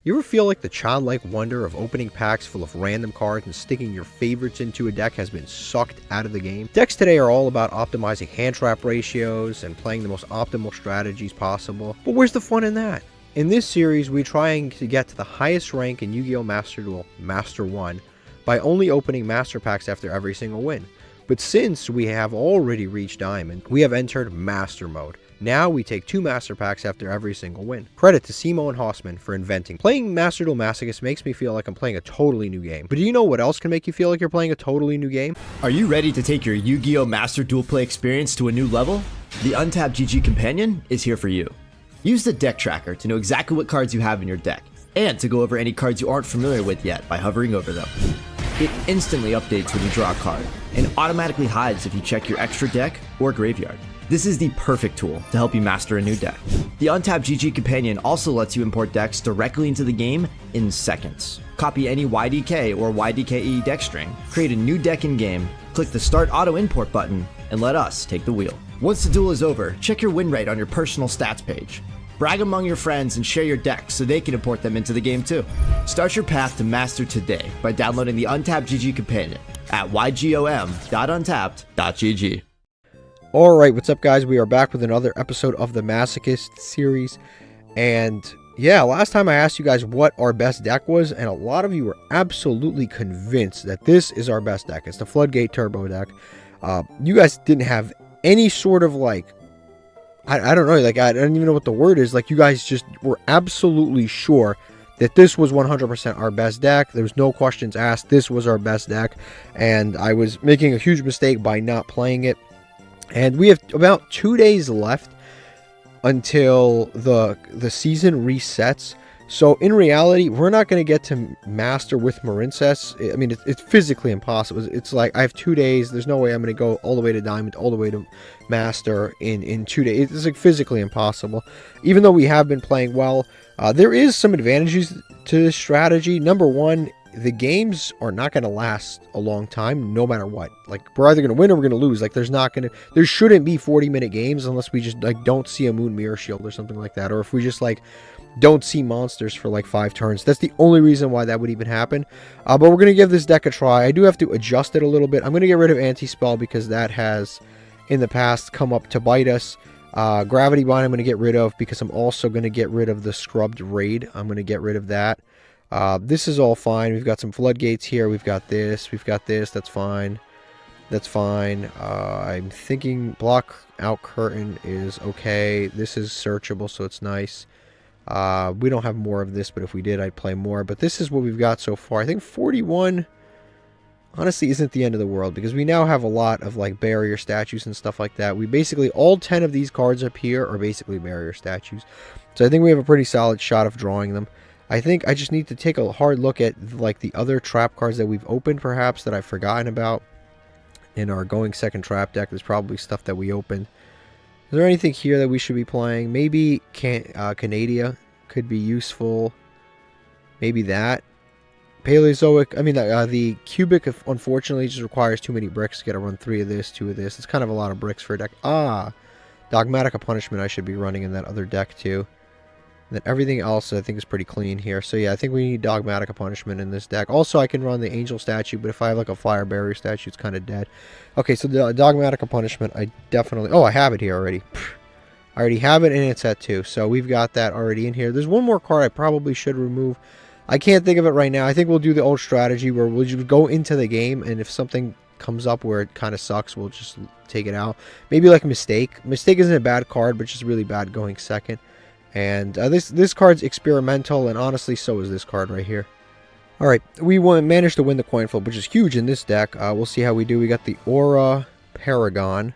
You ever feel like the childlike wonder of opening packs full of random cards and sticking your favorites into a deck has been sucked out of the game? Decks today are all about optimizing hand trap ratios and playing the most optimal strategies possible, but where's the fun in that? In this series, we're trying to get to the highest rank in Yu-Gi-Oh! Master Duel, Master 1, by only opening Master Packs after every single win. But since we have already reached Diamond, we have entered Master Mode. Now we take 2 Master Packs after every single win. Credit to Cimo and Hausman for inventing. Playing Master Duel Masochist makes me feel like I'm playing a totally new game. But do you know what else can make you feel like you're playing a totally new game? Are you ready to take your Yu-Gi-Oh! Master Duel play experience to a new level? The Untapped GG Companion is here for you. Use the deck tracker to know exactly what cards you have in your deck, and to go over any cards you aren't familiar with yet by hovering over them. It instantly updates when you draw a card, and automatically hides if you check your extra deck or graveyard. This is the perfect tool to help you master a new deck. The Untapped GG Companion also lets you import decks directly into the game in seconds. Copy any YDK or YDKE deck string, create a new deck in-game, click the Start Auto Import button, and let us take the wheel. Once the duel is over, check your win rate on your personal stats page. Brag among your friends and share your decks so they can import them into the game too. Start your path to master today by downloading the Untapped GG Companion at ygom.untapped.gg. Alright, what's up guys? We are back with another episode of the Masochist series. And yeah, last time I asked you guys what our best deck was, and a lot of you were absolutely convinced that this is our best deck. It's the Floodgate Turbo deck. You guys didn't have any sort of like, I don't know, like I don't even know what the word is. Like you guys just were absolutely sure that this was 100% our best deck. There was no questions asked. This was our best deck. And I was making a huge mistake by not playing it. And we have about 2 days left until the season resets. So in reality, we're not going to get to master with Marincess. I mean, it's physically impossible. It's like I have 2 days. There's no way I'm going to go all the way to Diamond, all the way to Master in 2 days. It's like physically impossible. Even though we have been playing well, there is some advantages to this strategy. Number one, the games are not going to last a long time, no matter what. Like, we're either going to win or we're going to lose. Like, there shouldn't be 40-minute games unless we just, like, don't see a Moon Mirror Shield or something like that. Or if we just, like, don't see monsters for, like, 5 turns. That's the only reason why that would even happen. But we're going to give this deck a try. I do have to adjust it a little bit. I'm going to get rid of Anti-Spell because that has, in the past, come up to bite us. Gravity Bind I'm going to get rid of because I'm also going to get rid of the Scrubbed Raid. I'm going to get rid of that. This is all fine. We've got some floodgates here. We've got this. That's fine. That's fine. I'm thinking block out curtain is okay. This is searchable, so it's nice. We don't have more of this, but if we did, I'd play more. But this is what we've got so far. I think 41 honestly isn't the end of the world because we now have a lot of like barrier statues and stuff like that. We basically, all 10 of these cards up here are basically barrier statues. So I think we have a pretty solid shot of drawing them. I think I just need to take a hard look at like the other trap cards that we've opened perhaps that I've forgotten about in our going second trap deck. There's probably stuff that we opened. Is there anything here that we should be playing? Maybe Canadia could be useful. Maybe that. Paleozoic, I mean the cubic unfortunately just requires too many bricks. You gotta run 3 of this, 2 of this. It's kind of a lot of bricks for a deck. Dogmatic Punishment I should be running in that other deck too. And then everything else I think is pretty clean here. So yeah, I think we need Dogmatic Punishment in this deck. Also, I can run the Angel statue, but if I have like a Fire Barrier statue, it's kind of dead. Okay, so the Dogmatic Punishment, I definitely... Oh, I have it here already. I already have it, and it's at 2. So we've got that already in here. There's one more card I probably should remove. I can't think of it right now. I think we'll do the old strategy where we'll just go into the game, and if something comes up where it kind of sucks, we'll just take it out. Maybe like Mistake. Mistake isn't a bad card, but just really bad going second. And this card's experimental, and honestly, so is this card right here. Alright, we managed to win the coin flip, which is huge in this deck. We'll see how we do. We got the Aura Paragon.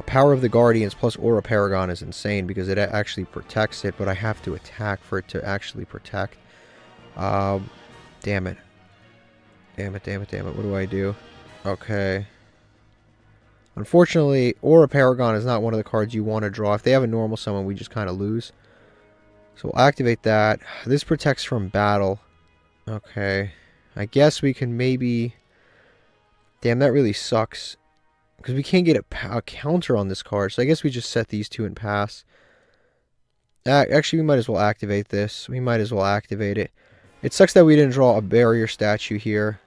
Power of the Guardians plus Aura Paragon is insane because it actually protects it, but I have to attack for it to actually protect. Damn it. Damn it. What do I do? Okay. Unfortunately, Aura Paragon is not one of the cards you want to draw. If they have a normal summon, we just kind of lose. So we'll activate that. This protects from battle. Okay. I guess we can maybe... Damn, that really sucks. Because we can't get a counter on this card. So I guess we just set these 2 and pass. Actually, we might as well activate this. We might as well activate it. It sucks that we didn't draw a barrier statue here.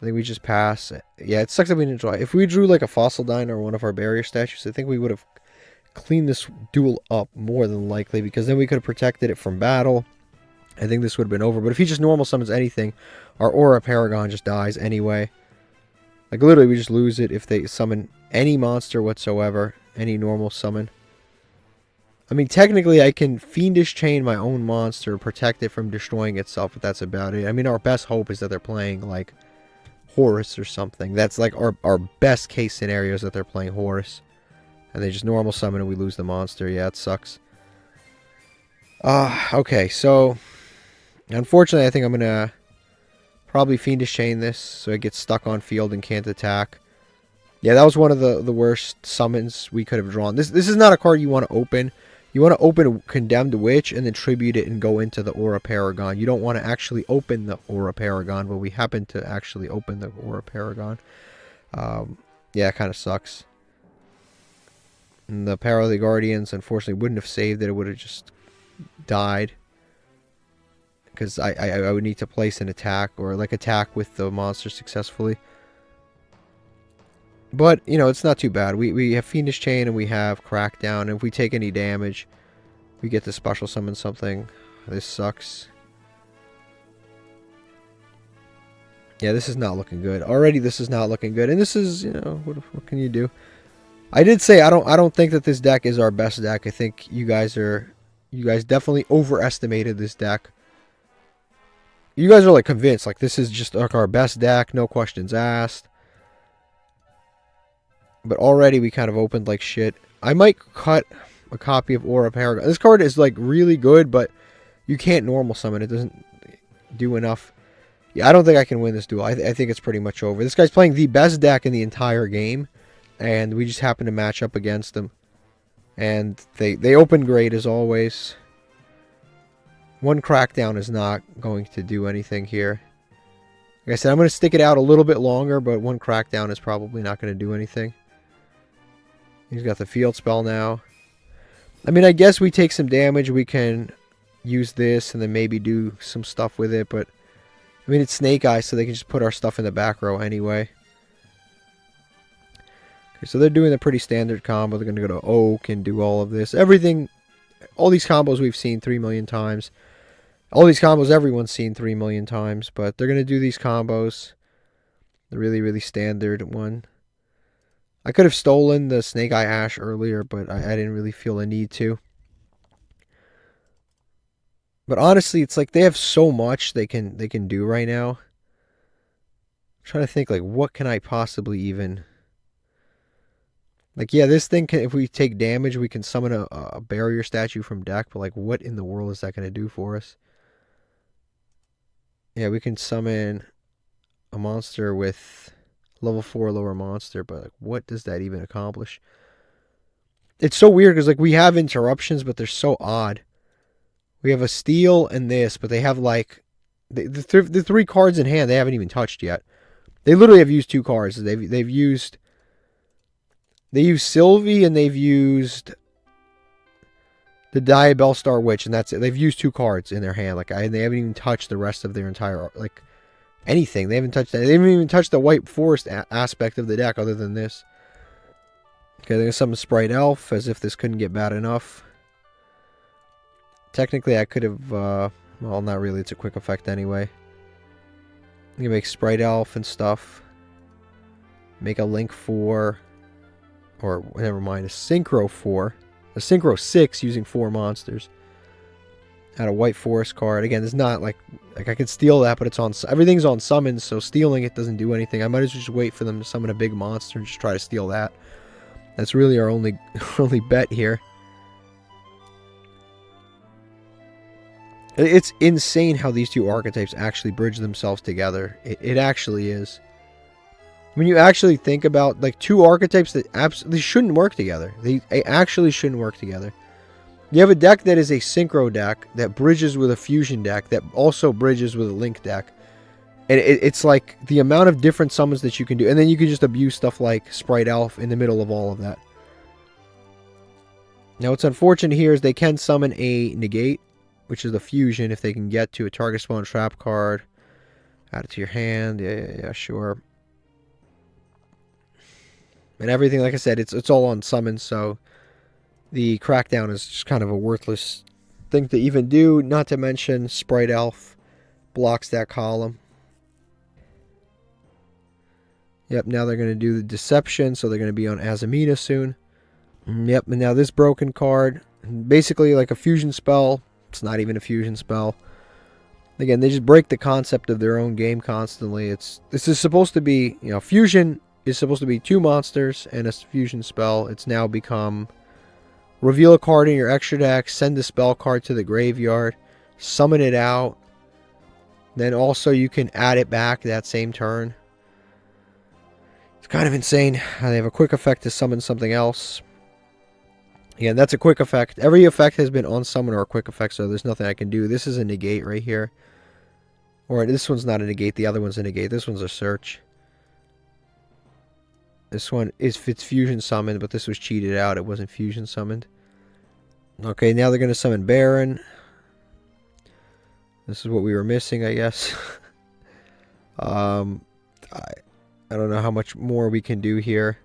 I think we just pass. Yeah, it sucks that we didn't draw. If we drew like a Fossil Dine or one of our barrier statues, I think we would have cleaned this duel up more than likely, because then we could have protected it from battle. I think this would have been over. But if he just normal summons anything, our Aura Paragon just dies anyway. Like, literally, we just lose it if they summon any monster whatsoever. Any normal summon. I mean, technically, I can Fiendish Chain my own monster, protect it from destroying itself, but that's about it. I mean, our best hope is that they're playing, like, Horus or something. That's, like, our best case scenario is that they're playing Horus. And they just normal summon and we lose the monster. Yeah, it sucks. Okay, so... Unfortunately, I think I'm going to probably Fiendish Chain this, so it gets stuck on field and can't attack. Yeah, that was one of the worst summons we could have drawn. This is not a card you want to open. You want to open Condemned Witch and then tribute it and go into the Aura Paragon. You don't want to actually open the Aura Paragon, but we happen to actually open the Aura Paragon. Yeah, it kind of sucks. And the Power of the Guardians, unfortunately, wouldn't have saved it. It would have just died. Because I would need to place an attack, or like attack with the monster successfully. But, you know, it's not too bad. We have Fiendish Chain and we have Crackdown. And if we take any damage, we get to special summon something. This sucks. Yeah, this is not looking good. Already this is not looking good. And this is, you know, what can you do? I did say I don't think that this deck is our best deck. I think you guys definitely overestimated this deck. You guys are like convinced like this is just like our best deck, no questions asked. But already we kind of opened like shit. I might cut a copy of Aura Paragon. This card is like really good, but you can't normal summon. It doesn't do enough. Yeah, I don't think I can win this duel. I think it's pretty much over. This guy's playing the best deck in the entire game, and we just happen to match up against them. And they open great as always. One Crackdown is not going to do anything here. Like I said, I'm going to stick it out a little bit longer, but one Crackdown is probably not going to do anything. He's got the field spell now. I mean, I guess we take some damage. We can use this and then maybe do some stuff with it, but I mean, it's Snake Eyes, so they can just put our stuff in the back row anyway. Okay, so they're doing a pretty standard combo. They're going to go to Oak and do all of this. Everything, all these combos we've seen 3 million times. All these combos everyone's seen 3 million times, but they're going to do these combos. The really, really standard one. I could have stolen the Snake Eye Ash earlier, but I didn't really feel a need to. But honestly, it's like they have so much they can do right now. I'm trying to think, like, what can I possibly even... Like, yeah, this thing, can, if we take damage, we can summon a barrier statue from deck, but, like, what in the world is that going to do for us? Yeah, we can summon a monster with level 4 lower monster, but, like, what does that even accomplish? It's so weird, because, like, we have interruptions, but they're so odd. We have a steal and this, but they have, like, the 3 cards in hand they haven't even touched yet. They literally have used 2 cards. They've used... They used Sylvie and they've used the Diabellstar Witch, and that's it. They've used 2 cards in their hand. Like, and they haven't even touched the rest of their entire, like, anything. They haven't touched that. They haven't even touched the White Forest aspect of the deck other than this. Okay, there's some Sprite Elf, as if this couldn't get bad enough. Technically, I could have, well, not really. It's a quick effect anyway. You can make Sprite Elf and stuff. Make a Link 4. Or, never mind, a Synchro 4. A Synchro 6 using 4 monsters. Add a White Forest card. Again, it's not like I could steal that, but it's on... Everything's on summons, so stealing it doesn't do anything. I might as well just wait for them to summon a big monster and just try to steal that. That's really our only bet here. It's insane how these 2 archetypes actually bridge themselves together. It actually is. When you actually think about, like, 2 archetypes that absolutely shouldn't work together. They actually shouldn't work together. You have a deck that is a Synchro deck that bridges with a Fusion deck that also bridges with a Link deck. And it's like the amount of different summons that you can do. And then you can just abuse stuff like Sprite Elf in the middle of all of that. Now, what's unfortunate here is they can summon a negate, which is the fusion if they can get to a target spell and trap card. Add it to your hand. Yeah, sure. And everything, like I said, it's all on summons, so the crackdown is just kind of a worthless thing to even do. Not to mention Sprite Elf blocks that column. Yep, now they're going to do the Deception, so they're going to be on Azamina soon. Yep, and now this broken card, basically like a fusion spell. It's not even a fusion spell. Again, they just break the concept of their own game constantly. This is supposed to be, fusion is supposed to be 2 monsters and a fusion spell. It's now become reveal a card in your extra deck, send the spell card to the graveyard, summon it out. Then also you can add it back that same turn. It's kind of insane. They have a quick effect to summon something else. Again, that's a quick effect. Every effect has been on summon or a quick effect, so there's nothing I can do. This is a negate right here. Or this one's not a negate, the other one's a negate. This one's a search. This one is it's fusion summoned, but this was cheated out. It wasn't fusion summoned. Okay, now they're going to summon Baron. This is what we were missing, I guess. I don't know how much more we can do here.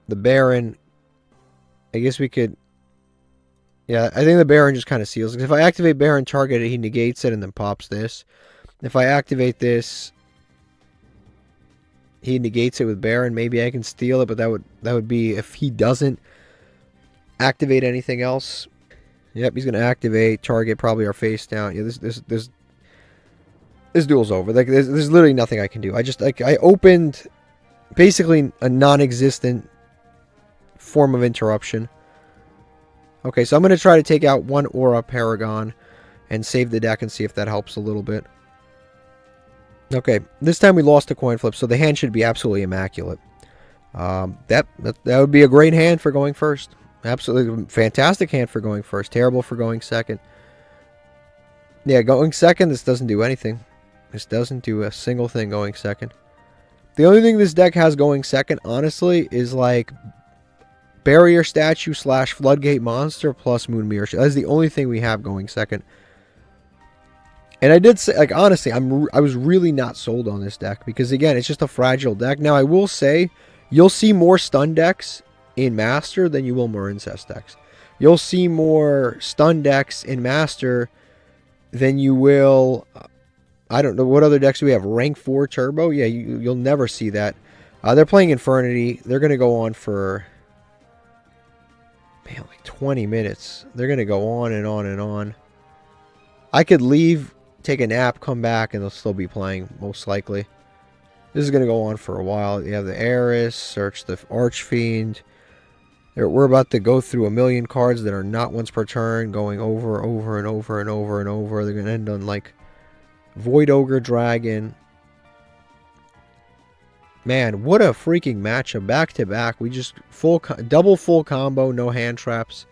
The Baron, I guess we could... Yeah, I think the Baron just kind of seals. If I activate Baron, target it, he negates it and then pops this. If I activate this, he negates it with Baron. Maybe I can steal it, but that would be if he doesn't activate anything else. Yep, he's gonna activate, target probably our face down. Yeah, this duel's over. Like there's literally nothing I can do. I opened basically a non-existent form of interruption. Okay, so I'm gonna try to take out one Aura Paragon and save the deck and see if that helps a little bit. Okay, this time we lost a coin flip, so the hand should be absolutely immaculate. That would be a great hand for going first. Absolutely fantastic hand for going first. Terrible for going second. Yeah, going second, this doesn't do anything. This doesn't do a single thing going second. The only thing this deck has going second, honestly, is like Barrier Statue / Floodgate Monster plus Moon Mirror. That's the only thing we have going second. And I did say, like, honestly, I was really not sold on this deck because, again, it's just a fragile deck. Now, I will say, you'll see more stun decks in Master than you will more incest decks. You'll see more stun decks in Master than you will... I don't know, what other decks do we have? Rank 4 Turbo? Yeah, you'll never see that. They're playing Infernity. They're going to go on for... Man, like 20 minutes. They're going to go on and on and on. I could leave... take a nap, come back, and they'll still be playing, most likely. This is going to go on for a while. You have the Heiress, search the Archfiend. We're about to go through a million cards that are not once per turn, going over and over and over and over. They're going to end on, like, Void Ogre Dragon. Man, what a freaking matchup. Back to back. We just double full combo, no hand traps.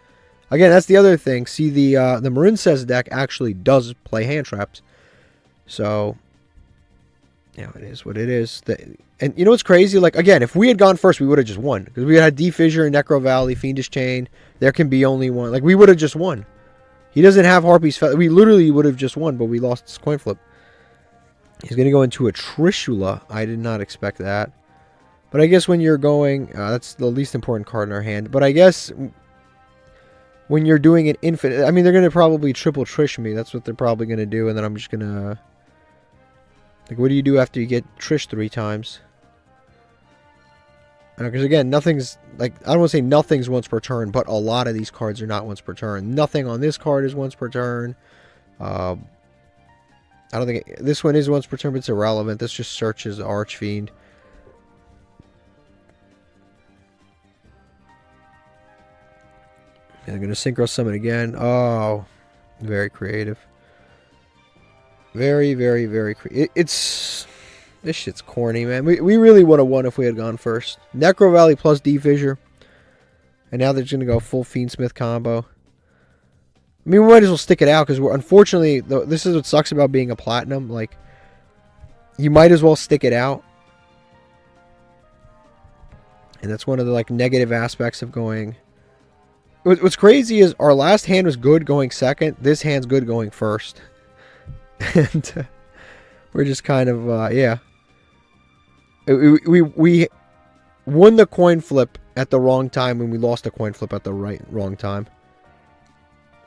Again, that's the other thing. See, the Marin Says deck actually does play hand traps. So, it is what it is. And you know what's crazy? Like, again, if we had gone first, we would have just won. Because we had D-Fissure, Necro Valley, Fiendish Chain. There can be only one. Like, we would have just won. He doesn't have Harpy's Feather. We literally would have just won, but we lost this coin flip. He's going to go into a Trishula. I did not expect that. But I guess when you're going... that's the least important card in our hand. But I guess... when you're doing an infinite... I mean, they're going to probably triple Trish me. That's what they're probably going to do. And then I'm just going to... Like, what do you do after you get Trish 3 times? Because, again, nothing's... Like, I don't want to say nothing's once per turn, but a lot of these cards are not once per turn. Nothing on this card is once per turn. I don't think... this one is once per turn, but it's irrelevant. This just searches Archfiend. I'm going to Synchro Summon again. Oh, very creative. Very, very, very creative. This shit's corny, man. We really would have won if we had gone first. Necro Valley plus D-Fissure. And now they're just going to go full Fiendsmith combo. I mean, we might as well stick it out because unfortunately, this is what sucks about being a Platinum. Like, you might as well stick it out. And that's one of the, like, negative aspects of going... What's crazy is our last hand was good going second. This hand's good going first. And we're just kind of, yeah. We won the coin flip at the wrong time when we lost the coin flip at the wrong time.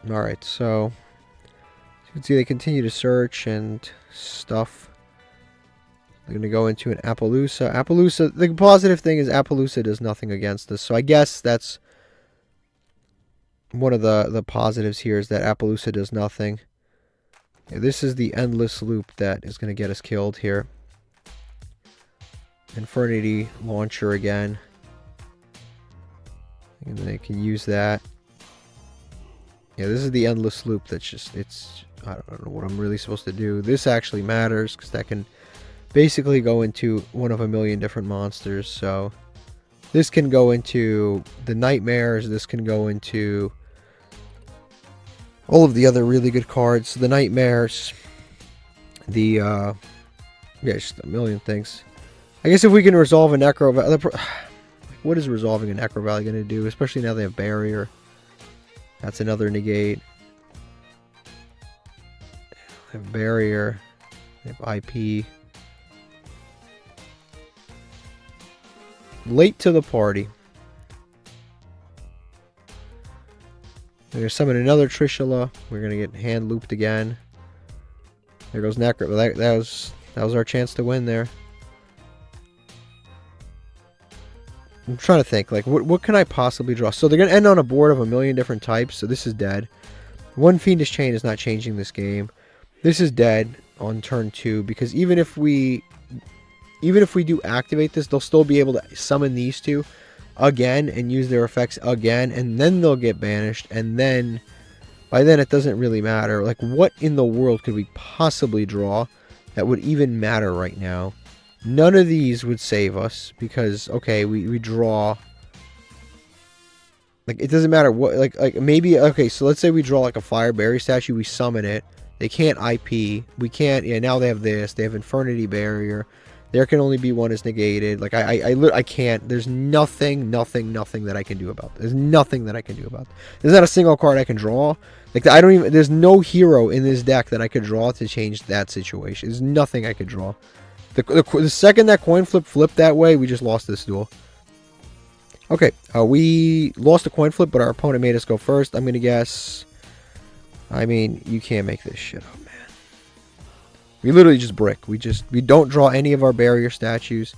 Alright, so you can see they continue to search and stuff. They're going to go into an Appaloosa. Appaloosa, the positive thing is Appaloosa does nothing against us. So I guess that's one of the positives here is that Appaloosa does nothing. Yeah, this is the endless loop that is going to get us killed here. Infernity launcher again. And they can use that. Yeah, this is the endless loop that's just, I don't know what I'm really supposed to do. This actually matters because that can basically go into one of a million different monsters. So this can go into the nightmares. This can go into all of the other really good cards. The nightmares. Yeah, just a million things. I guess if we can resolve a Necro Valley. What is resolving a Necro Valley going to do? Especially now they have barrier. That's another negate. They have barrier. They have IP. Late to the party. They're going to summon another Trishula. We're going to get hand looped again. There goes Necro. That was our chance to win there. I'm trying to think, like, what can I possibly draw? So they're going to end on a board of a million different types, so this is dead. One Fiendish Chain is not changing this game. This is dead on turn 2, because even if we do activate this, they'll still be able to summon these two again and use their effects again, and then they'll get banished, and then by then it doesn't really matter. Like, what in the world could we possibly draw that would even matter right now? None of these would save us because, okay, we draw. Like, it doesn't matter what, like maybe, okay, so let's say we draw like a Fire Berry statue, we summon it. They can't IP. We can't, yeah, now they have this. They have Infernity Barrier. There can only be one is negated. Like, I can't. There's nothing that I can do about this. There's nothing that I can do about this. There's not a single card I can draw. Like, I don't even, there's no hero in this deck that I could draw to change that situation. There's nothing I could draw. The second that coin flip flipped that way, we just lost this duel. Okay, we lost a coin flip, but our opponent made us go first. I'm going to guess, I mean, you can't make this shit up, man. We literally just brick. We don't draw any of our barrier statues.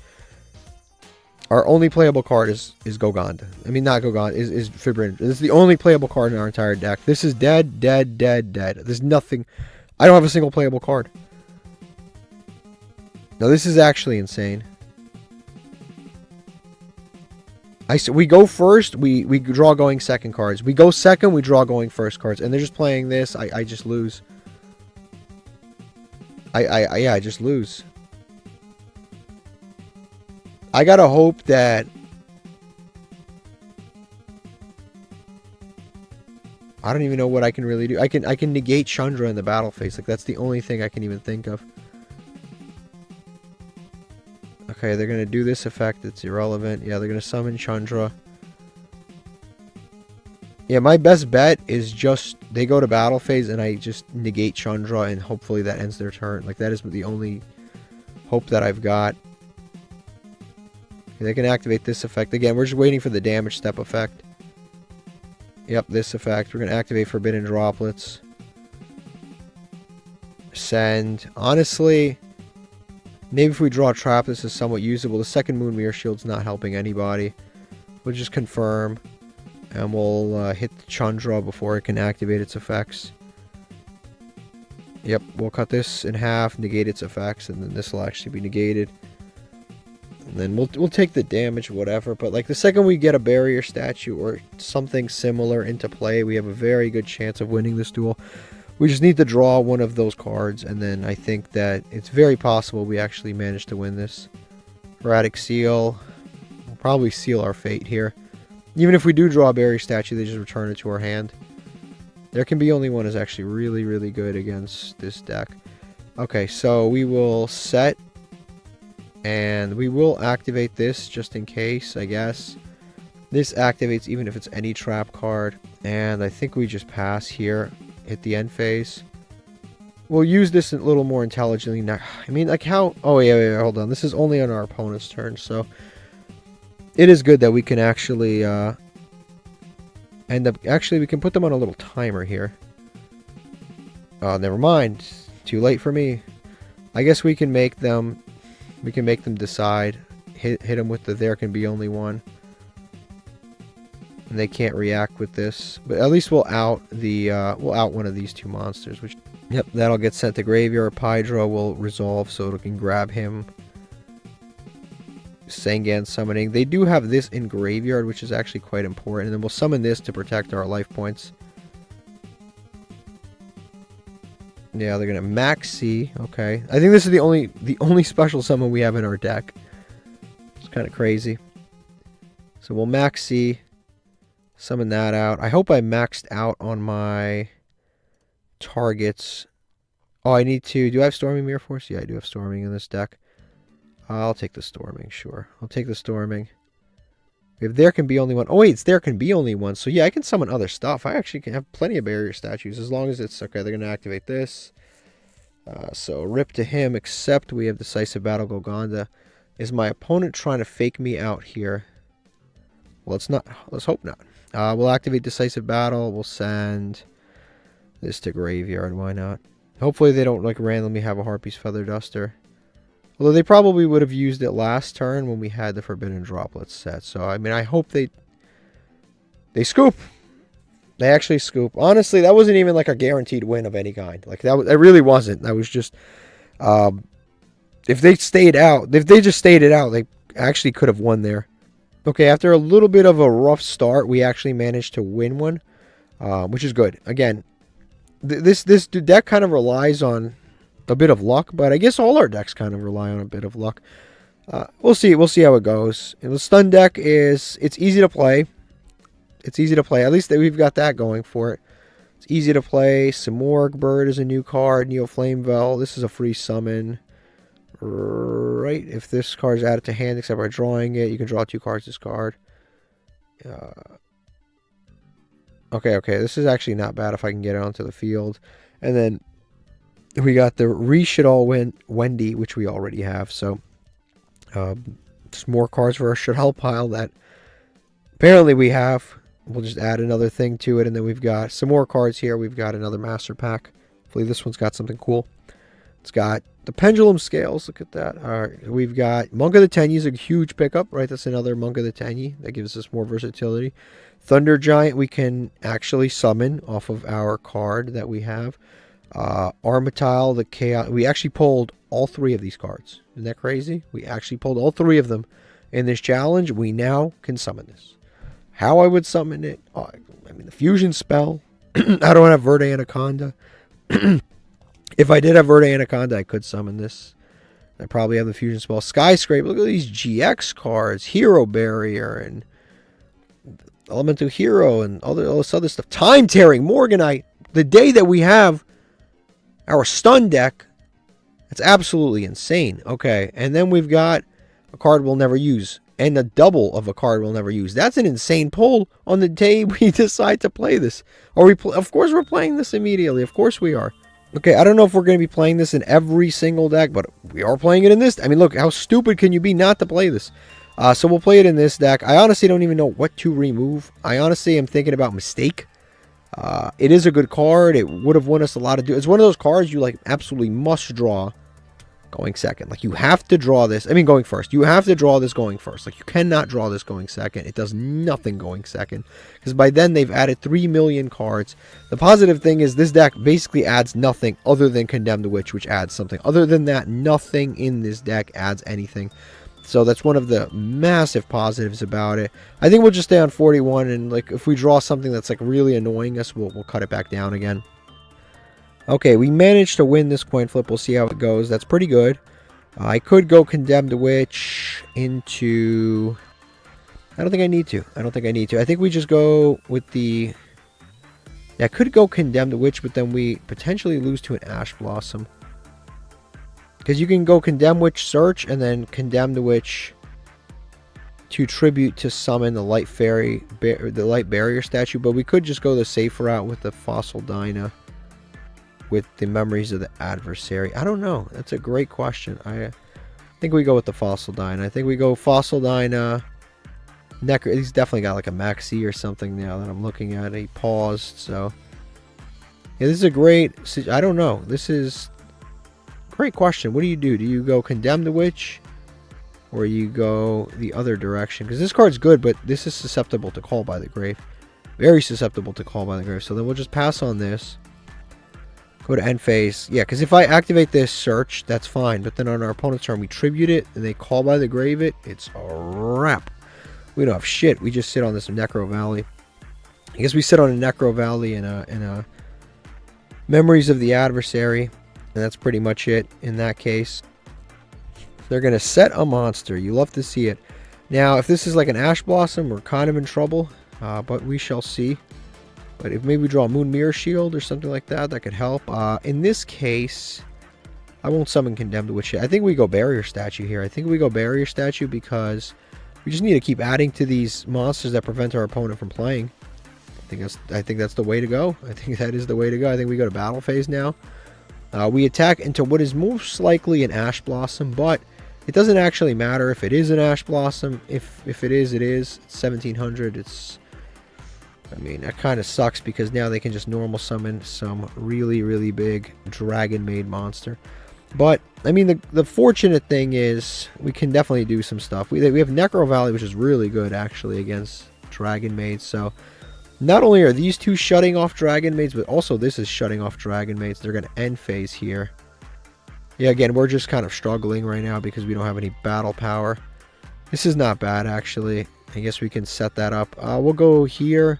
Our only playable card is Goganda. I mean, not Goganda, is Fibrin. This is the only playable card in our entire deck. This is dead. There's nothing. I don't have a single playable card. Now, this is actually insane. We go first, we draw going second cards. We go second, we draw going first cards. And they're just playing this. I just lose. Yeah, I just lose. I gotta hope that I don't even know what I can really do. I can negate Chandra in the battle phase. Like, that's the only thing I can even think of. Okay, they're going to do this effect. It's irrelevant. Yeah, they're going to summon Chandra. Yeah, my best bet is just they go to battle phase and I just negate Chandra and hopefully that ends their turn. Like, that is the only hope that I've got. Okay, they can activate this effect. Again, we're just waiting for the damage step effect. Yep, this effect. We're going to activate Forbidden Droplets. Send. Honestly, maybe if we draw a trap, this is somewhat usable. The second Moon Mirror Shield's not helping anybody. We'll just confirm. And we'll hit the Chandra before it can activate its effects. Yep, we'll cut this in half, negate its effects, and then this will actually be negated. And then we'll take the damage, whatever. But like the second we get a barrier statue or something similar into play, we have a very good chance of winning this duel. We just need to draw one of those cards, and then I think that it's very possible we actually manage to win this. Erratic Seal. We'll probably seal our fate here. Even if we do draw a barrier statue, they just return it to our hand. There can be only one is actually really, really good against this deck. Okay, so we will set, and we will activate this just in case, I guess. This activates even if it's any trap card. And I think we just pass here. Hit the end phase. We'll use this a little more intelligently now. I mean, like how... Oh, yeah, hold on. This is only on our opponent's turn, so... It is good that we can actually end up... Actually, we can put them on a little timer here. Oh, never mind. Too late for me. I guess we can make them... We can make them decide. Hit them with the there can be only one. And they can't react with this. But at least we'll out the... we'll out one of these two monsters, which... Yep, that'll get sent to graveyard. Pydra will resolve so it can grab him. Sangan summoning. They do have this in graveyard, which is actually quite important. And then we'll summon this to protect our life points. Yeah, they're gonna maxi. Okay, I think this is the only special summon we have in our deck. It's kind of crazy. So we'll maxi. Summon that out. I hope I maxed out on my targets. Oh, I need to... Do I have Storming Mirror Force? Yeah, I do have Storming in this deck. I'll take the Storming, sure. I'll take the Storming. If there can be only one... Oh, wait, it's there can be only one. So, yeah, I can summon other stuff. I actually can have plenty of barrier statues as long as it's... Okay, they're going to activate this. So, rip to him, except we have Decisive Battle Golgonda. Is my opponent trying to fake me out here? Well, it's not. Let's hope not. We'll activate Decisive Battle. We'll send... this to graveyard, why not? Hopefully they don't like randomly have a Harpy's Feather Duster. Although they probably would have used it last turn when we had the Forbidden Droplets set. So I mean I hope they scoop. They actually scoop. Honestly, that wasn't even like a guaranteed win of any kind. Like it really wasn't. That was just if they stayed out, if they just stayed it out, they actually could have won there. Okay, after a little bit of a rough start, we actually managed to win one, which is good. Again, this deck kind of relies on a bit of luck, but I guess all our decks kind of rely on a bit of luck. We'll see how it goes. And the stun deck it's easy to play. It's easy to play. At least we've got that going for it. It's easy to play. Simorgh Bird is a new card. Neo Flamevel. This is a free summon. Right. If this card is added to hand, except by drawing it, you can draw 2 cards this card. Okay. This is actually not bad if I can get it onto the field. And then we got the Re-Shaddoll Wendy, which we already have. So, just more cards for our Shaddoll pile that apparently we have. We'll just add another thing to it. And then we've got some more cards here. We've got another Master Pack. Hopefully this one's got something cool. It's got the Pendulum Scales. Look at that. All right. We've got Monk of the Tenyi is a huge pickup, right? That's another Monk of the Tenyi. That gives us more versatility. Thunder Giant we can actually summon off of our card that we have. Armityle, the Chaos. We actually pulled all 3 of these cards. Isn't that crazy? We actually pulled all 3 of them in this challenge. We now can summon this. How I would summon it? Oh, I mean, the fusion spell. I don't have Verde Anaconda. If I did have Verde Anaconda, I could summon this. I probably have the fusion spell. Skyscraper. Look at these GX cards. Hero Barrier and Elemental Hero and all this other stuff. Time Tearing. Morganite. The day that we have our stun deck, it's absolutely insane. Okay, and then we've got a card we'll never use. And a double of a card we'll never use. That's an insane pull on the day we decide to play this. Of course we're playing this immediately. Of course we are. Okay, I don't know if we're going to be playing this in every single deck, but we are playing it in this. I mean, look, how stupid can you be not to play this? So we'll play it in this deck. I honestly don't even know what to remove. I honestly am thinking about Mistake. It is a good card. It would have won us a lot of... It's one of those cards you like absolutely must draw going second. Like, you have to draw this. I mean, going first. You have to draw this going first. Like, you cannot draw this going second. It does nothing going second. Because by then, they've added 3 million cards. The positive thing is this deck basically adds nothing other than Condemned Witch, which adds something. Other than that, nothing in this deck adds anything. So that's one of the massive positives about it. I think we'll just stay on 41. And, like, if we draw something that's, like, really annoying us, we'll cut it back down again. Okay, we managed to win this coin flip. We'll see how it goes. That's pretty good. I could go Condemned Witch into... I don't think I need to. I think we just go with the... Yeah, I could go Condemned Witch, but then we potentially lose to an Ash Blossom. Because you can go Condemned Witch Search, and then Condemned Witch to tribute to summon the light fairy, the light barrier statue, but we could just go the safe route with the fossil dyna with the memories of the adversary. I don't know. That's a great question. I think we go with the fossil dyna. I think we go fossil dyna. He's definitely got like a maxi or something now that I'm looking at. He paused, so yeah, this is a great. I don't know. This is a great question. What do? Do you go condemn the witch? Or you go the other direction. Because this card's good, but this is susceptible to call by the grave. Very susceptible to call by the grave. So then we'll just pass on this. Go to end phase. Yeah, because if I activate this search, that's fine. But then on our opponent's turn, we tribute it, and they call by the grave it. It's a wrap. We don't have shit. We just sit on this Necro Valley. I guess we sit on a Necro Valley and a Memories of the Adversary. And that's pretty much it in that case. They're going to set a monster. You love to see it. Now, if this is like an Ash Blossom, we're kind of in trouble. But we shall see. But if maybe we draw a Moon Mirror Shield or something like that, that could help. In this case, I won't summon Condemned Witch. I think we go Barrier Statue here. I think we go Barrier Statue because we just need to keep adding to these monsters that prevent our opponent from playing. I think that's the way to go. I think that is the way to go. I think we go to battle phase now. We attack into what is most likely an Ash Blossom, but it doesn't actually matter if it is an Ash Blossom. If it is, it is. It's 1700. I mean, that kind of sucks because now they can just normal summon some really, really big Dragon Maid monster. But, I mean, the fortunate thing is we can definitely do some stuff. We have Necro Valley, which is really good, actually, against Dragon Maids. So, not only are these two shutting off Dragon Maids, but also this is shutting off Dragon Maids. They're going to end phase here. Yeah, again, we're just kind of struggling right now because we don't have any battle power. This is not bad, actually. I guess we can set that up. We'll go here.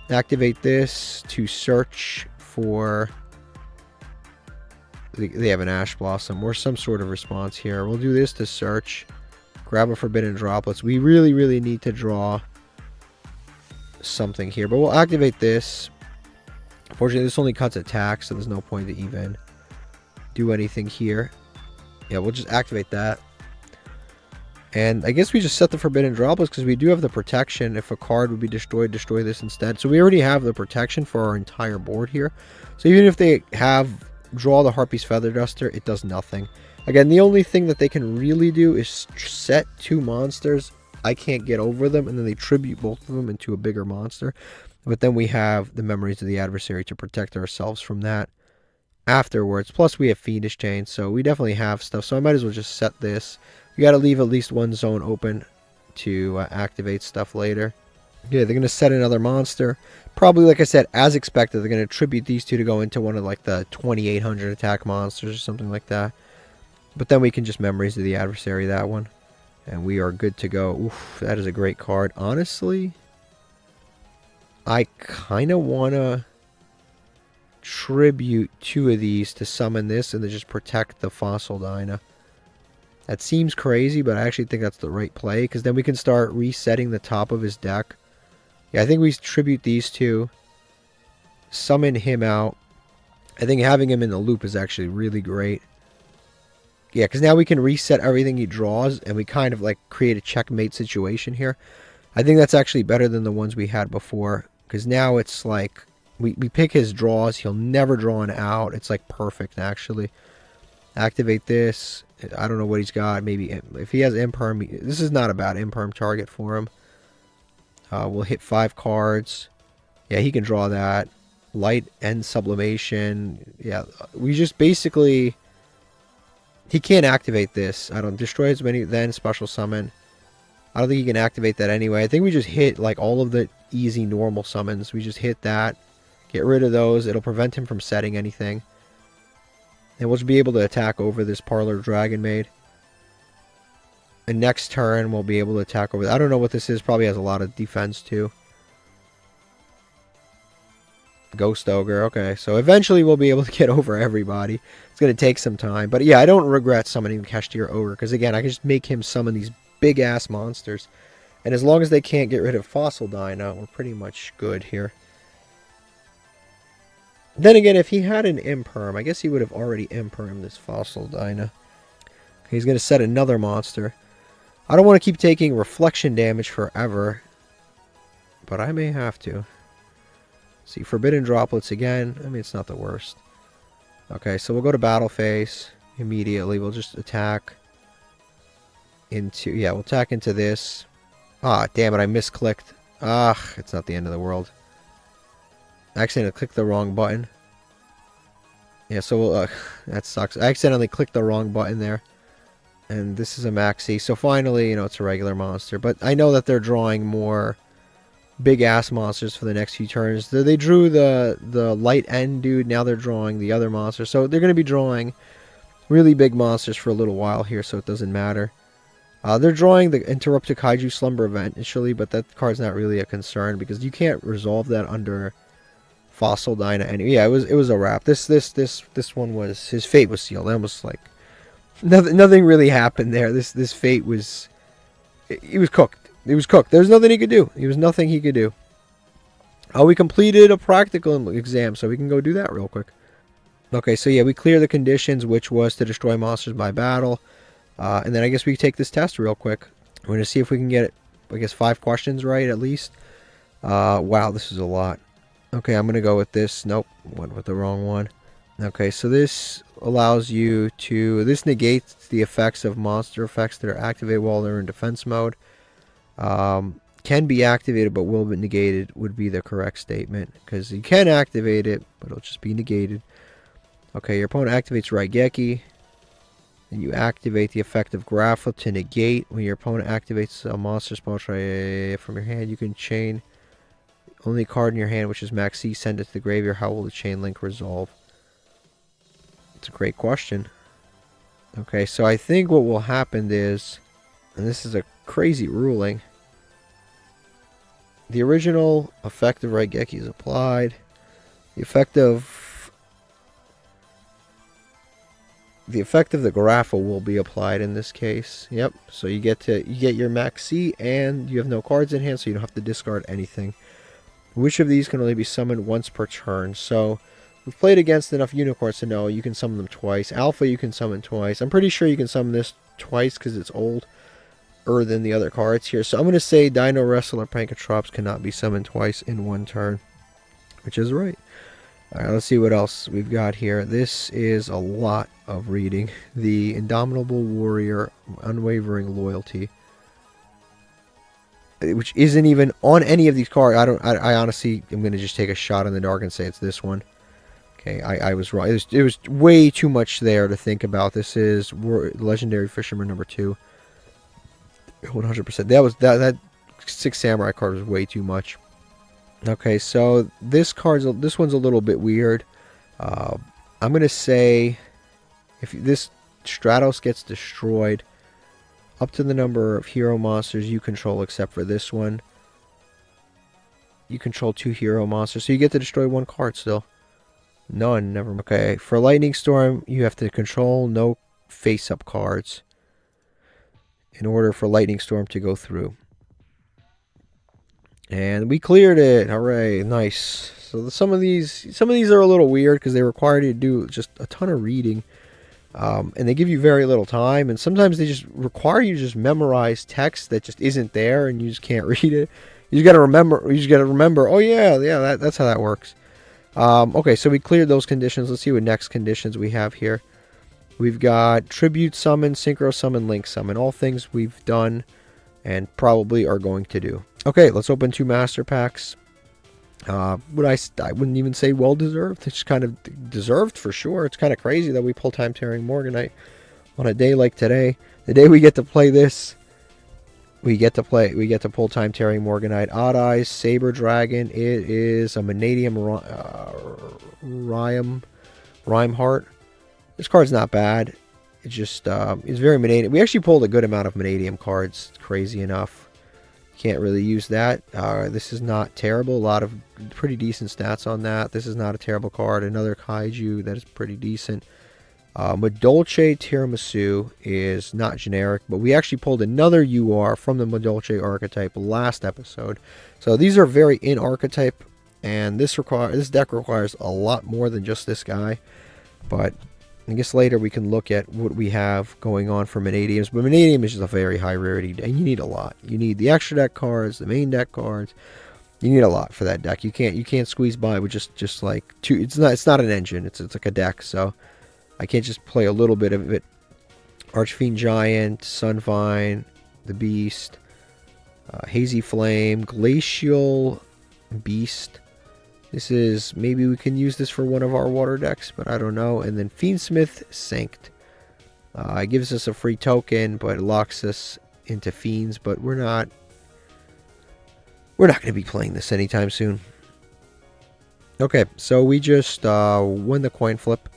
Activate this to search for... They have an Ash Blossom or some sort of response here. We'll do this to search. Grab a Forbidden Droplets. We really, really need to draw something here. But we'll activate this. Unfortunately, this only cuts attack, so there's no point to even do anything here. Yeah, we'll just activate that. And I guess we just set the Forbidden Droplets because we do have the protection. If a card would be destroyed, destroy this instead. So we already have the protection for our entire board here. So even if they have draw the Harpy's Feather Duster, it does nothing. Again, the only thing that they can really do is set two monsters. I can't get over them, and then they tribute both of them into a bigger monster. But then we have the Memories of the Adversary to protect ourselves from that afterwards. Plus, we have Fiendish Chain, so we definitely have stuff. So I might as well just set this. We got to leave at least one zone open to activate stuff later. Yeah, they're going to set another monster. Probably, like I said, as expected, they're going to tribute these two to go into one of like the 2800 attack monsters or something like that. But then we can just Memories of the Adversary that one. And we are good to go. Oof, that is a great card. Honestly, I kind of want to tribute two of these to summon this and to just protect the Fossil Dyna. That seems crazy, but I actually think that's the right play, because then we can start resetting the top of his deck. Yeah, I think we tribute these two, summon him out. I think having him in the loop is actually really great. Yeah, because now we can reset everything he draws, and we kind of like create a checkmate situation here. I think that's actually better than the ones we had before, because now it's like we pick his draws. He'll never draw an out. It's like perfect, actually. Activate this. I don't know what he's got. Maybe if he has Imperm, this is not a bad Imperm target for him. We'll hit 5 cards. Yeah, he can draw that. Light and Sublimation. Yeah, we just basically... He can't activate this. I don't destroy as many, then special summon. I don't think he can activate that anyway. I think we just hit like all of the easy normal summons. We just hit that. Get rid of those. It'll prevent him from setting anything. And we'll just be able to attack over this Parlor Dragon Maid. And next turn, we'll be able to attack over... I don't know what this is. Probably has a lot of defense, too. Ghost Ogre. Okay, so eventually we'll be able to get over everybody. It's going to take some time. But yeah, I don't regret summoning Keshtir Ogre. Because again, I can just make him summon these big-ass monsters. And as long as they can't get rid of Fossil Dyna, we're pretty much good here. Then again, if he had an Imperm, I guess he would have already Impermed this Fossil Dyna. Okay, he's going to set another monster. I don't want to keep taking reflection damage forever, but I may have to. See, Forbidden Droplets again. I mean, it's not the worst. Okay, so we'll go to battle phase immediately. We'll just attack into... Yeah, we'll attack into this. Ah, damn it, I misclicked. Ah, it's not the end of the world. I accidentally clicked the wrong button. Yeah, so we'll, that sucks. I accidentally clicked the wrong button there. And this is a maxi. So finally, you know, it's a regular monster. But I know that they're drawing more big-ass monsters for the next few turns. They drew the light end dude. Now they're drawing the other monster. So they're going to be drawing really big monsters for a little while here, so it doesn't matter. They're drawing the Interrupted Kaiju Slumber event initially, but that card's not really a concern because you can't resolve that under Fossil Dyna. And yeah, it was a wrap. This one was, his fate was sealed. That was like nothing really happened there. This fate was, he was cooked. He was cooked. There's nothing he could do. There was nothing he could do. Oh, we completed a practical exam, so we can go do that real quick. Okay, so yeah, we clear the conditions, which was to destroy monsters by battle. And then I guess we take this test real quick. We're going to see if we can get, I guess, 5 questions right at least. Wow, this is a lot. Okay, I'm going to go with this. Nope, went with the wrong one. Okay, so this allows you to... This negates the effects of monster effects that are activated while they're in defense mode. Can be activated but will be negated would be the correct statement. Because you can activate it, but it'll just be negated. Okay, your opponent activates Raigeki. And you activate the effect of Grapple to negate. When your opponent activates a monster spell from your hand, you can chain only card in your hand, which is Max C, send it to the graveyard. How will the chain link resolve? It's a great question. Okay, so I think what will happen is, and this is a crazy ruling, the original effect of Raigeki is applied. The effect of the Grapple will be applied in this case. Yep. So you get your Max C, and you have no cards in hand, so you don't have to discard anything. Which of these can only be summoned once per turn? So we've played against enough unicorns to know you can summon them twice. Alpha you can summon twice. I'm pretty sure you can summon this twice because it's older than the other cards here. So I'm going to say Dino Wrestler Pankatrops cannot be summoned twice in one turn, which is right. Alright, let's see what else we've got here. This is a lot of reading. The Indomitable Warrior, Unwavering Loyalty, which isn't even on any of these cards. I honestly am going to just take a shot in the dark and say it's this one. Okay, I was wrong. It was way too much there to think about. This is Legendary Fisherman number 2. 100%. That 6 Samurai card was way too much. Okay, so this one's a little bit weird. I'm gonna say if this Stratos gets destroyed, up to the number of hero monsters you control, except for this one, you control 2 hero monsters, so you get to destroy 1 card still. None, never. Okay, for Lightning Storm, you have to control no face-up cards in order for Lightning Storm to go through. And we cleared it. Hooray, nice. So some of these are a little weird because they require you to do just a ton of reading. And they give you very little time, and sometimes they just require you to just memorize text that just isn't there, and you just can't read it. You just got to remember. Oh yeah, that's how that works. Okay, so we cleared those conditions. Let's see what next conditions we have here. We've got Tribute Summon, Synchro Summon, Link Summon. All things we've done and probably are going to do. Okay, let's open 2 Master Packs. I wouldn't even say well-deserved. It's kind of deserved for sure. It's kind of crazy that we pull Time Tearing Morganite on a day like today. The day we get to play this, we get to pull Time Tearing Morganite. Odd Eyes, Saber Dragon. It is a Vanadium Rhyme Heart. This card's not bad. It's just, it's very Vanadium. We actually pulled a good amount of Vanadium cards. It's crazy enough. Can't really use that. This is not terrible. A lot of pretty decent stats on that. This is not a terrible card. Another Kaiju that is pretty decent. Madolche Tiramisu is not generic, but we actually pulled another UR from the Madolche archetype last episode. So these are very in archetype, and this deck requires a lot more than just this guy. But I guess later we can look at what we have going on for Vanadiums. But Vanadium is just a very high rarity, and you need a lot. You need the extra deck cards, the main deck cards. You need a lot for that deck. You can't squeeze by with just like two. It's not an engine. It's like a deck. So I can't just play a little bit of it. Archfiend Giant, Sunvine, the Beast, Hazy Flame, Glacial Beast. This is, maybe we can use this for one of our water decks, but I don't know. And then Fiendsmith Synced. It gives us a free token, but it locks us into Fiends, but we're not going to be playing this anytime soon. Okay, so we just won the coin flip.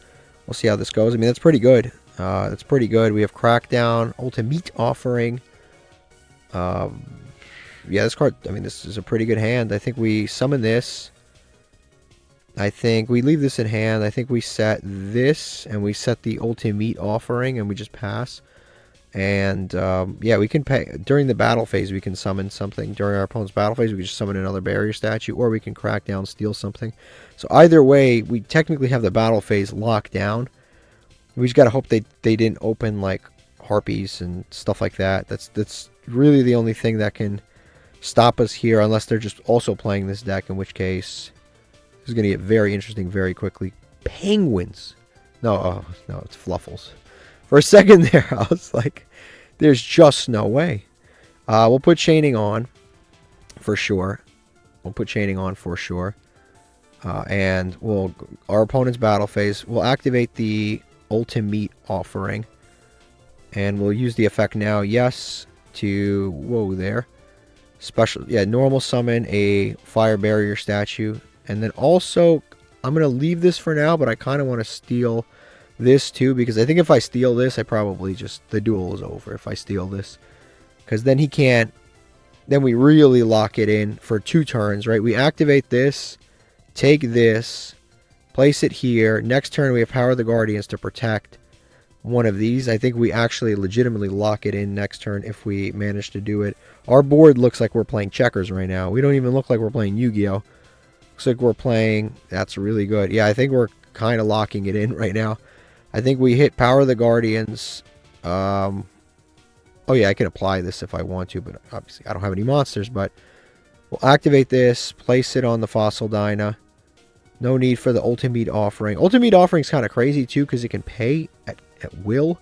We'll see how this goes. I mean, that's pretty good. That's pretty good. We have Crackdown, Ultimate Offering. Yeah, this card, I mean, this is a pretty good hand. I think we summon this. I think we leave this in hand. I think we set this, and we set the Ultimate Offering, and we just pass. And, yeah, we can pay. During the battle phase, we can summon something. During our opponent's battle phase, we can just summon another barrier statue, or we can crack down, steal something. So either way, we technically have the battle phase locked down. We just gotta hope they didn't open, like, Harpies and stuff like that. That's really the only thing that can stop us here, unless they're just also playing this deck, in which case this is going to get very interesting very quickly. Penguins. No, oh, no, it's Fluffals. For a second there, I was like, there's just no way. We'll put Chaining on for sure. And our opponent's battle phase, we'll activate the Ultimate Offering. And we'll use the effect now, yes, to, whoa there. Special, yeah, normal summon a fire barrier statue. And then also, I'm going to leave this for now, but I kind of want to steal this too, because I think if I steal this, I probably just, the duel is over if I steal this. Because then he can't, then we really lock it in for 2 turns, right? We activate this, take this, place it here. Next turn, we have Power of the Guardians to protect one of these. I think we actually legitimately lock it in next turn if we manage to do it. Our board looks like we're playing checkers right now. We don't even look like we're playing Yu-Gi-Oh! Looks like we're playing, that's really good. Yeah, I think we're kind of locking it in right now. I think we hit Power of the Guardians. Oh yeah, I can apply this if I want to, but obviously I don't have any monsters. But we'll activate this, place it on the Fossil Dyna. No need for the Ultimate Offering. Ultimate Offering is kind of crazy too, because it can pay at will,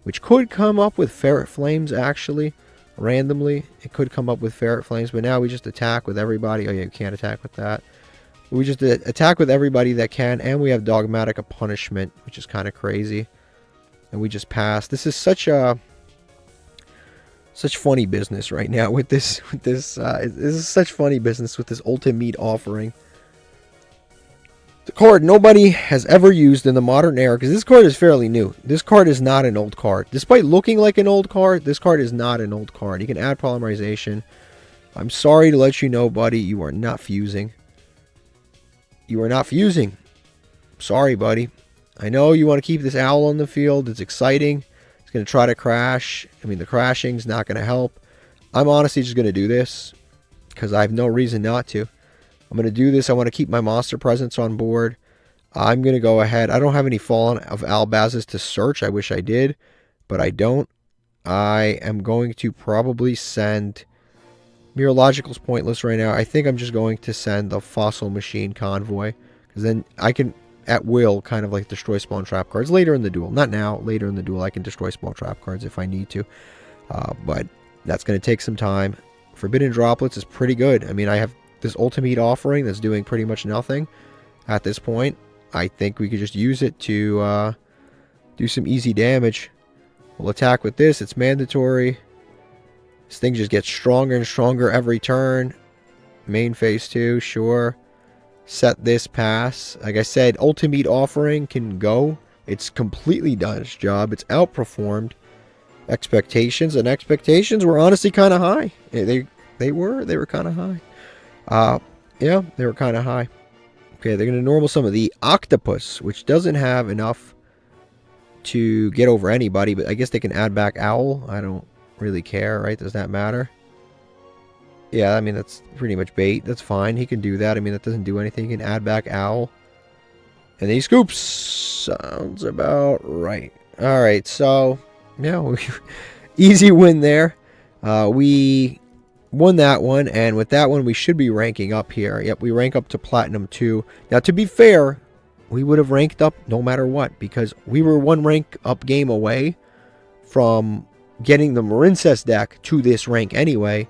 which could come up with Ferret Flames actually. Randomly, it could come up with Ferret Flames, but now we just attack with everybody. Oh yeah, you can't attack with that. We just attack with everybody that can, and we have Dogmatic of Punishment, which is kind of crazy. And we just pass. This is such funny business right now with this. This is such funny business with this Ultimate Offering. The card nobody has ever used in the modern era, because this card is fairly new. This card is not an old card. Despite looking like an old card, this card is not an old card. You can add Polymerization. I'm sorry to let you know, buddy, you are not fusing. You are not fusing. Sorry, buddy. I know you want to keep this owl on the field. It's exciting. It's going to try to crash. I mean, the crashing's not going to help. I'm honestly just going to do this because I have no reason not to. I'm going to do this. I want to keep my monster presence on board. I'm going to go ahead. I don't have any Fallen of Albazes to search. I wish I did, but I don't. I am going to probably send... Mirological's pointless right now. I think I'm just going to send the Fossil Machine Convoy, because then I can, at will, kind of like destroy spawn trap cards later in the duel. Not now. Later in the duel, I can destroy spawn trap cards if I need to. But that's going to take some time. Forbidden Droplets is pretty good. I mean, I have this Ultimate Offering that's doing pretty much nothing at this point. I think we could just use it to do some easy damage. We'll attack with this. It's mandatory. This thing just gets stronger and stronger every turn. Main phase 2, sure. Set this, pass. Like I said, Ultimate Offering can go. It's completely done its job. It's outperformed expectations, and expectations were honestly kind of high. They were kind of high. Yeah, they were kind of high. Okay, they're going to normal summon the Octopus, which doesn't have enough to get over anybody, but I guess they can add back Owl. I don't really care, right? Does that matter? Yeah, I mean, that's pretty much bait. That's fine. He can do that. I mean, that doesn't do anything. He can add back Owl. And he scoops. Sounds about right. Alright, so, yeah, easy win there. We won that one, and with that one, we should be ranking up here. Yep, we rank up to Platinum 2. Now, to be fair, we would have ranked up no matter what, because we were one rank up game away from getting the Marincess deck to this rank anyway.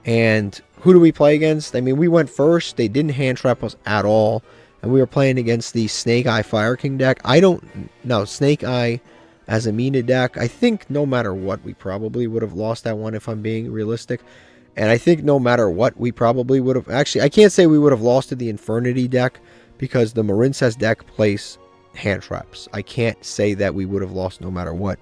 And who do we play against? I mean, we went first. They didn't hand trap us at all. And we were playing against the Snake Eye Fire King deck. I don't know. Snake Eye as a Mina deck. I think no matter what, we probably would have lost that one if I'm being realistic. And I think no matter what, we probably would have... Actually, I can't say we would have lost to the Infernity deck because the Marincess deck plays hand traps. I can't say that we would have lost no matter what.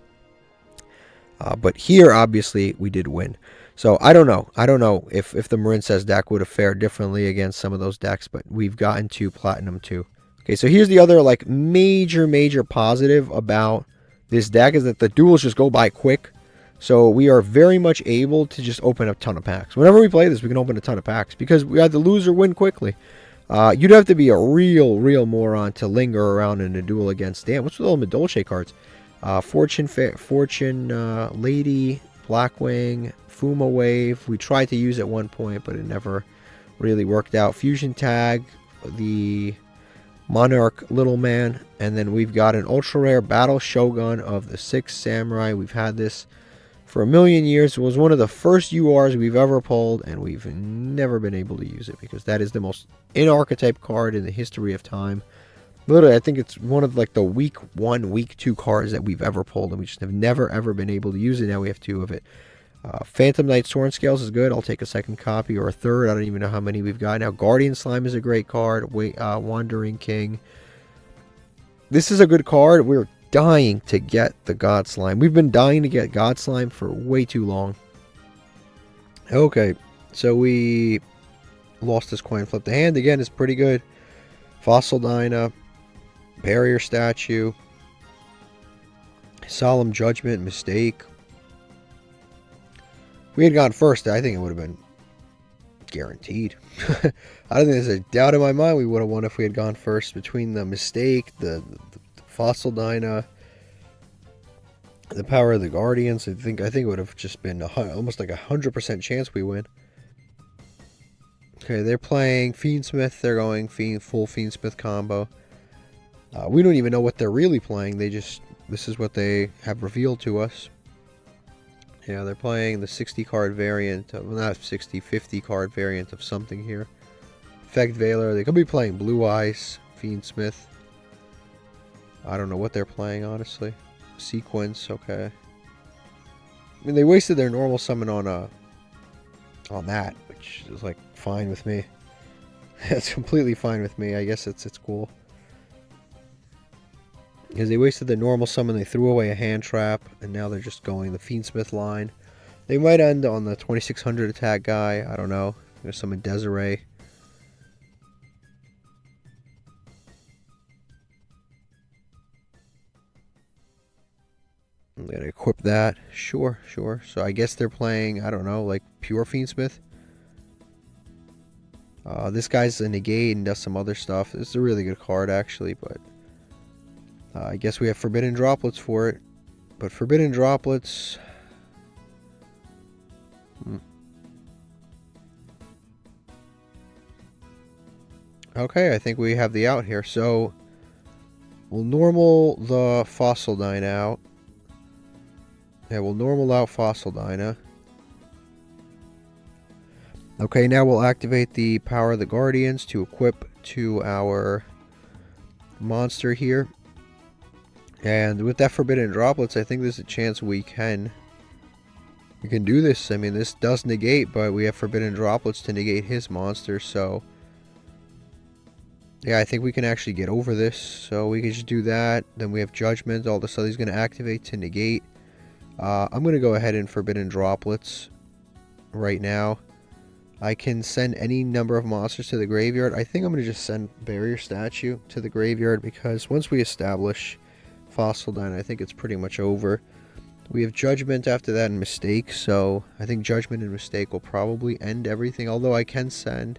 But here, obviously, we did win. So, I don't know. I don't know if the Marincess deck would have fared differently against some of those decks, but we've gotten to Platinum 2. Okay, so here's the other, like, major positive about this deck is that the duels just go by quick. So, we are very much able to just open a ton of packs. Whenever we play this, we can open a ton of packs because we had the loser win quickly. You'd have to be a real moron to linger around in a duel against... Damn, what's with all the Dolce cards? Fortune Lady, Blackwing, Fuma Wave. We tried to use at one point, but it never really worked out. Fusion Tag, the Monarch Little Man, and then we've got an ultra rare Battle Shogun of the Six Samurai. We've had this for a million years. It was one of the first URs we've ever pulled, and we've never been able to use it because that is the most in-archetype card in the history of time. Literally, I think it's one of like the week 1, week 2 cards that we've ever pulled, and we just have never ever been able to use it. Now we have 2 of it. Phantom Knight Sworn Scales is good. I'll take a second copy or a third. I don't even know how many we've got now. Guardian Slime is a great card. Wandering King. This is a good card. We're dying to get the God Slime. We've been dying to get God Slime for way too long. Okay, so we lost this coin flip. The hand again is pretty good. Fossil Dyna, Barrier Statue, Solemn Judgment, Mistake. If we had gone first, I think it would have been guaranteed. I don't think there's a doubt in my mind we would have won if we had gone first. Between the Mistake, the Fossil Dyna, the Power of the Guardians, I think it would have just been almost like 100% chance we win. Okay, they're playing Fiendsmith. They're going full Fiendsmith combo. We don't even know what they're really playing. This is what they have revealed to us. Yeah, they're playing the 60 card variant of, well, not 60, 50 card variant of something here. Effect Veiler. They could be playing Blue-Eyes, Fiendsmith. I don't know what they're playing, honestly. Sequence, okay. I mean, they wasted their normal summon on that, which is like fine with me. It's completely fine with me. I guess it's cool. Because they wasted the normal summon, they threw away a hand trap, and now they're just going the Fiendsmith line. They might end on the 2600 attack guy. I don't know. There's summon Desiree. I'm going to equip that. Sure. So I guess they're playing, I don't know, like pure Fiendsmith. This guy's a negate and does some other stuff. This is a really good card, actually, but I guess we have Forbidden Droplets for it. But Forbidden Droplets... Okay, I think we have the out here. So, we'll normal the Fossil Dyna out. Yeah, we'll normal out Fossil Dyna. Okay, now we'll activate the Power of the Guardians to equip to our monster here. And with that Forbidden Droplets, I think there's a chance we can do this. I mean, this does negate, but we have Forbidden Droplets to negate his monster, so... Yeah, I think we can actually get over this. So we can just do that. Then we have Judgment. All of a sudden he's going to activate to negate. I'm going to go ahead and Forbidden Droplets right now. I can send any number of monsters to the graveyard. I think I'm going to just send Barrier Statue to the graveyard because once we establish Fossil Dyna, I think it's pretty much over. We have Judgment after that and Mistake, so I think Judgment and Mistake will probably end everything, although I can send...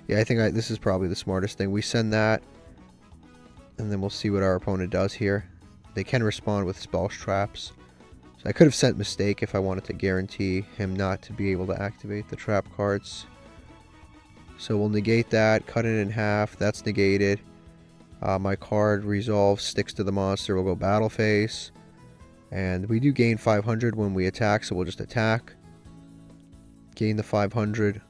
Yeah, I think this is probably the smartest thing. We send that. And then we'll see what our opponent does here. They can respond with spell traps. So I could have sent Mistake if I wanted to guarantee him not to be able to activate the trap cards. So we'll negate that, cut it in half. That's negated. My card resolves, sticks to the monster. We'll go battle phase. And we do gain 500 when we attack, so we'll just attack. Gain the 500.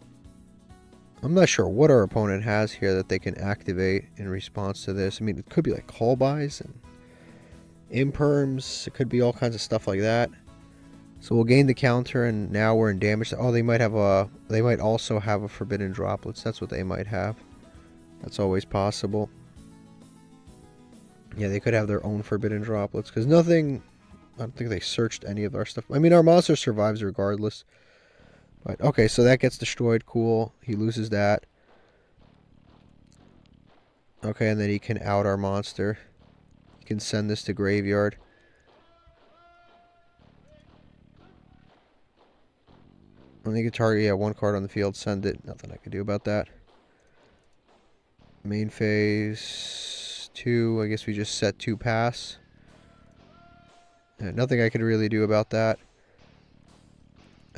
I'm not sure what our opponent has here that they can activate in response to this. I mean, it could be like call buys and imperms. It could be all kinds of stuff like that. So we'll gain the counter, and now we're in damage. Oh, they might have a. They might also have a forbidden droplets. That's what they might have. That's always possible. Yeah, they could have their own forbidden droplets because nothing. I don't think they searched any of our stuff. I mean, our monster survives regardless. But, okay, so that gets destroyed. Cool. He loses that. Okay, and then he can out our monster. He can send this to graveyard. And he can target, yeah, one card on the field. Send it. Nothing I can do about that. Main phase 2. I guess we just set 2 pass. Yeah, nothing I could really do about that.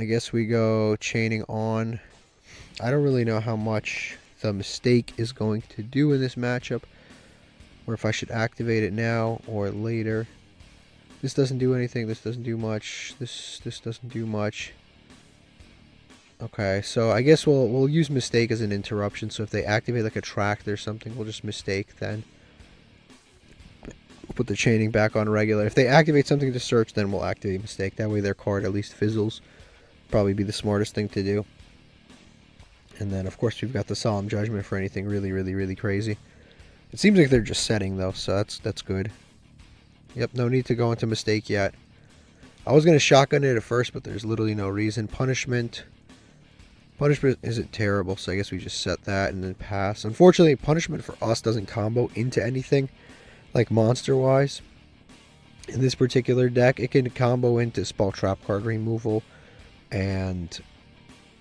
I guess we go chaining on. I don't really know how much the Mistake is going to do in this matchup, or if I should activate it now or later. This doesn't do anything. This doesn't do much. This doesn't do much. Okay, so I guess we'll use Mistake as an interruption. So if they activate like a tract or something, we'll just Mistake then. We'll put the chaining back on regular. If they activate something to search, then we'll activate Mistake. That way their card at least fizzles. Probably be the smartest thing to do. And then, of course, we've got the Solemn Judgment for anything really, really, really crazy. It seems like they're just setting, though, so that's good. Yep, no need to go into Mistake yet. I was going to shotgun it at first, but there's literally no reason. Punishment. Punishment isn't terrible, so I guess we just set that and then pass. Unfortunately, Punishment for us doesn't combo into anything, like monster-wise. In this particular deck, it can combo into Spell Trap card removal, and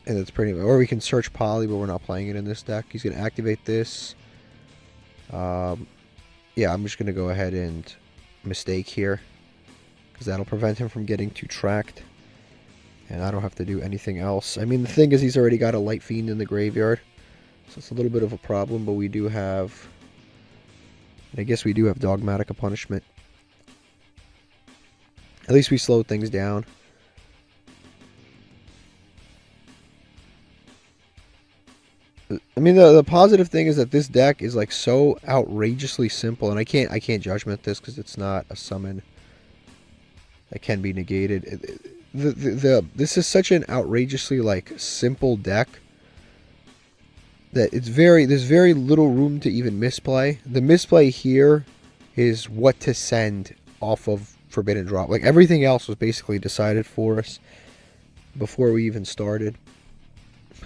it's pretty, or we can search Poly, but we're not playing it in this deck. He's going to activate this. Yeah, I'm just going to go ahead and Mistake here, because that'll prevent him from getting too tracked, and I don't have to do anything else. I mean, the thing is, he's already got a Light Fiend in the graveyard, so it's a little bit of a problem, but we do have, I guess we do have Dogmatic Punishment. At least we slowed things down. I mean, the positive thing is that this deck is like so outrageously simple, and I can't judgment this because it's not a summon that can be negated. This is such an outrageously like simple deck that there's very little room to even misplay. The misplay here is what to send off of Forbidden Drop. Like everything else was basically decided for us before we even started.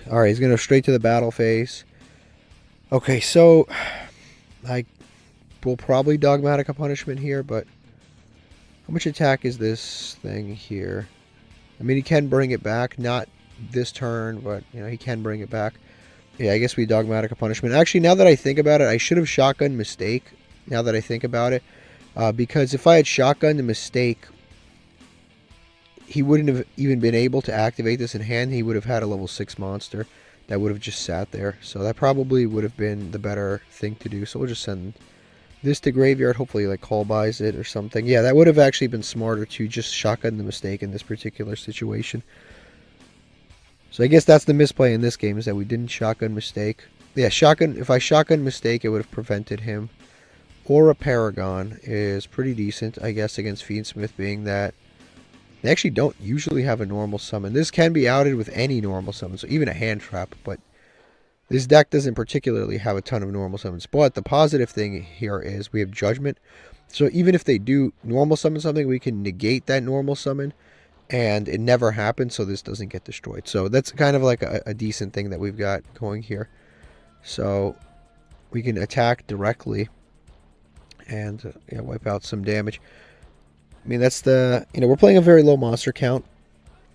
Alright, he's going to go straight to the battle phase. Okay, so I will probably Dogmatic a Punishment here, but how much attack is this thing here? I mean, he can bring it back, not this turn, but you know, he can bring it back. Yeah, I guess we Dogmatic a Punishment. Actually, now that I think about it, I should have Shotgun Mistake, now that I think about it, because if I had Shotgun the Mistake, he wouldn't have even been able to activate this in hand. He would have had a level 6 monster that would have just sat there. So that probably would have been the better thing to do. So we'll just send this to graveyard. Hopefully like call buys it or something. Yeah, that would have actually been smarter to just Shotgun the Mistake in this particular situation. So I guess that's the misplay in this game, is that we didn't Shotgun Mistake. Yeah, if I Shotgun Mistake, it would have prevented him. Or a Paragon is pretty decent, I guess, against Fiendsmith, being that they actually don't usually have a normal summon. This can be outed with any normal summon, so even a hand trap, but this deck doesn't particularly have a ton of normal summons. But the positive thing here is we have Judgment. So even if they do normal summon something, we can negate that normal summon, and it never happens, so this doesn't get destroyed. So that's kind of like a decent thing that we've got going here. So we can attack directly and yeah, wipe out some damage. I mean, that's the, we're playing a very low monster count,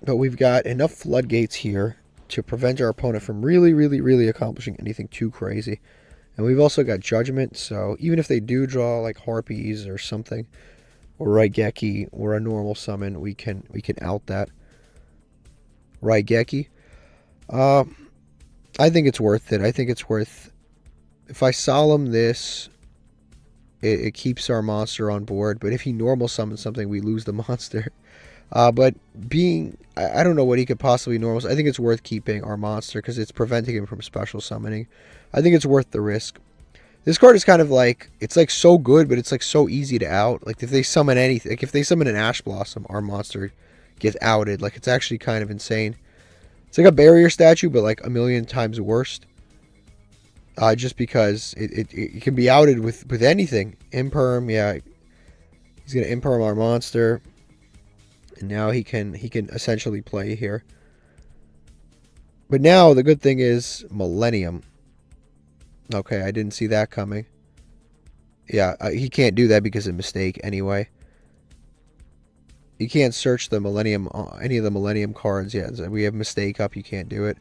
but we've got enough floodgates here to prevent our opponent from really, really, really accomplishing anything too crazy. And we've also got Judgment, so even if they do draw like Harpies or something, or Raigeki, or a normal summon, we can out that. Raigeki. I think it's worth it. I think it's worth... If I solemn this, it keeps our monster on board, but if he normal summons something, we lose the monster. But being... I don't know what he could possibly normal... I think it's worth keeping our monster, because it's preventing him from special summoning. I think it's worth the risk. This card is kind of like... It's like so good, but it's like so easy to out. Like if they summon anything... Like if they summon an Ash Blossom, our monster gets outed. Like it's actually kind of insane. It's like a barrier statue, but like a million times worse. Just because it can be outed with anything. Imperm, yeah. He's going to imperm our monster. And now he can essentially play here. But now the good thing is Millennium. Okay, I didn't see that coming. Yeah, he can't do that because of mistake anyway. You can't search the Millennium, any of the Millennium cards. Yeah, we have mistake up. You can't do it.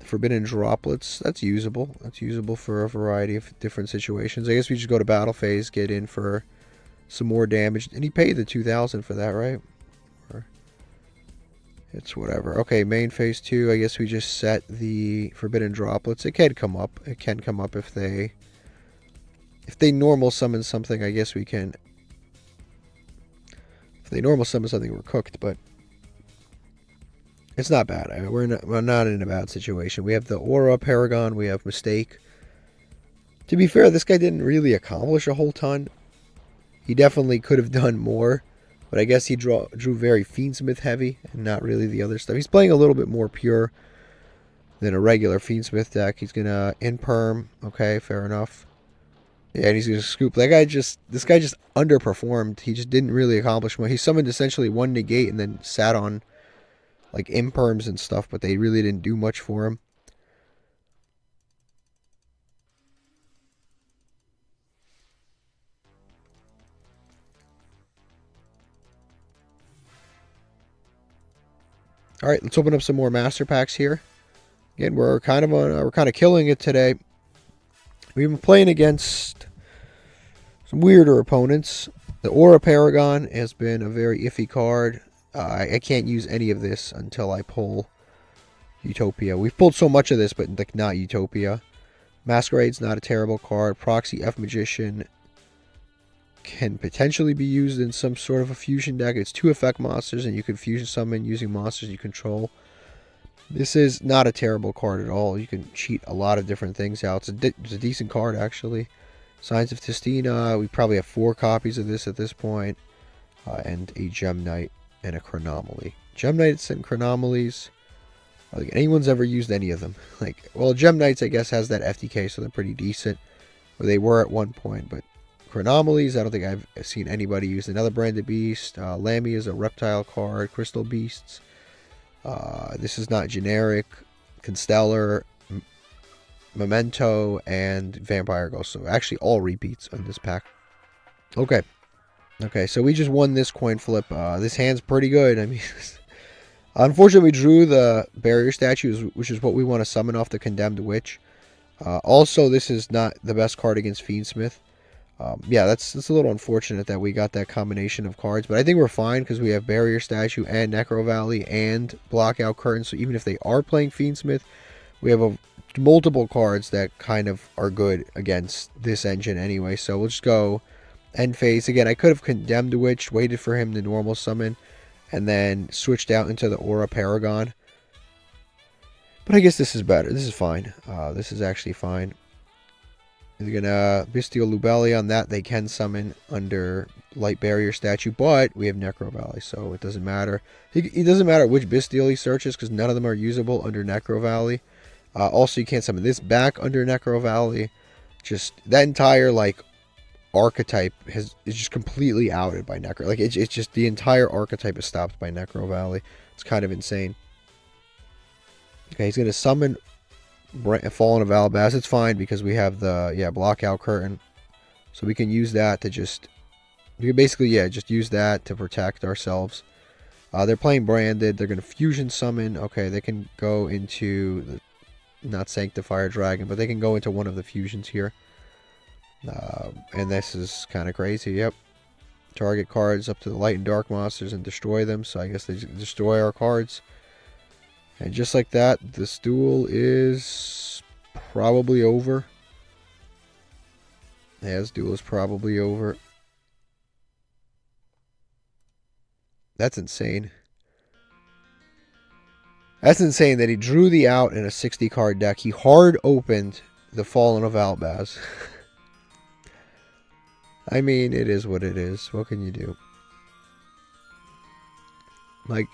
Forbidden Droplets. That's usable. That's usable for a variety of different situations. I guess we just go to battle phase, get in for some more damage. And he paid the 2,000 for that, right? Or it's whatever. Okay, main phase 2. I guess we just set the Forbidden Droplets. It can come up. It can come up if they normal summon something. I guess we can. If they normal summon something, we're cooked, but it's not bad. I mean, we're not in a bad situation. We have the Aura Paragon. We have Mistake. To be fair, this guy didn't really accomplish a whole ton. He definitely could have done more, but I guess he drew very Fiendsmith heavy and not really the other stuff. He's playing a little bit more pure than a regular Fiendsmith deck. He's going to Imperm. Okay, fair enough. Yeah, and he's going to scoop. This guy just underperformed. He just didn't really accomplish much. He summoned essentially one negate and then sat on like imperms and stuff, but they really didn't do much for him. All right, let's open up some more master packs here. Again, we're kind of killing it today. We've been playing against some weirder opponents. The Aura Paragon has been a very iffy card. I can't use any of this until I pull Utopia. We've pulled so much of this, but like not Utopia. Masquerade's not a terrible card. Proxy F Magician can potentially be used in some sort of a fusion deck. It's 2 effect monsters, and you can fusion summon using monsters you control. This is not a terrible card at all. You can cheat a lot of different things out. It's a decent card, actually. Signs of Testina. We probably have 4 copies of this at this point. And a Gem Knight and a Chronomaly. Gem Knights and Chronomalies. I don't think anyone's ever used any of them. Like, well, Gem Knights, I guess, has that FTK, so they're pretty decent. Or they were at one point, but Chronomalies, I don't think I've seen anybody use. Another Branded Beast. Lammy is a reptile card. Crystal Beasts. This is not generic. Constellar, Memento, and Vampire Ghost. So actually all repeats on this pack. Okay. Okay, so we just won this coin flip. This hand's pretty good. I mean, unfortunately, we drew the barrier statues, which is what we want to summon off the Condemned Witch. Also, this is not the best card against Fiendsmith. Yeah, that's a little unfortunate that we got that combination of cards, but I think we're fine because we have Barrier Statue and Necro Valley and Blockout Curtain, so even if they are playing Fiendsmith, we have multiple cards that kind of are good against this engine anyway, so we'll just go end phase. Again, I could have Condemned Witch, waited for him to normal summon, and then switched out into the Aura Paragon. But I guess this is better. This is fine. This is actually fine. They're gonna Bestial Lubelli on that. They can summon under Light Barrier Statue, but we have Necro Valley, so it doesn't matter. It doesn't matter which Bestial he searches because none of them are usable under Necro Valley. Also, you can't summon this back under Necro Valley. Just that entire like archetype is just completely outed by Necro. Like it's just the entire archetype is stopped by Necro Valley. It's kind of insane. Okay, he's gonna summon Fallen of Alabaz. It's fine because we have the Blockout Curtain, so we can use that to just basically just use that to protect ourselves. They're playing Branded. They're gonna fusion summon. Okay, they can go into not Sanctifier Dragon, but they can go into one of the fusions here. And this is kind of crazy. Yep. Target cards up to the light and dark monsters and destroy them. So I guess they destroy our cards. And just like that, this duel is probably over. Yeah, this duel is probably over. That's insane. That's insane that he drew the out in a 60 card deck. He hard opened the Fallen of Albaz. I mean, it is what it is. What can you do? Like,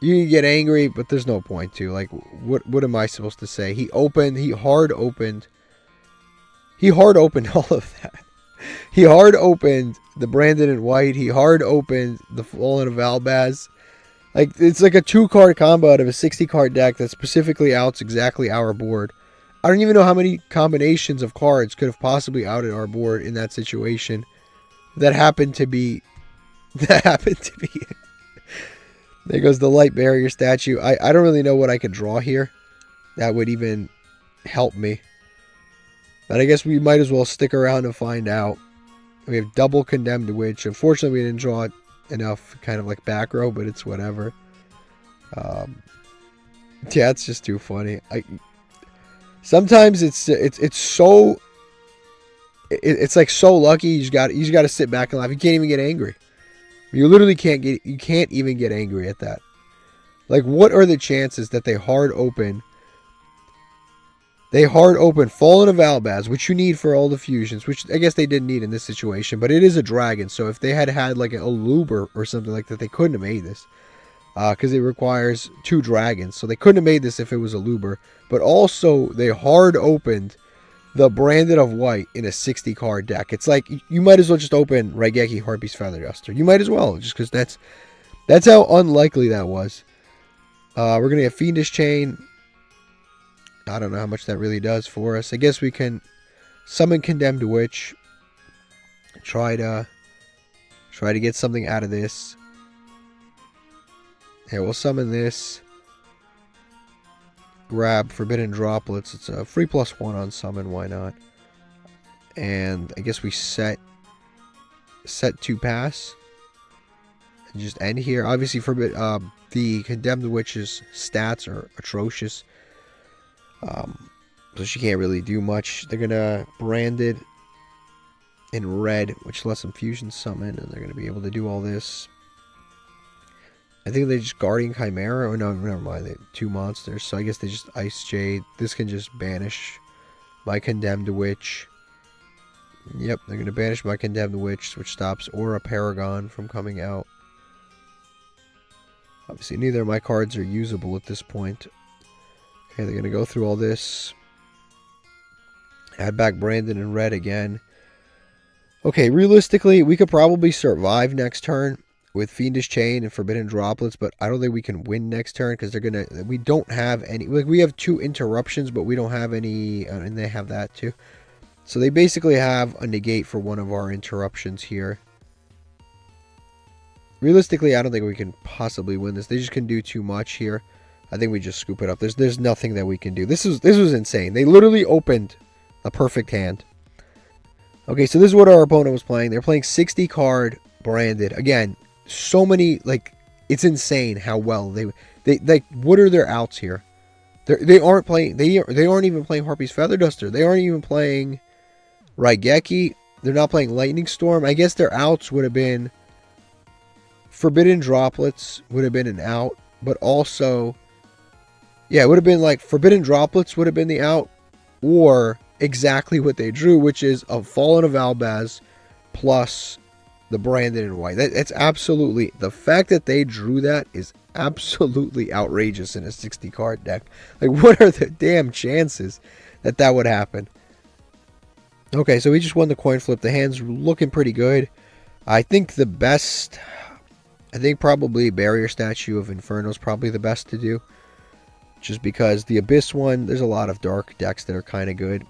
you can get angry, but there's no point to. Like, what am I supposed to say? He hard opened all of that. He hard opened the Branded in White. He hard opened the Fallen of Albaz. Like, it's like a 2-card combo out of a 60-card deck that specifically outs exactly our board. I don't even know how many combinations of cards could have possibly outed our board in that situation. That happened to be it. There goes the Light Barrier statue. I don't really know what I could draw here that would even help me. But I guess we might as well stick around and find out. We have double Condemned Witch. Unfortunately, we didn't draw enough kind of like back row, but it's whatever. Yeah, it's just too funny. Sometimes it's so... It's like so lucky. You just got to sit back and laugh. You can't even get angry. You literally can't even get angry at that. Like, what are the chances that they hard open Fallen of Albaz, which you need for all the fusions, which I guess they didn't need in this situation, but it is a dragon, so if they had like a Luber or something like that, they couldn't have made this. Because it requires 2 dragons, so they couldn't have made this if it was a Luber. But also, they hard opened the Branded of White in a 60 card deck. It's like, you might as well just open Raigeki Harpy's Feather Duster. You might as well, just because that's how unlikely that was. We're going to get Fiendish Chain. I don't know how much that really does for us. I guess we can summon Condemned Witch. Try to get something out of this. Yeah, we'll summon this. Grab Forbidden Droplets. It's a free +1 on summon. Why not? And I guess we set to pass. And just end here. Obviously, the Condemned Witch's stats are atrocious. So she can't really do much. They're gonna Branded in red, which lets them fusion summon, and they're gonna be able to do all this. I think they just Guardian Chimera. Oh no, never mind. They have 2 monsters, so I guess they just Ice Jade. This can just banish my Condemned Witch. Yep, they're gonna banish my Condemned Witch, which stops Aura Paragon from coming out. Obviously, neither of my cards are usable at this point. Okay, they're going to go through all this. Add back Brandon in red again. Okay, realistically, we could probably survive next turn with Fiendish Chain and Forbidden Droplets, but I don't think we can win next turn because we don't have any. Like, we have 2 interruptions, but we don't have any, and they have that too. So they basically have a negate for one of our interruptions here. Realistically, I don't think we can possibly win this. They just can do too much here. I think we just scoop it up. There's nothing that we can do. This was insane. They literally opened a perfect hand. Okay, so this is what our opponent was playing. They're playing 60 card Branded. Again, so many, like, it's insane how well they like, what are their outs here? They aren't playing, they aren't even playing Harpy's Feather Duster. They aren't even playing Raigeki. They're not playing Lightning Storm. I guess their outs would have been Forbidden Droplets would have been an out, but also, yeah, it would have been like Forbidden Droplets would have been the out, or exactly what they drew, which is a Fallen of Albaz plus the Branded in White. That's absolutely, the fact that they drew that is absolutely outrageous in a 60 card deck. Like, what are the damn chances that that would happen? Okay, so we just won the coin flip. The hand's looking pretty good. I think the best, I think probably Barrier Statue of Inferno is probably the best to do. Just because the Abyss one, there's a lot of dark decks that are kind of good.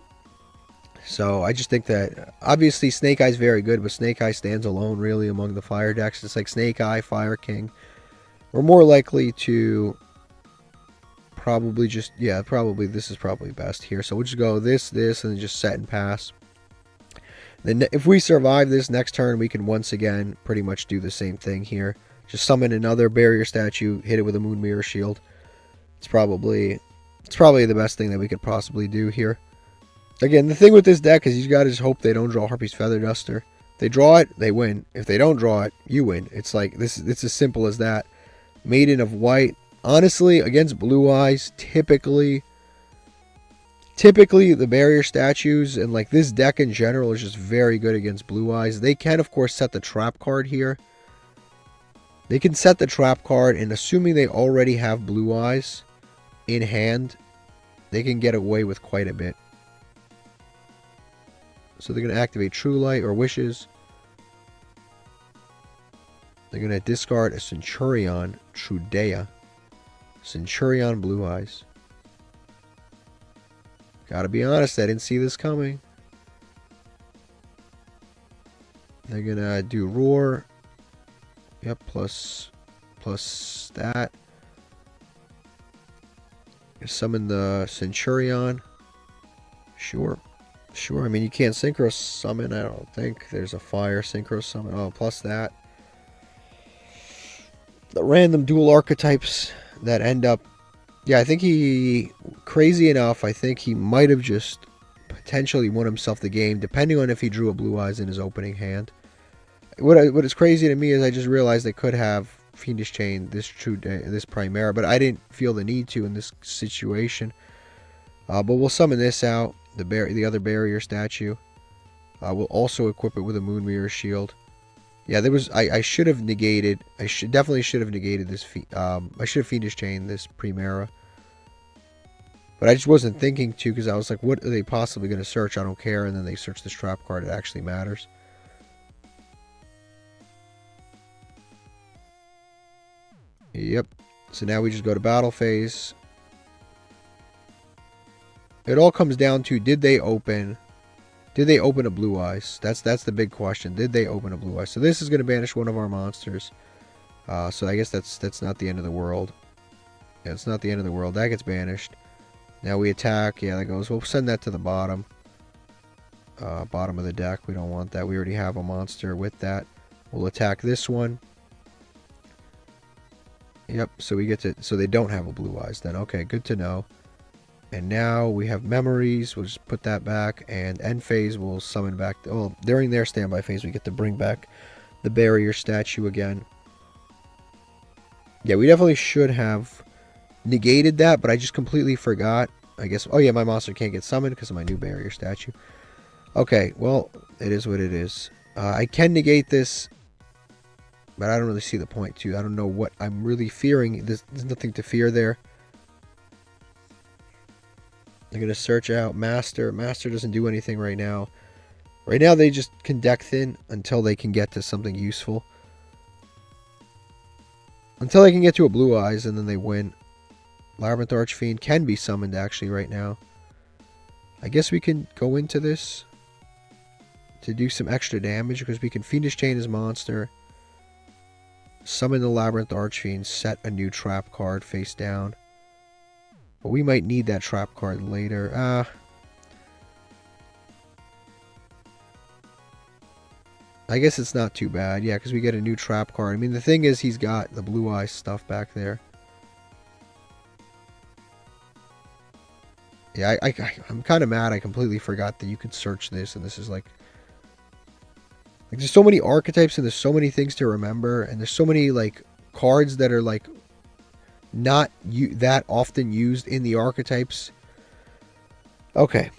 So I just think that, obviously Snake Eye is very good, but Snake Eye stands alone really among the fire decks. It's like Snake Eye, Fire King. We're more likely to probably just, yeah, probably this is probably best here. So we'll just go this, and then just set and pass. Then if we survive this next turn, we can once again pretty much do the same thing here. Just summon another barrier statue, hit it with a Moon Mirror Shield. It's probably the best thing that we could possibly do here. Again, the thing with this deck is you gotta just hope they don't draw Harpy's Feather Duster. If they draw it, they win. If they don't draw it, you win. It's like this. It's as simple as that. Maiden of White. Honestly, against Blue-Eyes, typically the barrier statues and like this deck in general is just very good against Blue-Eyes. They can, of course, set the trap card here. They can set the trap card, and assuming they already have Blue-Eyes in hand, they can get away with quite a bit. So they're going to activate True Light or Wishes. They're going to discard a Centurion Trudea. Centurion Blue-Eyes. Gotta be honest, I didn't see this coming. They're going to do Roar. Yep, plus that. Summon the Centurion. Sure. I mean, you can't Synchro Summon, I don't think. There's a Fire Synchro Summon. Oh, plus that. The random dual archetypes that end up... Yeah, I think crazy enough, I think he might have just potentially won himself the game, depending on if he drew a Blue-Eyes in his opening hand. What is crazy to me is I just realized they could have Fiendish Chain this Primera, but I didn't feel the need to in this situation. But we'll summon this out, the other barrier statue. We'll also equip it with a Moon Mirror Shield. Yeah, there was I should have negated. Definitely should have negated this. I should have Fiendish Chain this Primera. But I just wasn't thinking to, because I was like, what are they possibly going to search? I don't care. And then they search this trap card. It actually matters. Yep. So now we just go to battle phase. It all comes down to, did they open a Blue-Eyes? That's the big question. Did they open a Blue-Eyes? So this is going to banish one of our monsters. So I guess that's not the end of the world. Yeah, it's not the end of the world. That gets banished. Now we attack. Yeah, that goes. We'll send that to the bottom. Bottom of the deck. We don't want that. We already have a monster with that. We'll attack this one. Yep, so we get to... So they don't have a Blue-Eyes then. Okay, good to know. And now we have Memories. We'll just put that back. And end phase, we'll summon back... Oh, during their standby phase, we get to bring back the barrier statue again. Yeah, we definitely should have negated that, but I just completely forgot. I guess... Oh, yeah, my monster can't get summoned because of my new barrier statue. Okay, well, it is what it is. I can negate this, but I don't really see the point, too. I don't know what I'm really fearing. There's nothing to fear there. They're going to search out Master. Master doesn't do anything right now. Right now, they just can deck thin until they can get to something useful. Until they can get to a Blue-Eyes, and then they win. Labyrinth Archfiend can be summoned, actually, right now. I guess we can go into this to do some extra damage, because we can Fiendish Chain his monster. Summon the Labyrinth Archfiend, set a new trap card face down. But we might need that trap card later. I guess it's not too bad. Yeah, because we get a new trap card. I mean, the thing is, he's got the Blue-Eyes stuff back there. Yeah, I'm kind of mad. I completely forgot that you could search this. And this is like there's so many archetypes and there's so many things to remember. And there's so many, like, cards that are, like, not that often used in the archetypes. Okay.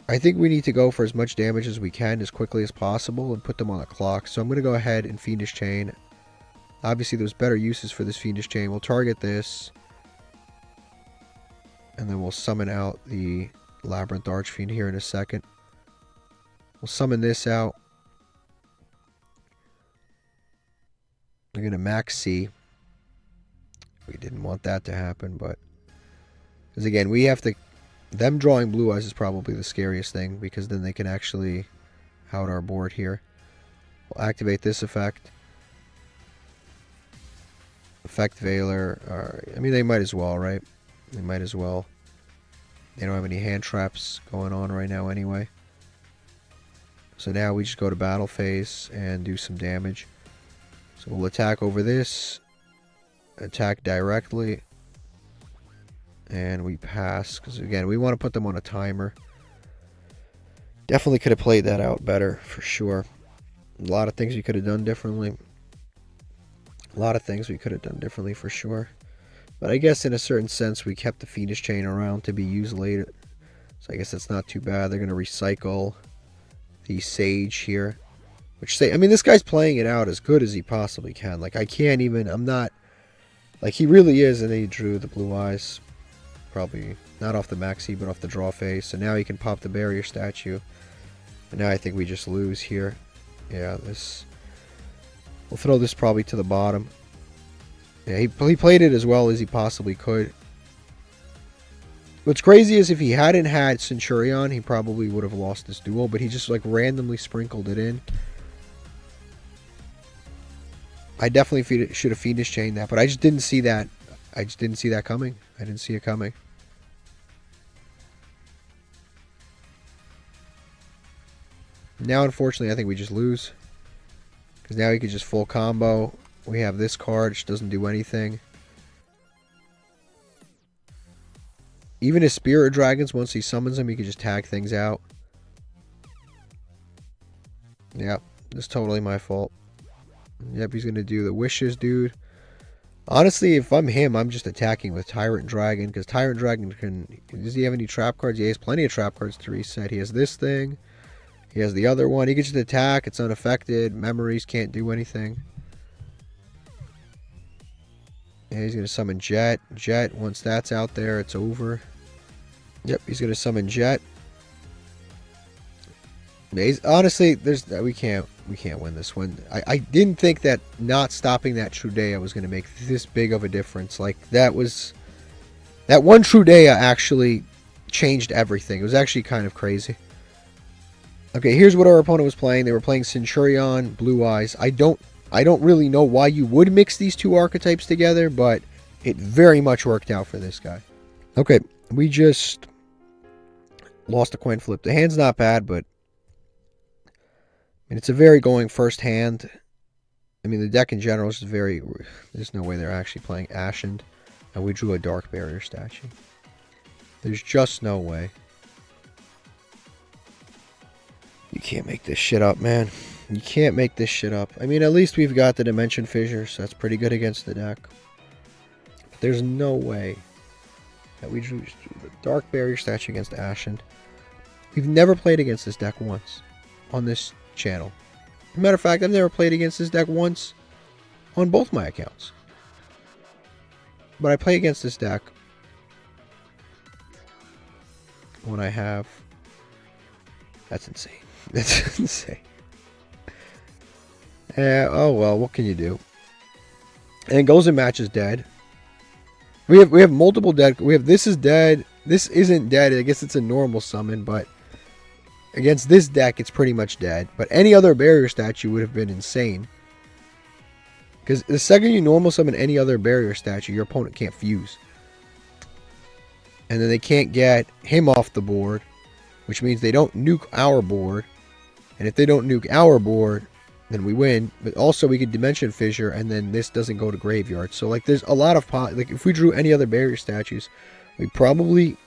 I think we need to go for as much damage as we can as quickly as possible and put them on the clock. So I'm going to go ahead and Fiendish Chain. Obviously, there's better uses for this Fiendish Chain. We'll target this. And then we'll summon out the Labyrinth Archfiend here in a second. We'll summon this out. We're going to max C. We didn't want that to happen, but... Because again, we have to... Them drawing Blue-Eyes is probably the scariest thing, because then they can actually out our board here. We'll activate this effect. Effect Veiler. Alright. I mean, they might as well, right? They might as well. They don't have any hand traps going on right now anyway. So now we just go to battle phase and do some damage. So we'll attack over this. Attack directly. And we pass. Because again, we want to put them on a timer. Definitely could have played that out better, for sure. A lot of things we could have done differently. A lot of things we could have done differently, for sure. But I guess in a certain sense, we kept the Fiendish Chain around to be used later. So I guess that's not too bad. They're going to recycle the Sage here. Which, I mean, this guy's playing it out as good as he possibly can. Like, I can't even, I'm not, like, he really is. And then he drew the Blue-Eyes. Probably not off the maxi, but off the draw phase. So now he can pop the barrier statue. And now I think we just lose here. Yeah, this, we'll throw this probably to the bottom. Yeah, he played it as well as he possibly could. What's crazy is if he hadn't had Centurion, he probably would have lost this duel, but he just like randomly sprinkled it in. I definitely should have Fiendish Chained that, but I just didn't see that. I just didn't see that coming. I didn't see it coming. Now, unfortunately, I think we just lose. Because now he could just full combo. We have this card, which doesn't do anything. Even his Spirit Dragons, once he summons them, he can just tag things out. Yep, it's totally my fault. Yep, he's going to do the Wishes, dude. Honestly, if I'm him, I'm just attacking with Tyrant Dragon. Because Tyrant Dragon can... Does he have any trap cards? Yeah, he has plenty of trap cards to reset. He has this thing. He has the other one. He can just attack. It's unaffected. Memories can't do anything. And he's going to summon Jet. Jet, once that's out there, it's over. Yep, he's going to summon Jet. Honestly, we can't win this one. I didn't think that not stopping that Trudea was going to make this big of a difference. Like, that one Trudea actually changed everything. It was actually kind of crazy. Okay, here's what our opponent was playing. They were playing Centurion Blue-Eyes. I don't really know why you would mix these two archetypes together, but it very much worked out for this guy. Okay, we just lost a coin flip. The hand's not bad, but it's a very going first hand. I mean, the deck in general is just very... There's no way they're actually playing Ashen. And we drew a Dark Barrier statue. There's just no way. You can't make this shit up, man. You can't make this shit up. I mean, at least we've got the Dimension Fissure, so that's pretty good against the deck. But there's no way that we drew the Dark Barrier statue against Ashen. We've never played against this deck once on this channel. As a matter of fact, I've never played against this deck once on both my accounts. But I play against this deck when I have... That's insane. That's insane. Oh well, what can you do? And Goes and Match is dead. We have multiple dead. This is dead. This isn't dead. I guess it's a normal summon, but against this deck, it's pretty much dead. But any other barrier statue would have been insane. Because the second you normal summon any other barrier statue, your opponent can't fuse. And then they can't get him off the board, which means they don't nuke our board. And if they don't nuke our board, then we win. But also we could Dimension Fissure, and then this doesn't go to graveyard. So like there's a lot of like if we drew any other barrier statues, we probably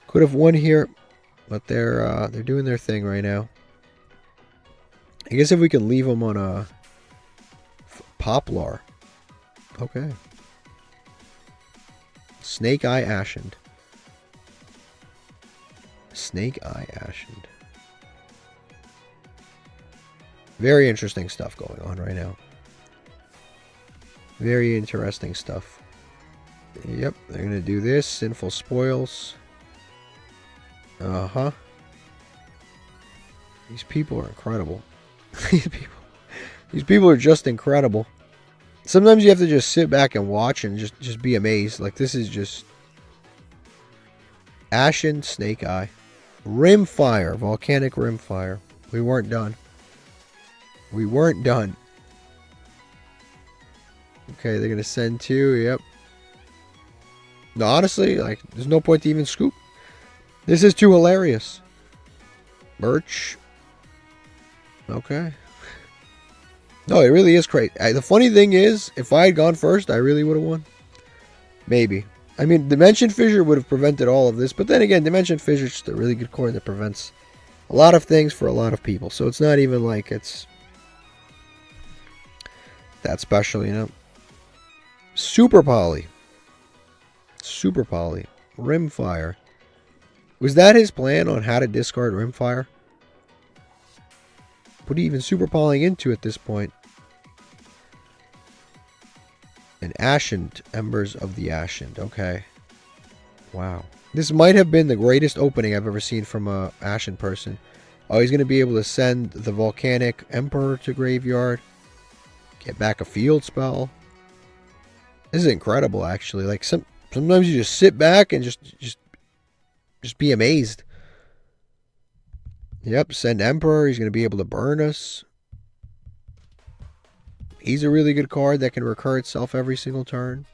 could have won here. But they're doing their thing right now. I guess if we can leave them on a Poplar. Okay. Snake Eye Ashen. Snake Eye Ashen. Very interesting stuff going on right now. Very interesting stuff. Yep, they're going to do this. Sinful Spoils. Uh-huh. These people are incredible. These people are just incredible. Sometimes you have to just sit back and watch and just be amazed. Like, this is just... Ashen Snake Eye. Rimfire. Volcanic Rimfire. We weren't done. We weren't done. Okay, they're gonna send 2. Yep. No, honestly, like, there's no point to even scoop. This is too hilarious. Merch. Okay. No, it really is crazy. The funny thing is, if I had gone first, I really would have won. Maybe. I mean, Dimension Fissure would have prevented all of this, but then again, Dimension Fissure is just a really good card that prevents a lot of things for a lot of people. So it's not even like it's that special, you know. Super Poly. Super Poly. Rimfire. Was that his plan on how to discard Rimfire? What are you even super polying into at this point? An Ashen. Embers of the Ashen. Okay. Wow. This might have been the greatest opening I've ever seen from a Ashen person. Oh, he's going to be able to send the Volcanic Emperor to graveyard. Get back a field spell. This is incredible, actually. Like, sometimes you just sit back and just be amazed. Yep, send Emperor. He's going to be able to burn us. He's a really good card that can recur itself every single turn.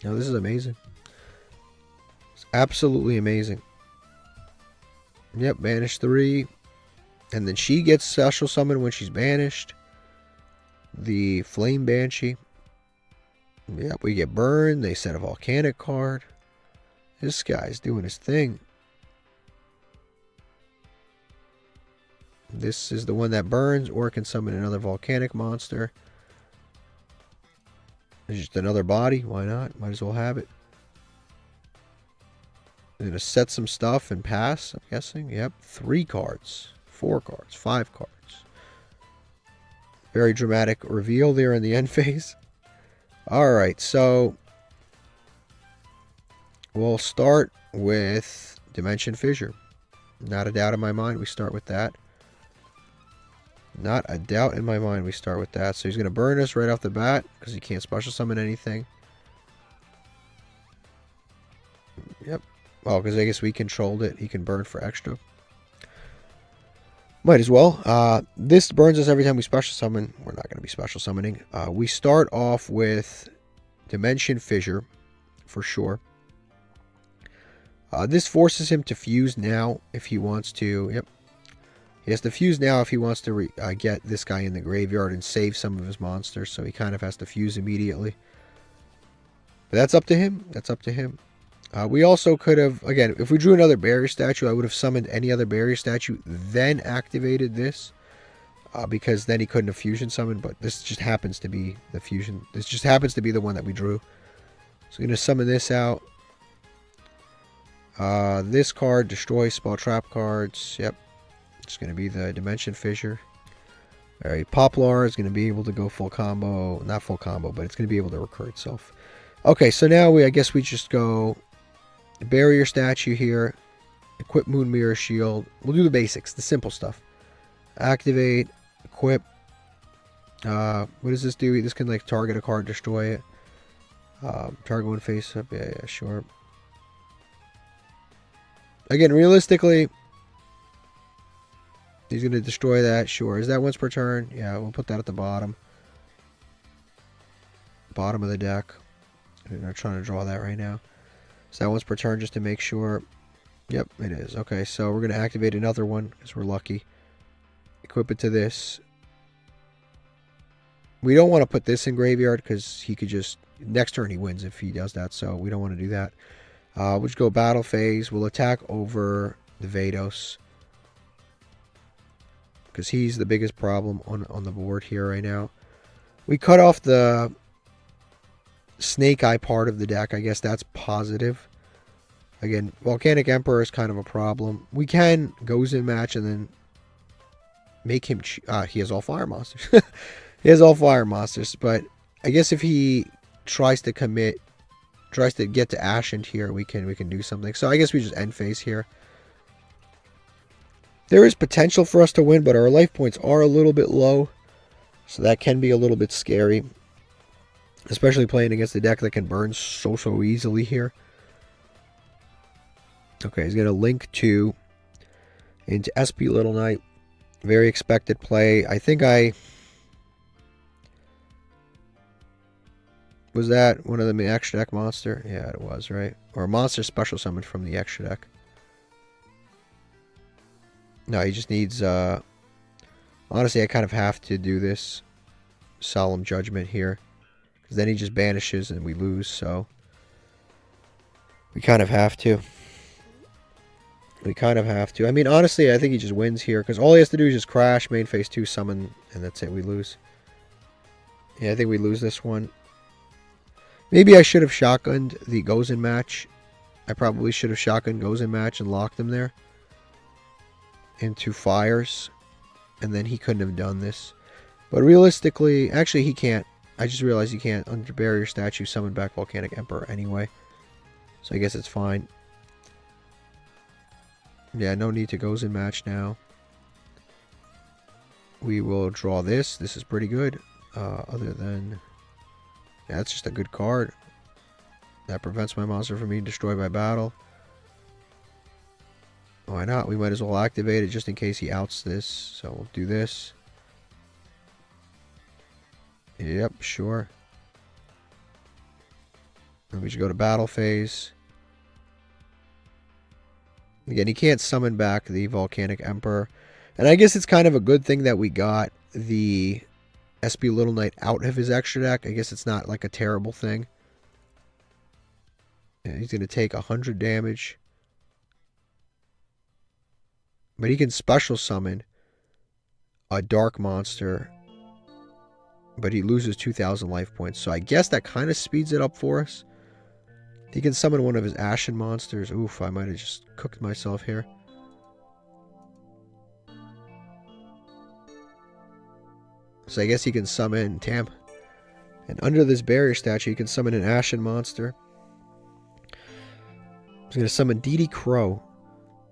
No, this is amazing. It's absolutely amazing. Yep, banish 3. And then she gets special summon when she's banished. The Flame Banshee. Yep, we get burned. They set a Volcanic card. This guy's doing his thing. This is the one that burns or can summon another Volcanic monster. It's just another body. Why not? Might as well have it. I'm going to set some stuff and pass, I'm guessing. Yep. 3 cards. 4 cards. 5 cards. Very dramatic reveal there in the end phase. Alright, so we'll start with Dimension Fissure. Not a doubt in my mind we start with that. Not a doubt in my mind we start with that. So he's going to burn us right off the bat because he can't special summon anything. Yep. Well, because I guess we controlled it. He can burn for extra. Might as well. This burns us every time we special summon. We're not going to be special summoning. We start off with Dimension Fissure for sure. This forces him to fuse now if he wants to. Yep. He has to fuse now if he wants to get this guy in the graveyard and save some of his monsters. So he kind of has to fuse immediately. But that's up to him. That's up to him. We also could have, again, if we drew another barrier statue, I would have summoned any other barrier statue, then activated this. Because then he couldn't have fusion summoned. But this just happens to be the fusion. This just happens to be the one that we drew. So we're going to summon this out. This card, destroy spell trap cards. Yep. It's going to be the Dimension Fissure. Alright, Poplar is going to be able to go full combo. Not full combo, but it's going to be able to recur itself. Okay, so now I guess we just go barrier statue here. Equip Moon Mirror Shield. We'll do the basics, the simple stuff. Activate, equip. What does this do? This can like target a card, destroy it. Target one face up. Yeah, sure. Again, realistically, he's going to destroy that. Sure. Is that once per turn? Yeah, we'll put that at the bottom. Bottom of the deck. I'm not trying to draw that right now. So that once per turn just to make sure. Yep, it is. Okay, so we're going to activate another one because we're lucky. Equip it to this. We don't want to put this in graveyard because he could just... Next turn he wins if he does that, so we don't want to do that. We'll just go battle phase. We'll attack over the Vados. Because he's the biggest problem on the board here right now. We cut off the Snake Eye part of the deck. I guess that's positive. Again, Volcanic Emperor is kind of a problem. We can goes in match and then make him... he has all fire monsters. He has all fire monsters. But I guess if he tries to commit... Tries to get to Ashen here, we can do something. So I guess we just end phase here. There is potential for us to win, but our life points are a little bit low. So that can be a little bit scary. Especially playing against a deck that can burn so easily here. Okay, he's going to link 2 into SP Little Knight. Very expected play. I think I Was that one of the extra deck monster? Yeah, it was, right? Or a monster special summoned from the extra deck. No, he just needs, honestly, I kind of have to do this Solemn Judgment here. Because then he just banishes and we lose, so... We kind of have to. We kind of have to. I mean, honestly, I think he just wins here. Because all he has to do is just crash, main phase 2, summon, and that's it. We lose. Yeah, I think we lose this one. Maybe I should have shotgunned the Gozen match. I probably should have shotgunned Gozen match and locked him there. Into fires. And then he couldn't have done this. But realistically, actually he can't. I just realized he can't, under barrier statue, summon back Volcanic Emperor anyway. So I guess it's fine. Yeah, no need to Gozen match now. We will draw this. This is pretty good. Other than... Yeah, that's just a good card. That prevents my monster from being destroyed by battle. Why not? We might as well activate it just in case he outs this. So we'll do this. Yep, sure. And we should go to battle phase. Again, he can't summon back the Volcanic Emperor. And I guess it's kind of a good thing that we got the SP Little Knight out of his extra deck. I guess it's not like a terrible thing. And he's going to take 100 damage. But he can special summon a dark monster. But he loses 2,000 life points. So I guess that kind of speeds it up for us. He can summon one of his Ashen monsters. Oof, I might have just cooked myself here. So I guess he can summon Tam. And under this barrier statue, he can summon an Ashen monster. He's going to summon DD Crow.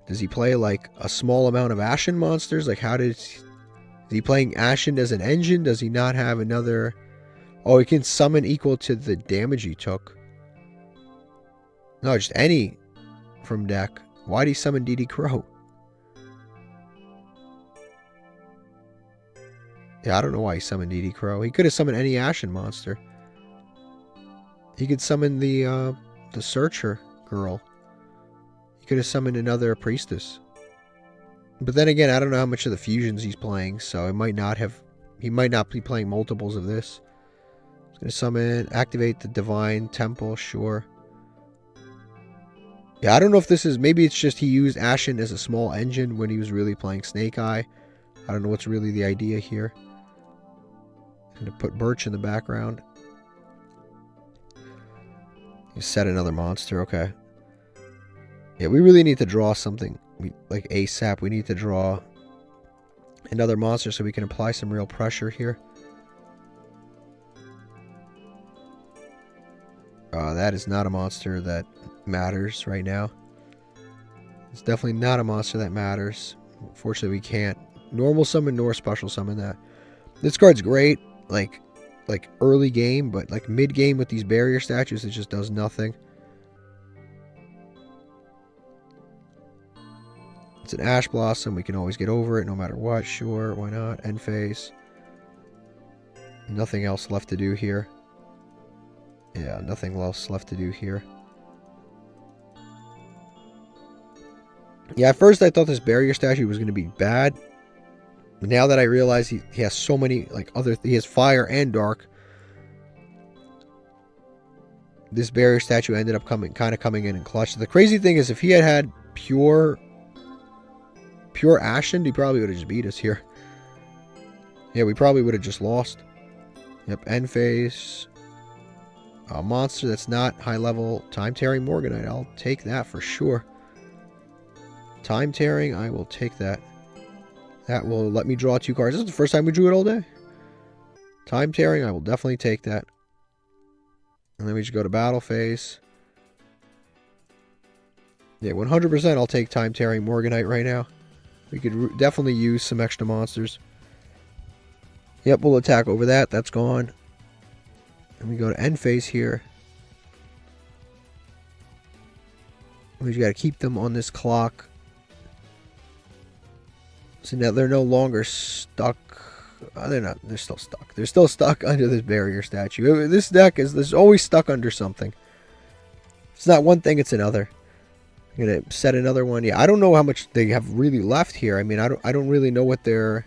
Does he play like a small amount of Ashen monsters? Like how did... Is he playing Ashen as an engine? Does he not have another... Oh, he can summon equal to the damage he took. No, just any from deck. Why'd he summon DD Crow? Yeah, I don't know why he summoned DD Crow. He could have summoned any Ashen monster. He could summon the Searcher girl. He could have summoned another Priestess. But then again, I don't know how much of the fusions he's playing, so it might not have... He might not be playing multiples of this. He's going to summon, activate the Divine Temple, sure. Yeah, I don't know if this is... Maybe it's just he used Ashen as a small engine when he was really playing Snake Eye. I don't know what's really the idea here. I'm going to put Birch in the background. You set another monster, okay. Yeah, we really need to draw something. Like ASAP, we need to draw another monster so we can apply some real pressure here. That is not a monster that matters right now. It's definitely not a monster that matters. Unfortunately, we can't normal summon nor special summon that. This card's great, like early game, but like mid game with these barrier statues, it just does nothing. It's an Ash Blossom. We can always get over it no matter what. Sure, why not? End phase. Nothing else left to do here. Yeah, nothing else left to do here. Yeah, at first I thought this barrier statue was going to be bad. But now that I realize he has so many, like, he has fire and dark. This barrier statue ended up kind of coming in clutch. The crazy thing is if he had pure Ashen, he probably would have just beat us here. Yeah, we probably would have just lost. Yep, end phase. A monster that's not high level. Time Tearing Morganite. I'll take that for sure. Time Tearing, I will take that. That will let me draw 2 cards. This is the first time we drew it all day. Time Tearing, I will definitely take that. And then we just go to battle phase. Yeah, 100% I'll take Time Tearing Morganite right now. We could definitely use some extra monsters. Yep, we'll attack over that. That's gone. And we go to end phase here. We just got to keep them on this clock. So now they're no longer stuck. They're not. They're still stuck. They're still stuck under this barrier statue. This deck is always stuck under something. It's not one thing, it's another. I'm gonna set another one. Yeah, I don't know how much they have really left here. I mean, I don't really know what their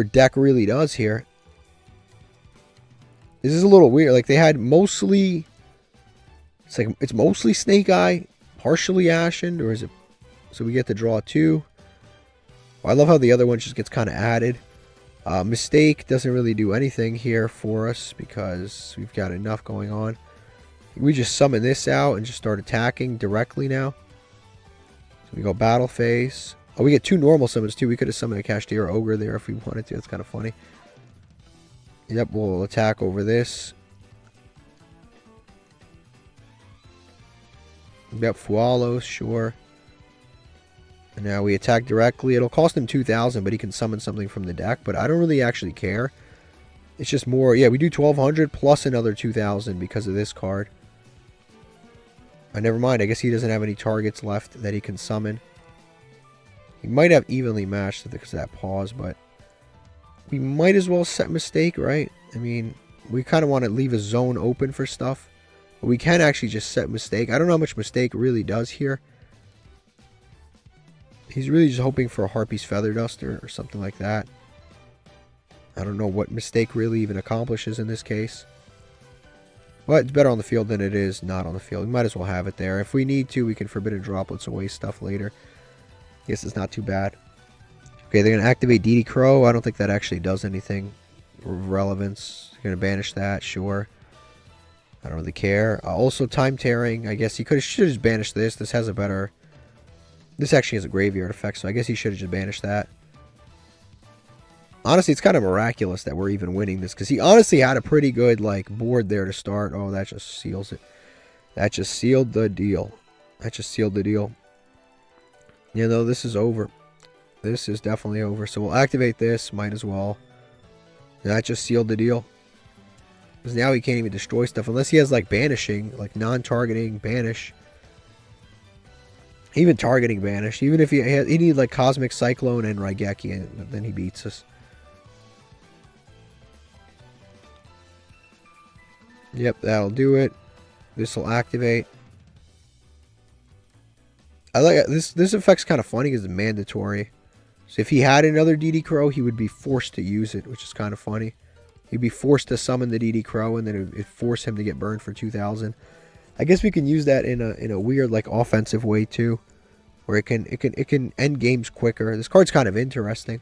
deck really does here. This is a little weird. Like, they had mostly, it's mostly Snake Eye, partially Ashen, or is it? So we get to draw 2. I love how the other one just gets kind of added. Mistake doesn't really do anything here for us because we've got enough going on. We just summon this out and just start attacking directly now. So we go battle phase. Oh, we get 2 normal summons too. We could have summoned a Kashtira Ogre there if we wanted to. That's kind of funny. Yep, we'll attack over this. Yep, Fluffals, sure. And now we attack directly. It'll cost him 2,000, but he can summon something from the deck. But I don't really actually care. It's just more, yeah, we do 1,200 plus another 2,000 because of this card. Never mind, I guess he doesn't have any targets left that he can summon. He might have evenly matched because of that pause, but we might as well set Mistake, right? I mean, we kind of want to leave a zone open for stuff. But we can actually just set Mistake. I don't know how much Mistake really does here. He's really just hoping for a Harpy's Feather Duster or something like that. I don't know what Mistake really even accomplishes in this case. But it's better on the field than it is not on the field. We might as well have it there. If we need to, we can Forbidden Droplets away stuff later. Guess it's not too bad. Okay, they're going to activate DD Crow. I don't think that actually does anything of relevance. They're going to banish that, sure. I don't really care. Also, Time Tearing. I guess he should have just banished this. This has a better... This actually has a graveyard effect, so I guess he should have just banished that. Honestly, it's kind of miraculous that we're even winning this, because he honestly had a pretty good like board there to start. Oh, that just seals it. That just sealed the deal. That just sealed the deal. You know, this is over. This is definitely over. So we'll activate this. Might as well. That just sealed the deal. Because now he can't even destroy stuff unless he has like banishing, like non-targeting banish. Even targeting banish. Even if he need like Cosmic Cyclone and Raigeki, and then he beats us. Yep, that'll do it. This will activate. I like this. This effect's kind of funny because it's mandatory. So if he had another DD Crow, he would be forced to use it, which is kind of funny. He'd be forced to summon the DD Crow, and then it'd force him to get burned for 2,000. I guess we can use that in a weird like offensive way too, where it can end games quicker. This card's kind of interesting.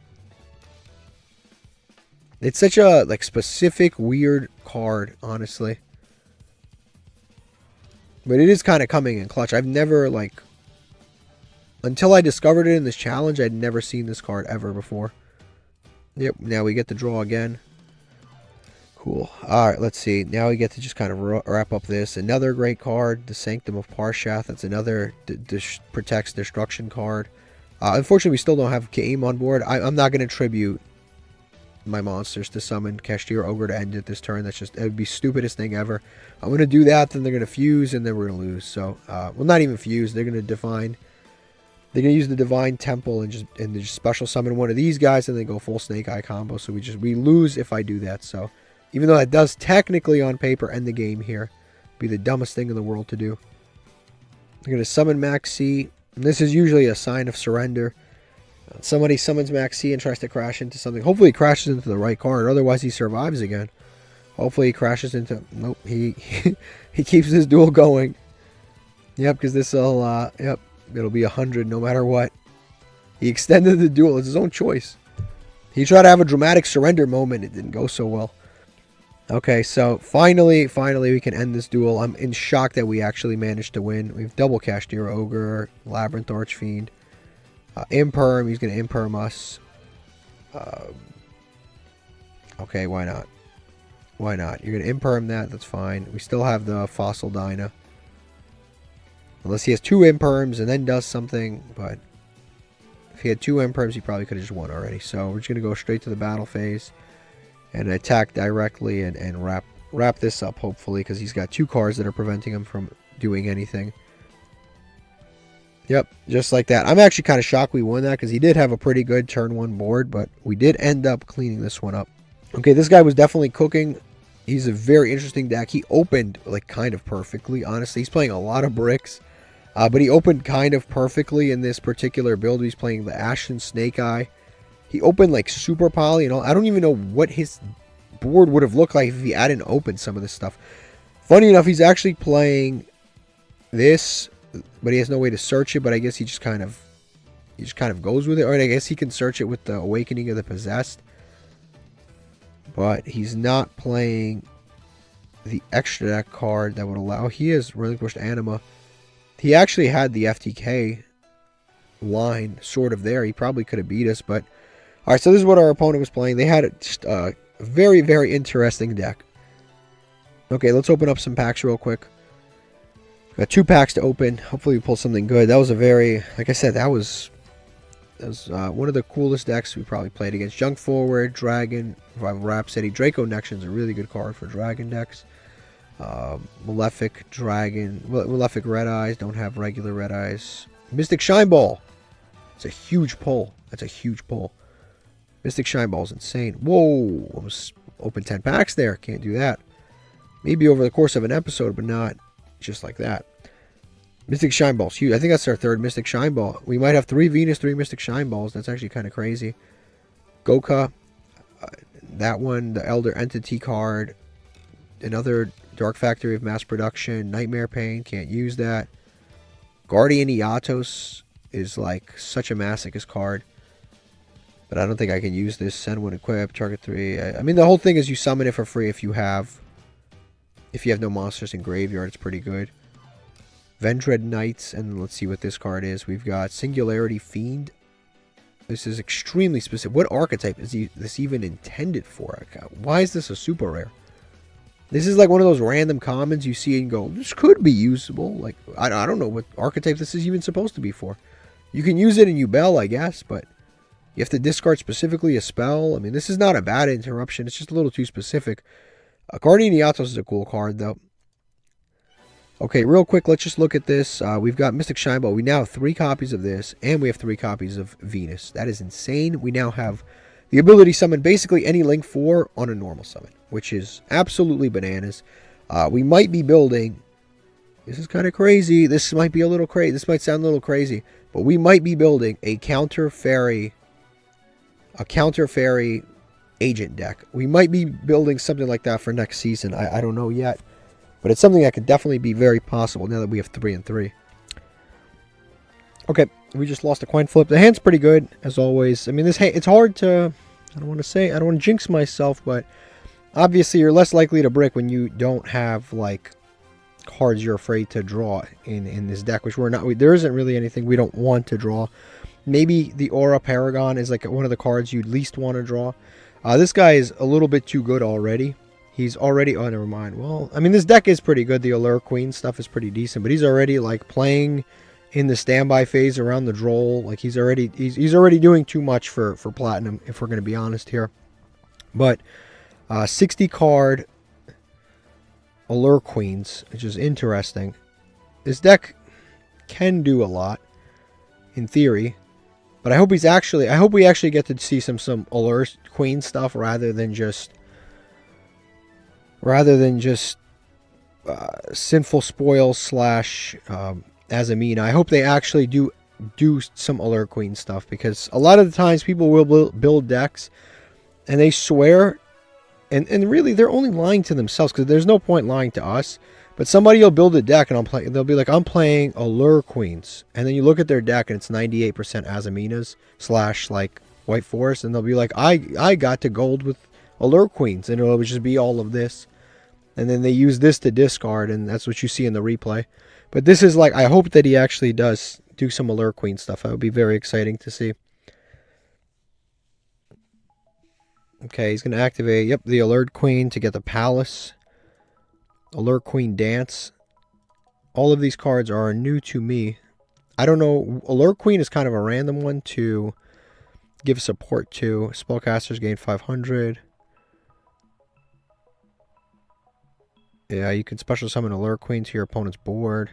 It's such a like specific weird card, honestly. But it is kind of coming in clutch. I've never like, until I discovered it in this challenge, I'd never seen this card ever before. Yep, now we get to draw again. Cool. Alright, let's see. Now we get to just kind of wrap up this. Another great card, the Sanctum of Parshath. That's another protects destruction card. Unfortunately, we still don't have Cimo on board. I'm not going to tribute my monsters to summon Kashtira Ogre to end it this turn. That's just, it would be stupidest thing ever. I'm going to do that, then they're going to fuse, and then we're going to lose. So, well, not even fuse. They're going to divine. They're going to use the Divine Temple and just special summon one of these guys, and then go full Snake Eye combo. So we lose if I do that. So, even though that does technically on paper end the game here, be the dumbest thing in the world to do. They're going to summon Max C. And this is usually a sign of surrender. Somebody summons Max C and tries to crash into something. Hopefully he crashes into the right card. Otherwise he survives again. Hopefully he crashes into... Nope. He keeps his duel going. Yep, because this will... yep. It'll be 100 no matter what. He extended the duel. It's his own choice. He tried to have a dramatic surrender moment. It didn't go so well. Okay, so finally we can end this duel. I'm in shock that we actually managed to win. We've double Kashtira Ogre, Labyrinth Archfiend. Imperm, he's going to Imperm us. Okay, why not? Why not? You're going to Imperm that, that's fine. We still have the Fossil Dyna. Unless he has 2 Imperms and then does something, but if he had 2 Imperms, he probably could have just won already. So we're just going to go straight to the battle phase and attack directly and wrap this up, hopefully, because he's got 2 cards that are preventing him from doing anything. Yep, just like that. I'm actually kind of shocked we won that because he did have a pretty good turn 1 board, but we did end up cleaning this one up. Okay, this guy was definitely cooking. He's a very interesting deck. He opened like kind of perfectly, honestly. He's playing a lot of bricks, but he opened kind of perfectly in this particular build. He's playing the Ashen Snake Eye. He opened like super poly and all. I don't even know what his board would have looked like if he hadn't opened some of this stuff. Funny enough, he's actually playing this, but he has no way to search it. But I guess he just kind of goes with it. Or I guess he can search it with the Awakening of the Possessed. But he's not playing the extra deck card that would allow. He has Relinquished Anima. He actually had the FTK line sort of there. He probably could have beat us, but all right. So this is what our opponent was playing. They had just a very, very interesting deck. Okay, let's open up some packs real quick. Got 2 packs to open. Hopefully we pull something good. That was a very, like I said, that was one of the coolest decks we probably played against. Junk Forward, Dragon, Revival Rhapsody. Draco Nexion is a really good card for Dragon decks. Malefic Dragon, Malefic Red Eyes, don't have regular Red Eyes. Mystic Shine Ball. It's a huge pull. That's a huge pull. Mystic Shine Ball is insane. Whoa, almost open 10 packs there. Can't do that. Maybe over the course of an episode, but not just like that. Mystic Shine Ball's huge. I think that's our 3rd Mystic Shine Ball. We might have 3 Venus, 3 Mystic Shine Balls. That's actually kind of crazy. Goka. That one, the Elder Entity card. Another Dark Factory of Mass Production. Nightmare Pain. Can't use that. Guardian Iatos is like such a masochist card. But I don't think I can use this. Send one equip. Target 3. I mean, the whole thing is you summon it for free if you have no monsters in graveyard. It's pretty good. Vendread Knights, and let's see what this card is. We've got Singularity Fiend. This is extremely specific. What archetype is this even intended for? Why is this a super rare? This is like one of those random commons you see and go, this could be usable. Like, I don't know what archetype this is even supposed to be for. You can use it in Yubel, I guess, but you have to discard specifically a spell. I mean, this is not a bad interruption. It's just a little too specific. Guardian Iatos is a cool card, though. Okay, real quick, let's just look at this. We've got Mystic Shine Ball. We now have 3 copies of this, and we have 3 copies of Venus. That is insane. We now have the ability to summon basically any Link 4 on a normal summon, which is absolutely bananas. We might be building... This is kind of crazy. This might be a little crazy. This might sound a little crazy, but we might be building a counter fairy agent deck. We might be building something like that for next season. I don't know yet. But it's something that could definitely be very possible now that we have 3 and 3. Okay, we just lost a coin flip. The hand's pretty good, as always. I mean, this hand, it's hard to... I don't want to jinx myself, but obviously you're less likely to brick when you don't have, like, cards you're afraid to draw in this deck, which we're not... there isn't really anything we don't want to draw. Maybe the Aura Paragon is, like, one of the cards you'd least want to draw. This guy is a little bit too good already. He's already... Oh, never mind. Well, I mean, this deck is pretty good. The Allure Queen stuff is pretty decent. But he's already, like, playing in the standby phase around the Droll. Like, he's already doing too much for Platinum, if we're going to be honest here. But 60 card Allure Queens, which is interesting. This deck can do a lot, in theory. But I hope we actually get to see some Allure Queen stuff rather than just Sinful Spoil / Azamina. I hope they actually do some Allure Queen stuff, because a lot of the times people will build decks and they swear, and really they're only lying to themselves, because there's no point lying to us. But somebody will build a deck and they'll be like, I'm playing Allure Queens, and then you look at their deck and it's 98% Azaminas / like White Forest, and they'll be like, I got to gold with Allure Queens, and it'll just be all of this. And then they use this to discard, and that's what you see in the replay. But this is like, I hope that he actually does do some Allure Queen stuff. That would be very exciting to see. Okay, he's going to activate, yep, the Allure Queen to get the Palace. Allure Queen Dance. All of these cards are new to me. I don't know, Allure Queen is kind of a random one to give support to. Spellcasters gain 500. Yeah, you can special summon Allure Queen to your opponent's board.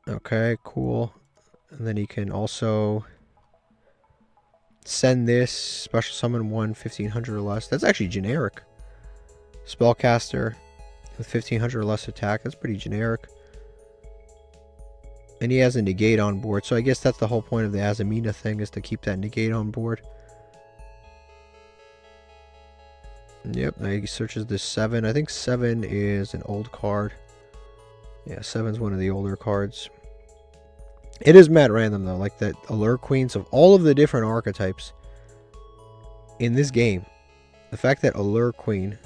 Okay, cool. And then he can also send this special summon 1 1500 or less. That's actually generic. Spellcaster with 1500 or less attack. That's pretty generic. And he has a negate on board. So I guess that's the whole point of the Azamina thing, is to keep that negate on board. Yep, now he searches this 7. I think 7 is an old card. Yeah, 7's one of the older cards. It is mad random though, like that Allure Queens of all of the different archetypes in this game. The fact that Allure Queen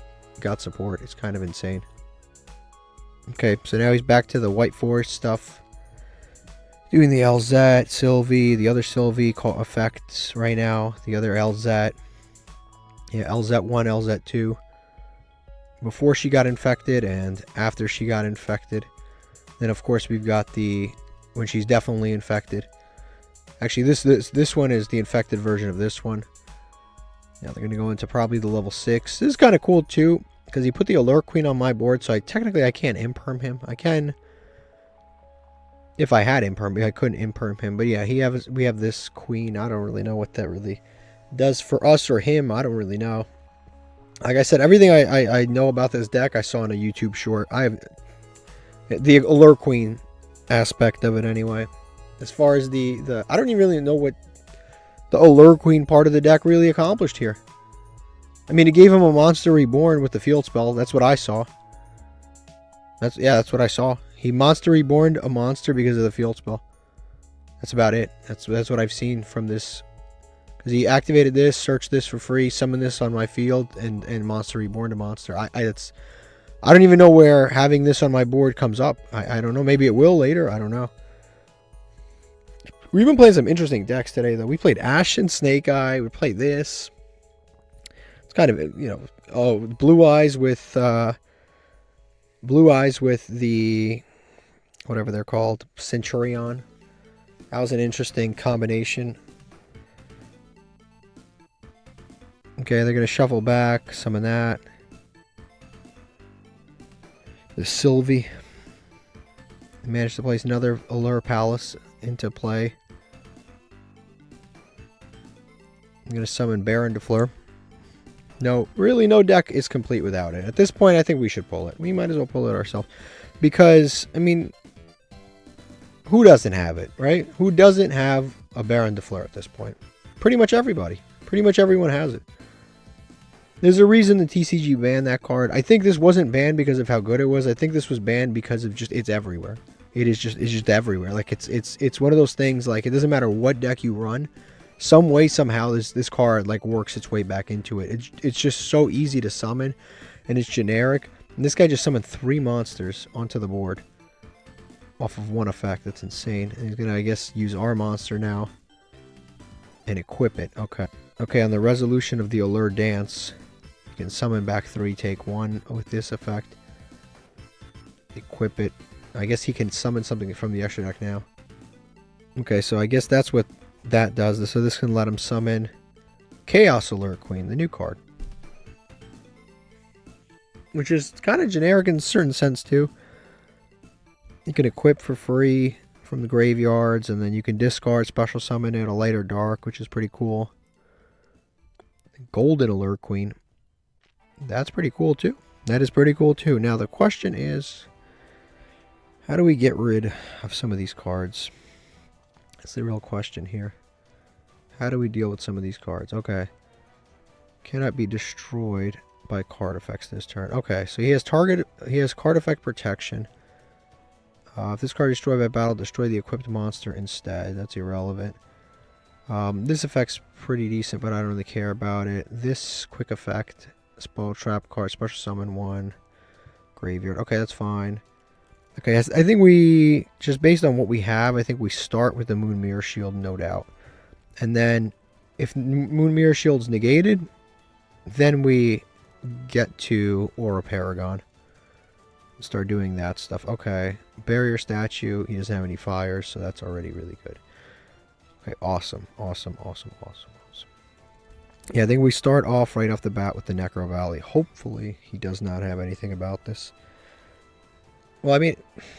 got support is kind of insane. Okay, so now he's back to the White Forest stuff. Doing the Elzat, Sylvie, the other Sylvie effects right now. The other Elzat. Yeah, Elzat 1, Elzat 2. Before she got infected and after she got infected. Then of course we've got the when she's definitely infected. Actually, this one is the infected version of this one. Now they're gonna go into probably the level 6. This is kind of cool too, because he put the Allure Queen on my board, so technically I can't imperm him. I can, if I had imperm, I couldn't imperm him. But yeah, we have this queen. I don't really know what that really does for us or him. I don't really know. Like I said, everything I know about this deck I saw in a YouTube short. I have the Allure Queen aspect of it anyway. As far as the I don't even really know what the Allure Queen part of the deck really accomplished here. I mean, it gave him a Monster Reborn with the field spell. That's what I saw. That's what I saw. He Monster Reborned a monster because of the field spell. That's about it. That's what I've seen from this. Because he activated this, searched this for free, summoned this on my field, and Monster Reborned a monster. I don't even know where having this on my board comes up. I don't know. Maybe it will later. I don't know. We've been playing some interesting decks today, though. We played Ashen, Snake Eye. We played this. It's kind of, you know, Blue-Eyes with the, whatever they're called, Centurion. That was an interesting combination. Okay, they're going to shuffle back, summon that. The Sylvie. Managed to place another Allure Palace into play. I'm going to summon Baron de Fleur. No, really no deck is complete without it. At this point, I think we should pull it. We might as well pull it ourselves. Because, I mean, who doesn't have it, right? Who doesn't have a Baron de Fleur at this point? Pretty much everybody. Pretty much everyone has it. There's a reason the TCG banned that card. I think this wasn't banned because of how good it was. I think this was banned because of just it's everywhere. It's just everywhere. Like it's one of those things, like it doesn't matter what deck you run, some way somehow this card like works its way back into it. It's just so easy to summon, and it's generic. And this guy just summoned 3 monsters onto the board off of one effect. That's insane. And he's gonna, I guess, use our monster now and equip it. Okay, on the resolution of the Allure Dance, you can summon back 3, take 1 with this effect. Equip it. I guess he can summon something from the extra deck now. Okay, so I guess that's what that does. So this can let him summon Chaos Allure Queen, the new card. Which is kind of generic in a certain sense too. You can equip for free from the graveyards, and then you can discard, special summon it, a light or dark, which is pretty cool. Golden Allure Queen. That's pretty cool too. That is pretty cool too. Now the question is, how do we get rid of some of these cards? That's the real question here. How do we deal with some of these cards? Okay. Cannot be destroyed by card effects this turn. Okay, so he has card effect protection. If this card is destroyed by battle, destroy the equipped monster instead. That's irrelevant. This effect's pretty decent, but I don't really care about it. This quick effect, spell trap card, special summon 1, graveyard. Okay, that's fine. Okay, I think we, just based on what we have, I think we start with the Moon Mirror Shield, no doubt. And then, if Moon Mirror Shield's negated, then we get to Aura Paragon. Start doing that stuff. Okay, Barrier Statue, he doesn't have any fires, so that's already really good. Okay, awesome. Yeah, I think we start off right off the bat with the Necro Valley. Hopefully, he does not have anything about this. Well, I mean,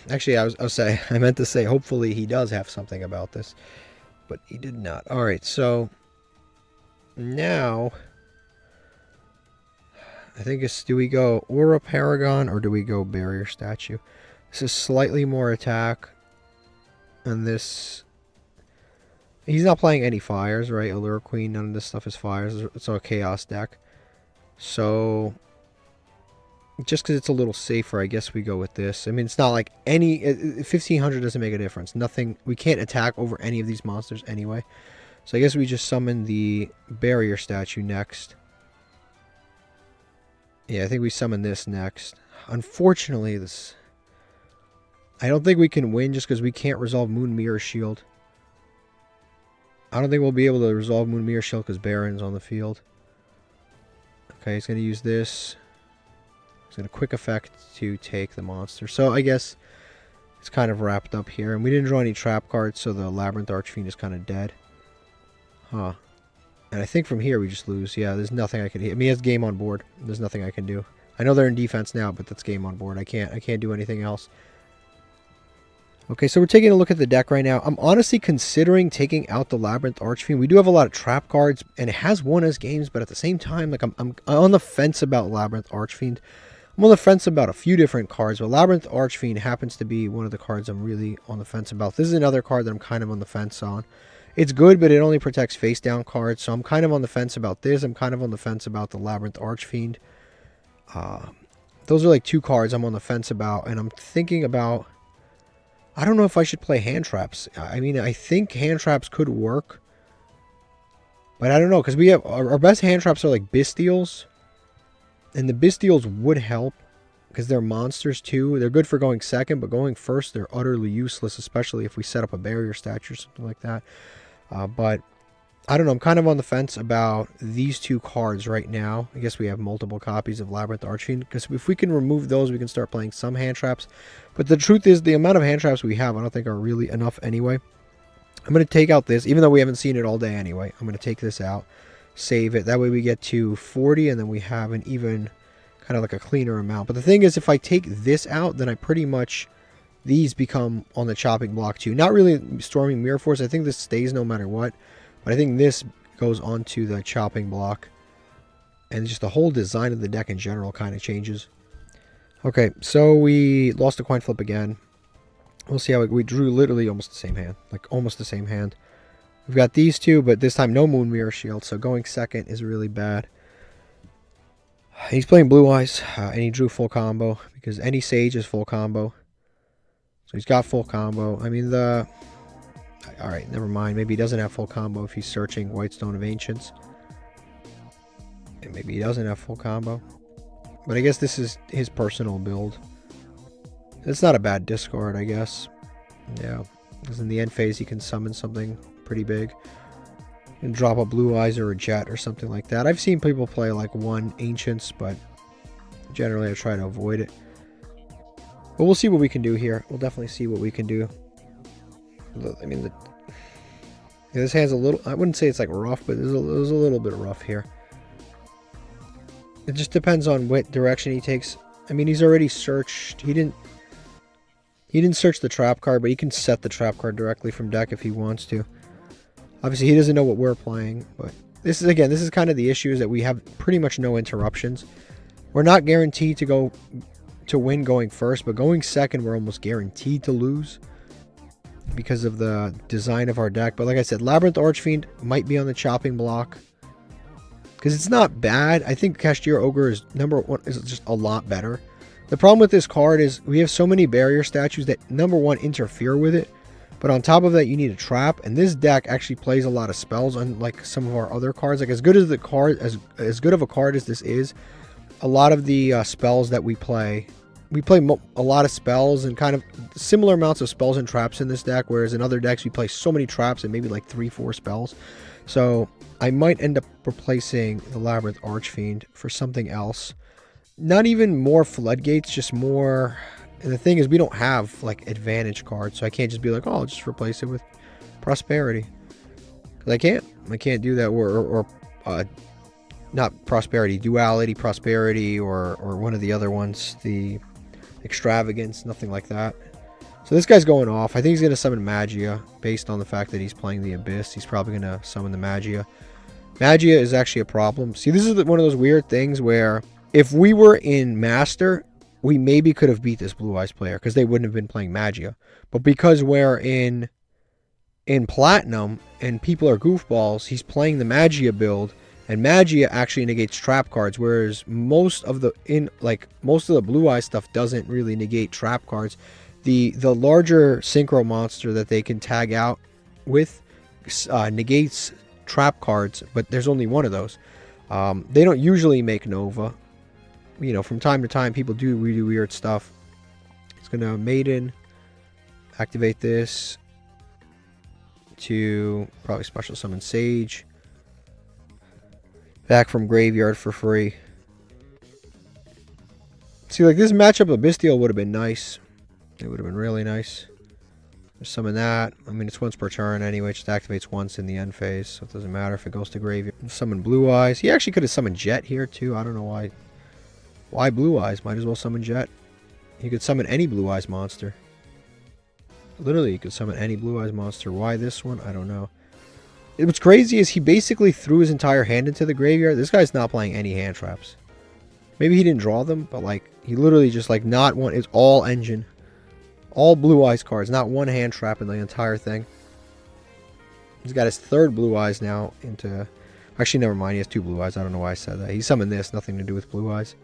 actually, I meant to say, hopefully he does have something about this, but he did not. All right, so now I think it's, do we go Aura Paragon or do we go Barrier Statue? This is slightly more attack, and this, he's not playing any fires, right? Allure Queen, none of this stuff is fires. It's a chaos deck, so just because it's a little safer, I guess we go with this. I mean, it's not like any 1500 doesn't make a difference. Nothing. We can't attack over any of these monsters anyway. So I guess we just summon the Barrier Statue next. Yeah, I think we summon this next. Unfortunately, this, I don't think we can win just because we can't resolve Moon Mirror Shield. I don't think we'll be able to resolve Moon Mirror Shield because Baron's on the field. Okay, he's going to use this. It's going to quick effect to take the monster. So I guess it's kind of wrapped up here. And we didn't draw any trap cards, so the Labyrinth Archfiend is kind of dead. Huh. And I think from here we just lose. Yeah, there's nothing I can hit. I mean, he has game on board. There's nothing I can do. I know they're in defense now, but that's game on board. I can't do anything else. Okay, so we're taking a look at the deck right now. I'm honestly considering taking out the Labyrinth Archfiend. We do have a lot of trap cards, and it has won us games, but at the same time, like I'm on the fence about Labyrinth Archfiend. I'm on the fence about a few different cards, but Labyrinth Archfiend happens to be one of the cards I'm really on the fence about. This is another card that I'm kind of on the fence on. It's good, but it only protects face-down cards, so I'm kind of on the fence about this. I'm kind of on the fence about the Labyrinth Archfiend. Those are like two cards I'm on the fence about, and I'm thinking about, I don't know if I should play hand traps. I mean, I think hand traps could work, but I don't know, because we have, our best hand traps are like Bystials. And the Bystials would help because they're monsters too. They're good for going second, but going first, they're utterly useless, especially if we set up a Barrier Statue or something like that. But I don't know. I'm kind of on the fence about these two cards right now. I guess we have multiple copies of Labyrinth Archfiend, because if we can remove those, we can start playing some hand traps. But the truth is, the amount of hand traps we have, I don't think are really enough anyway. I'm going to take out this, even though we haven't seen it all day anyway. I'm going to take this out. Save it. That way we get to 40, and then we have an even kind of like a cleaner amount. But the thing is, if I take this out, then I pretty much, these become on the chopping block too. Not really Storming Mirror Force. I think this stays no matter what, but I think this goes onto the chopping block, and just the whole design of the deck in general kind of changes. Okay, so we lost a coin flip again. We'll see how we drew literally almost the same hand, like almost the same hand. We've got these two, but this time no Moon Mirror Shield, so going second is really bad. He's playing Blue-Eyes, and he drew full combo, because any Sage is full combo. So he's got full combo. I mean, alright, never mind. Maybe he doesn't have full combo if he's searching Whitestone of Ancients. And maybe he doesn't have full combo. But I guess this is his personal build. It's not a bad discard, I guess. Yeah, because in the end phase he can summon something pretty big and drop a Blue-Eyes or a Jet or something like that. I've seen people play like one Ancients, but generally I try to avoid it. But we'll see what we can do here. We'll definitely see what we can do. I mean, yeah, this hand's a little, I wouldn't say it's like rough, but it was a little bit rough here. It just depends on what direction he takes. I mean, he's already searched. He didn't search the trap card, but he can set the trap card directly from deck if he wants to. Obviously, he doesn't know what we're playing, but this is kind of the issue, is that we have pretty much no interruptions. We're not guaranteed to win going first, but going second, we're almost guaranteed to lose because of the design of our deck. But like I said, Labyrinth Archfiend might be on the chopping block because it's not bad. I think Cashier Ogre is is just a lot better. The problem with this card is we have so many Barrier Statues that, number one, interfere with it. But on top of that, you need a trap, and this deck actually plays a lot of spells, unlike some of our other cards. Like, as good as the card, as good of a card as this is, a lot of the spells that we play a lot of spells and kind of similar amounts of spells and traps in this deck, whereas in other decks we play so many traps and maybe like 3-4 spells. So I might end up replacing the Labyrinth Archfiend for something else. Not even more Floodgates, just more. And the thing is, we don't have like advantage cards, so I can't just be like, oh, I'll just replace it with Prosperity. Because I can't do that. Or not Prosperity, Duality, Prosperity, or one of the other ones, the extravagance, nothing like that. So this guy's going off. I think he's going to summon Magia based on the fact that he's playing the Abyss. He's probably going to summon the Magia. Magia is actually a problem. See, this is one of those weird things where if we were in Master, we maybe could have beat this Blue-Eyes player because they wouldn't have been playing Magia. But because we're in Platinum and people are goofballs, he's playing the Magia build, and Magia actually negates trap cards, whereas most of the Blue-Eyes stuff doesn't really negate trap cards. The larger synchro monster that they can tag out with negates trap cards, but there's only one of those. They don't usually make Nova. You know, from time to time, people do really weird stuff. It's going to Maiden, activate this to probably special summon Sage. Back from graveyard for free. See, like this matchup of Bestial would have been nice. It would have been really nice. Just summon that. I mean, it's once per turn anyway. It just activates once in the end phase, so it doesn't matter if it goes to graveyard. Summon Blue-Eyes. He actually could have summoned Jet here too. I don't know why. Why Blue-Eyes? Might as well summon Jet. He could summon any Blue-Eyes monster. Literally, he could summon any Blue-Eyes monster. Why this one? I don't know. What's crazy is he basically threw his entire hand into the graveyard. This guy's not playing any hand traps. Maybe he didn't draw them, but like he literally just like not one. It's all engine. All Blue-Eyes cards, not one hand trap in the entire thing. He's got his third Blue-Eyes now into... Actually, never mind. He has two Blue-Eyes. I don't know why I said that. He summoned this. Nothing to do with Blue-Eyes.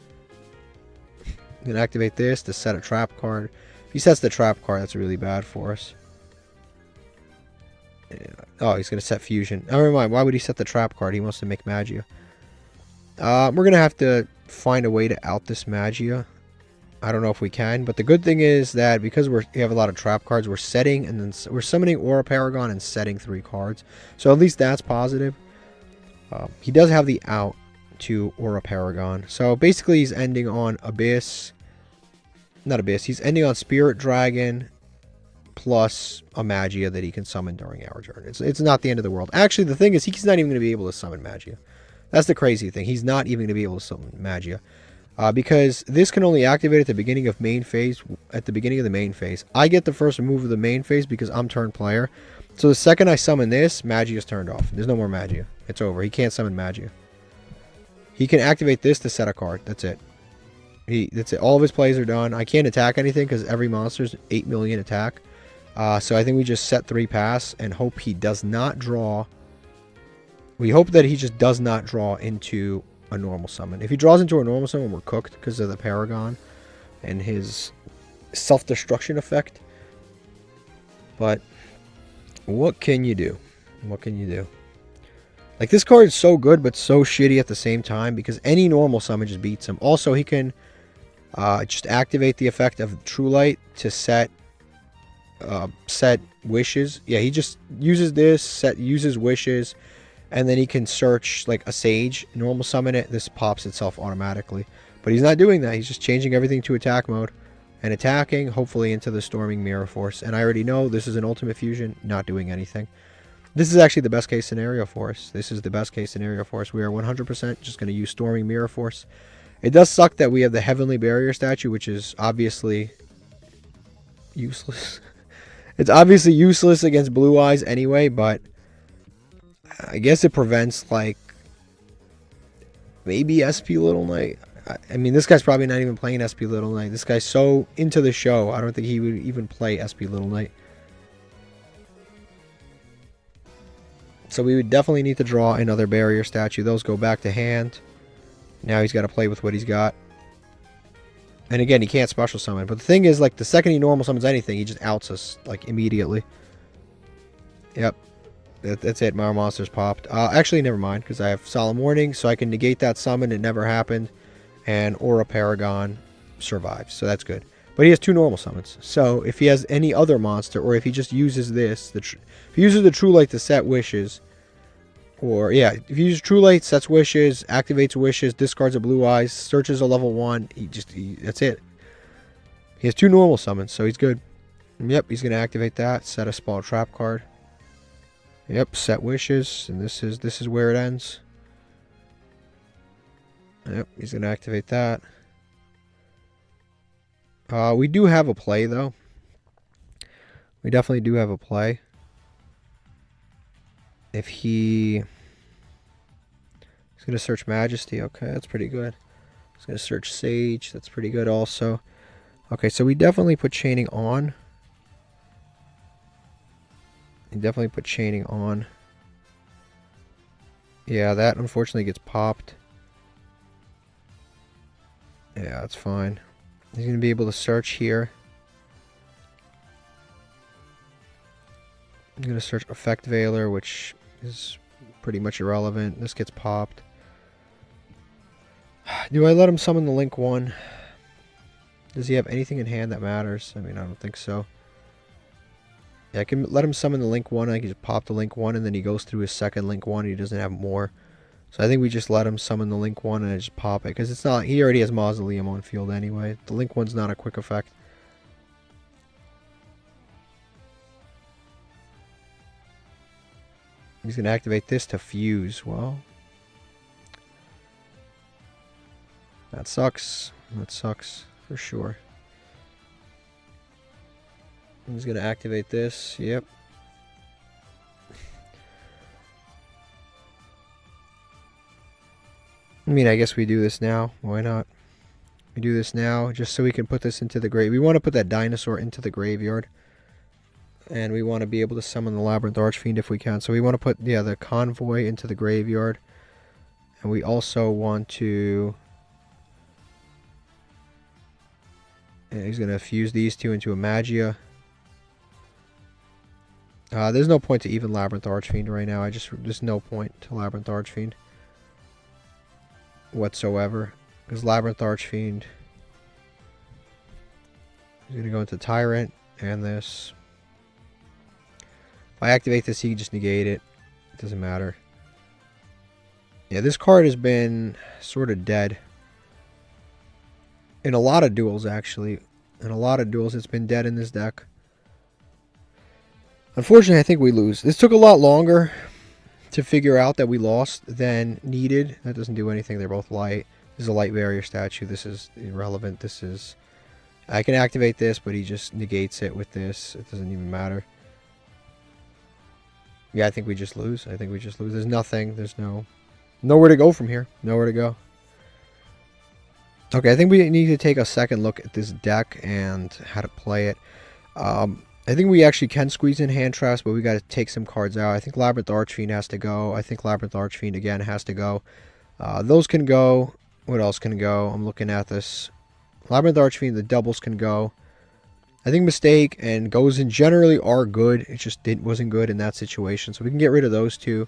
He's going to activate this to set a trap card. If he sets the trap card, that's really bad for us. Yeah. Oh, he's going to set Fusion. Oh, never mind. Why would he set the trap card? He wants to make Magia. We're going to have to find a way to out this Magia. I don't know if we can, but the good thing is that because we have a lot of trap cards, we're setting and then we're summoning Aura Paragon and setting 3 cards. So at least that's positive. He does have the out to Aura Paragon. So basically he's ending on Abyss. Not Abyss. He's ending on Spirit Dragon plus a Magia that he can summon during our turn. It's not the end of the world. Actually, the thing is he's not even going to be able to summon Magia. That's the crazy thing. He's not even going to be able to summon Magia. Because this can only activate at the beginning of main phase. At the beginning of the main phase, I get the first move of the main phase because I'm turn player. So the second I summon this, Magia is turned off. There's no more Magia. It's over. He can't summon Magia. He can activate this to set a card. That's it. That's it. All of his plays are done. I can't attack anything because every monster's 8 million attack. So I think we just set 3 pass and hope he does not draw. We hope that he just does not draw into a normal summon. If he draws into a normal summon, we're cooked because of the Paragon and his self-destruction effect. But what can you do? What can you do? Like, this card is so good but so shitty at the same time because any normal summon just beats him. Also, he can just activate the effect of True Light to set wishes. Yeah, he just uses this, uses wishes, and then he can search like a Sage, normal summon it. This pops itself automatically. But he's not doing that. He's just changing everything to attack mode and attacking, hopefully into the Storming Mirror Force. And I already know this is an Ultimate Fusion, not doing anything. This is actually the best case scenario for us. This is the best case scenario for us. We are 100% just going to use Storming Mirror Force. It does suck that we have the Heavenly Barrier statue, which is obviously useless. It's obviously useless against Blue-Eyes anyway, but I guess it prevents, like, maybe SP Little Knight. I mean, this guy's probably not even playing SP Little Knight. This guy's so into the show, I don't think he would even play SP Little Knight. So we would definitely need to draw another barrier statue. Those go back to hand. Now he's got to play with what he's got. And again, he can't special summon. But the thing is, like, the second he normal summons anything, he just outs us, like, immediately. Yep. That's it. My monster's popped. Actually, never mind, because I have Solemn Warning, so I can negate that summon. It never happened. And Aura Paragon survives, so that's good. But he has 2 normal summons. So if he has any other monster, or if he just uses this, if he uses the True Light to set wishes, or, yeah, if he uses True Light, sets wishes, activates wishes, discards a Blue-Eyes, searches a level 1, that's it. He has 2 normal summons, so he's good. Yep, he's going to activate that, set a small trap card. Yep, set wishes, and this is where it ends. Yep, he's going to activate that. We do have a play, though. We definitely do have a play. If he's going to search Majesty. Okay, that's pretty good. He's going to search Sage. That's pretty good also. Okay, so we definitely put chaining on. We definitely put chaining on. Yeah, that unfortunately gets popped. Yeah, that's fine. He's going to be able to search here. I'm going to search Effect Veiler, which is pretty much irrelevant. This gets popped. Do I let him summon the Link 1? Does he have anything in hand that matters? I mean, I don't think so. Yeah, I can let him summon the Link 1. I can just pop the Link 1, and then he goes through his second Link 1. He doesn't have more. So I think we just let him summon the Link 1 and I just pop it. Because it's not... He already has Mausoleum on field anyway. The Link 1's not a quick effect. He's going to activate this to fuse. Well... That sucks. That sucks. For sure. He's going to activate this. Yep. I mean, I guess we do this now. Why not? We do this now just so we can put this into the grave. We want to put that dinosaur into the graveyard. And we want to be able to summon the Labyrinth Archfiend if we can. So we want to put, yeah, the Convoy into the graveyard. And we also want to... Yeah, he's going to fuse these two into a Magia. There's no point to even Labyrinth Archfiend right now. There's no point to Labyrinth Archfiend whatsoever. Because Labyrinth Archfiend is going to go into Tyrant and this. If I activate this, he can just negate it. It doesn't matter. Yeah, this card has been sort of dead. In a lot of duels, actually. In a lot of duels, it's been dead in this deck. Unfortunately, I think we lose. This took a lot longer to figure out that we lost than needed. That doesn't do anything. They're both light. This is a light barrier statue. This is irrelevant. This is... I can activate this, but he just negates it with this. It doesn't even matter. Yeah, I think we just lose. I think we just lose. There's nothing. There's nowhere to go from here. Nowhere to go. Okay, I think we need to take a second look at this deck and how to play it. I think we actually can squeeze in hand traps, but we got to take some cards out. I think Labyrinth Archfiend has to go. I think Labyrinth Archfiend again has to go. Those can go. What else can go? I'm looking at this. Labyrinth Archfiend, the doubles can go. I think Mistake and Gozen generally are good. It just wasn't good in that situation. So we can get rid of those two.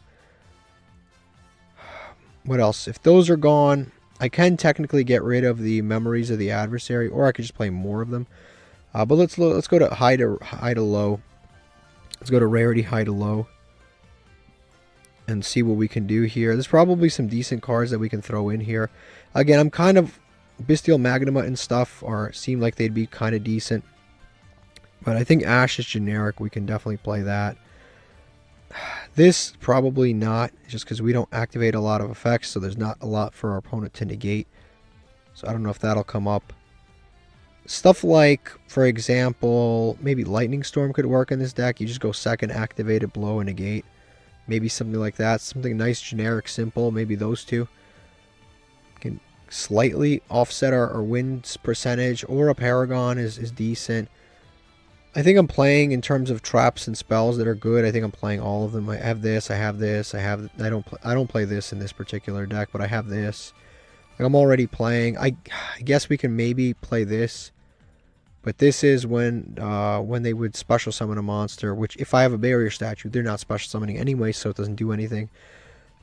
What else? If those are gone, I can technically get rid of the Memories of the Adversary, or I could just play more of them. But let's go to high to low. Let's go to rarity high to low and see what we can do here. There's probably some decent cards that we can throw in here. Again, I'm kind of Bestial Magnuma and stuff seem like they'd be kind of decent. But I think Ash is generic. We can definitely play that. This probably not, just because we don't activate a lot of effects, so there's not a lot for our opponent to negate. So I don't know if that'll come up. Stuff like, for example, maybe Lightning Storm could work in this deck. You just go second, activate it, blow, and negate. Maybe something like that. Something nice, generic, simple. Maybe those two. Can slightly offset our win percentage. Or a Paragon is decent. I think I'm playing in terms of traps and spells that are good. I think I'm playing all of them. I have this, I have this, I don't play this in this particular deck, but I have this. Like I'm already playing. I guess we can maybe play this. But this is when they would special summon a monster, which if I have a barrier statue, they're not special summoning anyway, so it doesn't do anything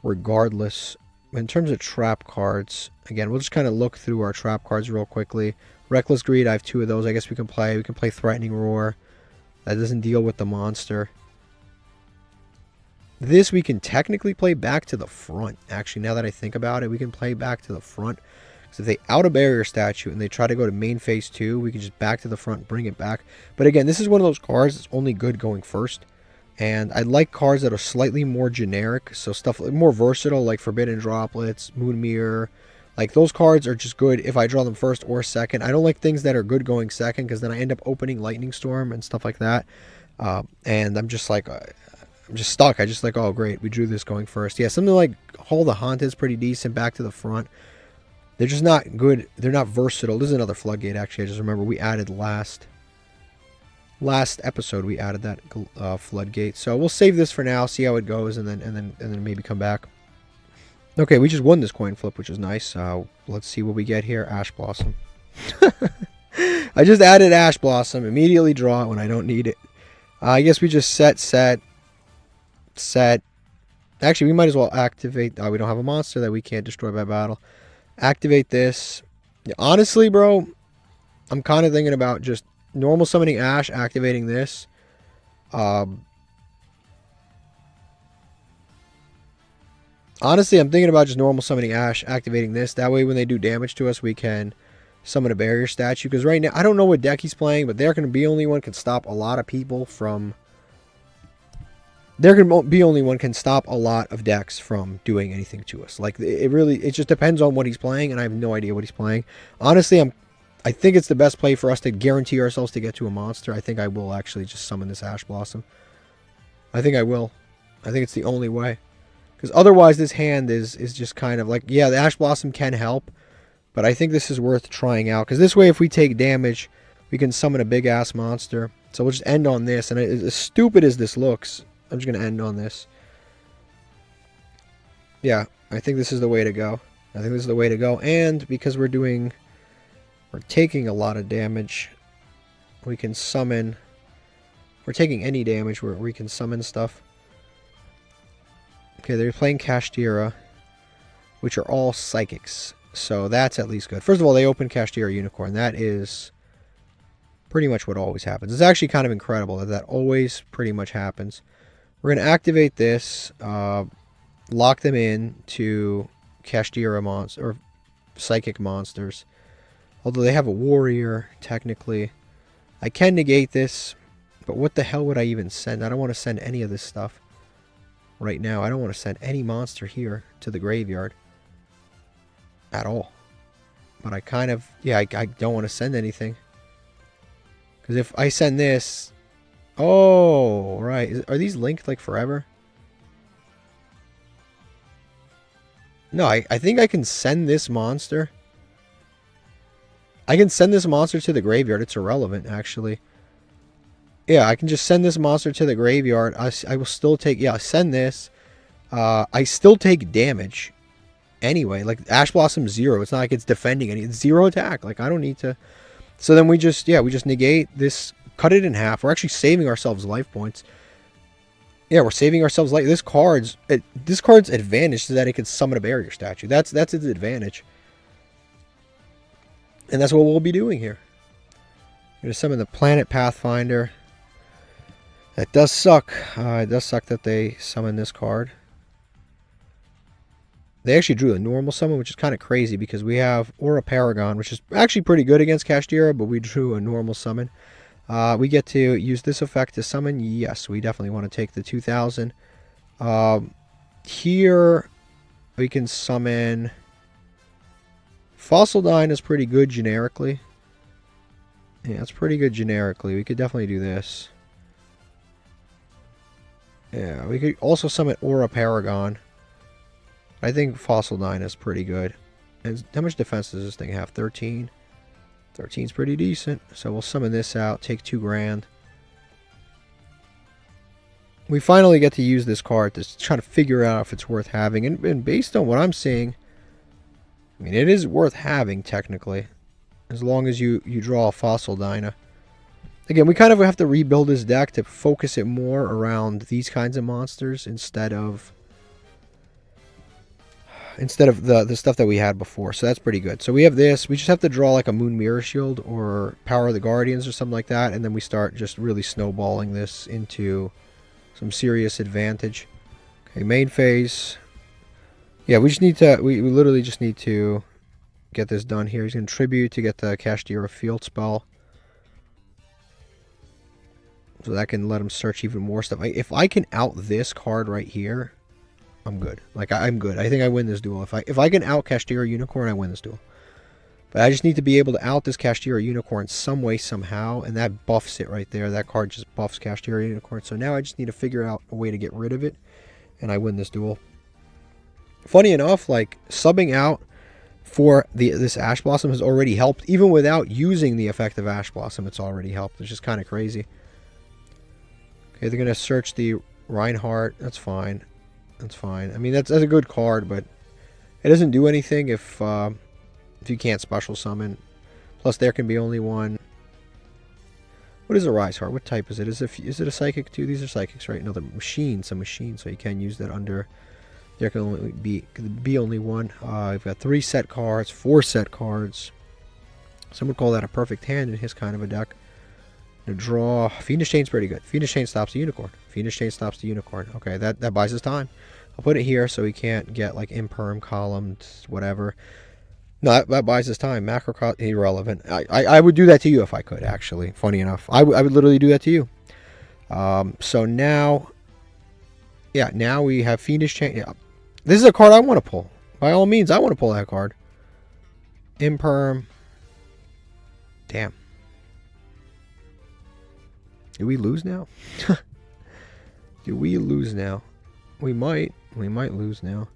regardless. In terms of trap cards, again, we'll just kind of look through our trap cards real quickly. Reckless Greed, I have 2 of those. I guess we can play. We can play Threatening Roar. That doesn't deal with the monster. This we can technically play back to the front. Actually, now that I think about it, we can play back to the front. So if they out a barrier statue and they try to go to main phase 2, we can just back to the front, bring it back. But again, this is one of those cards that's only good going first. And I like cards that are slightly more generic. So stuff more versatile like Forbidden Droplets, Moon Mirror, Like, those cards are just good if I draw them first or second. I don't like things that are good going second, because then I end up opening Lightning Storm and stuff like that. And I'm just like, I'm just stuck. I just like, oh, great, we drew this going first. Yeah, something like Hall the Haunted is pretty decent, Back to the Front. They're just not good. They're not versatile. This is another Floodgate, actually. I just remember we added last episode, we added that Floodgate. So we'll save this for now, see how it goes, and then maybe come back. Okay, we just won this coin flip, which is nice. Let's see what we get here. Ash Blossom. I just added Ash Blossom. Immediately draw it when I don't need it. I guess we just set. Actually, we might as well activate. We don't have a monster that we can't destroy by battle. Activate this. Yeah, honestly, bro, I'm kind of thinking about just normal summoning Ash, activating this. Honestly, I'm thinking about just normal summoning Ash, activating this. That way, when they do damage to us, we can summon a barrier statue. Because right now, I don't know what deck he's playing, but there can be only one can stop a lot of people from... There can be only one can stop a lot of decks from doing anything to us. Like, it just depends on what he's playing, and I have no idea what he's playing. Honestly, I think it's the best play for us to guarantee ourselves to get to a monster. I think I will actually just summon this Ash Blossom. I think I will. I think it's the only way. Because otherwise, this hand is just kind of like, yeah, the Ash Blossom can help, but I think this is worth trying out. Because this way, if we take damage, we can summon a big-ass monster. So we'll just end on this. And as stupid as this looks, I'm just going to end on this. Yeah, I think this is the way to go. I think this is the way to go. And because we're taking a lot of damage, we can summon... We're taking any damage where we can summon stuff. Okay, they're playing Kashtira, which are all psychics. So that's at least good. First of all, they open Kashtira Unicorn. That is pretty much what always happens. It's actually kind of incredible that always pretty much happens. We're going to activate this, lock them in to Kashtira monsters, or psychic monsters. Although they have a warrior, technically. I can negate this, but what the hell would I even send? I don't want to send any of this stuff. Right now, I don't want to send any monster here to the graveyard at all. But I kind of, yeah, I don't want to send anything. Because if I send this, oh, right. Are these linked like forever? No, I think I can send this monster. I can send this monster to the graveyard. It's irrelevant, actually. Yeah, I can just send this monster to the graveyard. I will still take... Yeah, send this. I still take damage. Anyway, like, Ash Blossom 0. It's not like it's defending any... It's 0 attack. Like, I don't need to... So then we just... Yeah, we just negate this. Cut it in half. We're actually saving ourselves life points. Yeah, we're saving ourselves life... This card's advantage is that it can summon a barrier statue. That's its advantage. And that's what we'll be doing here. We're going to summon the Planet Pathfinder. That does suck. It does suck that they summoned this card. They actually drew a normal summon, which is kind of crazy because we have Aura Paragon, which is actually pretty good against Kashtira, but we drew a normal summon. We get to use this effect to summon. Yes, we definitely want to take the 2000. Here, we can summon... Fossil Dine is pretty good generically. Yeah, it's pretty good generically. We could definitely do this. Yeah, we could also summon Aura Paragon. I think Fossil Dine is pretty good. And how much defense does this thing have? 13. 13's pretty decent. So we'll summon this out, take 2 grand. We finally get to use this card to try to figure out if it's worth having. And based on what I'm seeing, I mean, it is worth having, technically. As long as you draw a Fossil Dyna. Again, we kind of have to rebuild this deck to focus it more around these kinds of monsters instead of the stuff that we had before. So that's pretty good. So we have this. We just have to draw like a Moon Mirror Shield or Power of the Guardians or something like that. And then we start just really snowballing this into some serious advantage. Okay, main phase. Yeah, we just need to... We literally just need to get this done here. He's going to tribute to get the Kashtira field spell. So that can let him search even more stuff. If I can out this card right here, I'm good. Like, I'm good. I think I win this duel. If I can out Kashtira Unicorn, I win this duel. But I just need to be able to out this Kashtira Unicorn some way, somehow, and that buffs it right there. That card just buffs Kashtira Unicorn. So now I just need to figure out a way to get rid of it, and I win this duel. Funny enough, like, subbing out for this Ash Blossom has already helped. Even without using the effect of Ash Blossom, it's already helped. It's just kind of crazy. Okay, they're going to search the Reinhardt. That's fine. That's fine. I mean, that's a good card, but it doesn't do anything if you can't special summon. Plus, there can be only one. What is a Rise Heart? What type is it? Is it a Psychic too? These are Psychics, right? No, the machine. Some machine, so you can use that under. There can only be only one. I've got 3 set cards, 4 set cards. Some would call that a perfect hand in his kind of a deck. To draw, Fiendish Chain's pretty good. Fiendish Chain stops the Unicorn. Fiendish Chain stops the Unicorn. Okay, that buys us time. I'll put it here so he can't get like imperm columned, whatever. No, that buys us time. Macro irrelevant. I would do that to you if I could, actually. Funny enough, I would literally do that to you. So now, yeah, now we have Fiendish Chain. Yeah, this is a card I want to pull. By all means, I want to pull that card. Imperm. Damn. Do we lose now? Do we lose now? We might. We might lose now.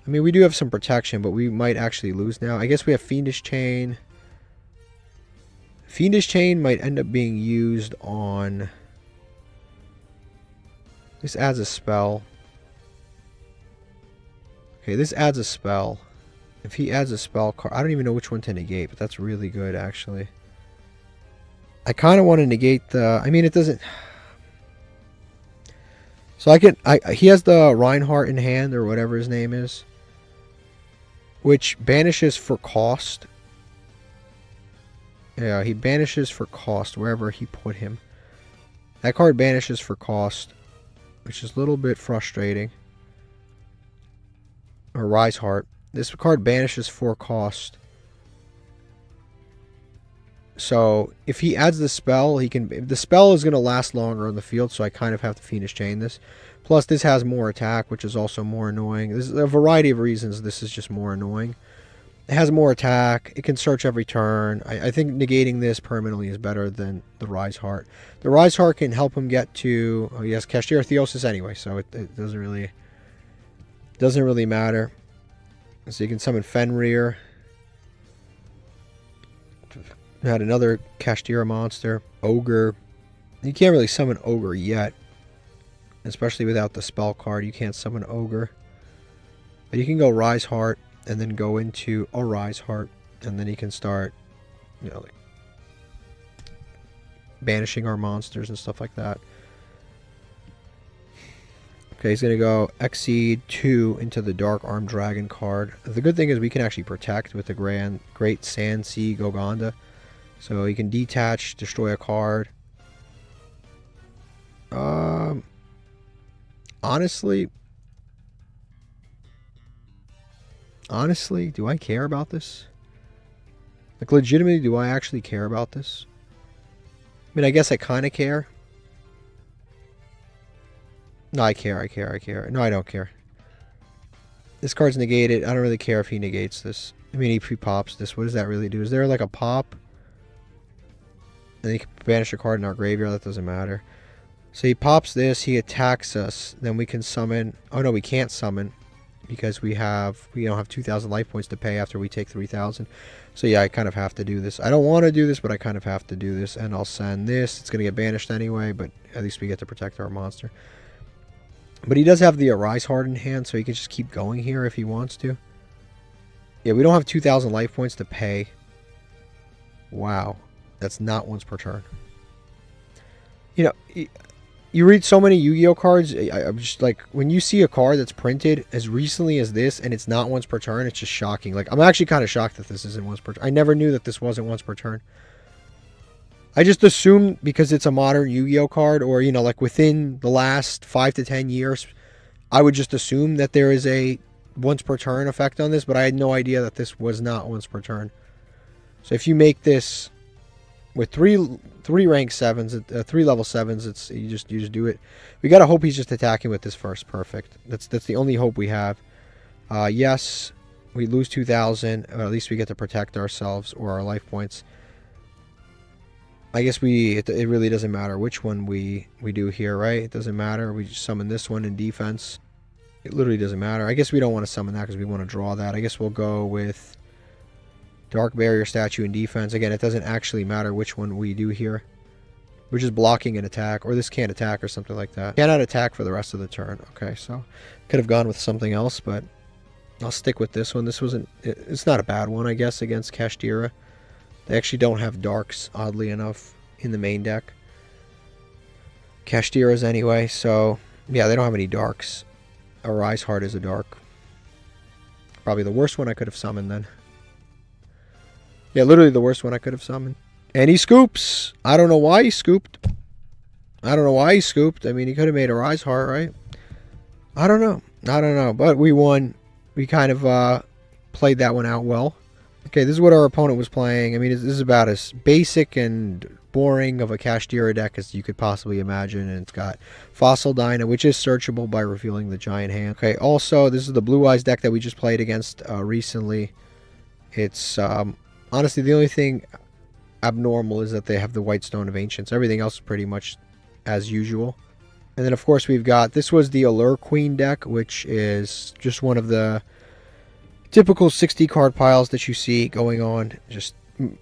I mean, we do have some protection, but we might actually lose now. I guess we have Fiendish Chain. Fiendish Chain might end up being used on... This adds a spell. Okay, this adds a spell. If he adds a spell card... I don't even know which one to negate, but that's really good, actually. I kind of want to negate the... I mean, it doesn't... So I can... he has the Reinhardt in hand, or whatever his name is, which banishes for cost. Yeah, he banishes for cost wherever he put him. That card banishes for cost, which is a little bit frustrating. Or Rise Heart. This card banishes for cost. So if he adds the spell, he can. The spell is going to last longer on the field, so I kind of have to Fiendish Chain this. Plus, this has more attack, which is also more annoying. There's a variety of reasons this is just more annoying. It has more attack. It can search every turn. I think negating this permanently is better than the Rise Heart. The Rise Heart can help him get to... Oh, he has Kashtira Theosis anyway, so it doesn't really matter. So you can summon Fenrir. Had another Kashtira monster. Ogre. You can't really summon Ogre yet. Especially without the spell card. You can't summon Ogre. But you can go Rise Heart. And then go into a Rise Heart. And then you can start, you know, like banishing our monsters and stuff like that. Okay, he's going to go Exceed 2 into the Dark Armed Dragon card. The good thing is we can actually protect with the Great Sand Sea Gogonda. So he can detach, destroy a card. Honestly, do I care about this? Like, legitimately, do I actually care about this? I mean, I guess I kind of care. No, I care. No, I don't care. This card's negated. I don't really care if he negates this. I mean, if he pops this, what does that really do? Is there like a pop? And he can banish a card in our graveyard. That doesn't matter. So he pops this. He attacks us. Then we can summon. Oh no, we can't summon because we don't have 2,000 life points to pay after we take 3,000. So yeah, I kind of have to do this. I don't want to do this, but I kind of have to do this. And I'll send this. It's going to get banished anyway, but at least we get to protect our monster. But he does have the Rise Heart in hand, so he can just keep going here if he wants to. Yeah, we don't have 2,000 life points to pay. Wow. That's not once per turn. You know, you read so many Yu-Gi-Oh cards. I'm just like, when you see a card that's printed as recently as this and it's not once per turn, it's just shocking. Like, I'm actually kind of shocked that this isn't once per turn. I never knew that this wasn't once per turn. I just assumed because it's a modern Yu-Gi-Oh card, or, you know, like within the last 5 to 10 years, I would just assume that there is a once per turn effect on this, but I had no idea that this was not once per turn. So if you make this with three rank 7s, 3 level 7s. It's you just do it. We gotta hope he's just attacking with this first. Perfect. That's the only hope we have. Yes, we lose 2,000. Or at least we get to protect ourselves or our life points. I guess it really doesn't matter which one we do here, right? It doesn't matter. We just summon this one in defense. It literally doesn't matter. I guess we don't want to summon that because we want to draw that. I guess we'll go with Dark Barrier Statue in defense. Again, it doesn't actually matter which one we do here. We're just blocking an attack, or this can't attack or something like that. Cannot attack for the rest of the turn. Okay, so could have gone with something else, but I'll stick with this one. This wasn't. It's not a bad one, I guess, against Kashtira. They actually don't have darks, oddly enough, in the main deck. Kashtira's anyway, so yeah, they don't have any darks. Arise Heart is a dark. Probably the worst one I could have summoned then. Yeah, literally the worst one I could have summoned. And he scoops. I don't know why he scooped. I don't know why he scooped. I mean, he could have made Arise Heart, right? I don't know. I don't know. But we won. We kind of played that one out well. Okay, this is what our opponent was playing. I mean, this is about as basic and boring of a Kashtira deck as you could possibly imagine. And it's got Fossil Dyna, which is searchable by revealing the Giant Hand. Okay, also, this is the Blue-Eyes deck that we just played against recently. It's... honestly, the only thing abnormal is that they have the White Stone of Ancients. Everything else is pretty much as usual. And then, of course, we've got... This was the Allure Queen deck, which is just one of the typical 60-card piles that you see going on. Just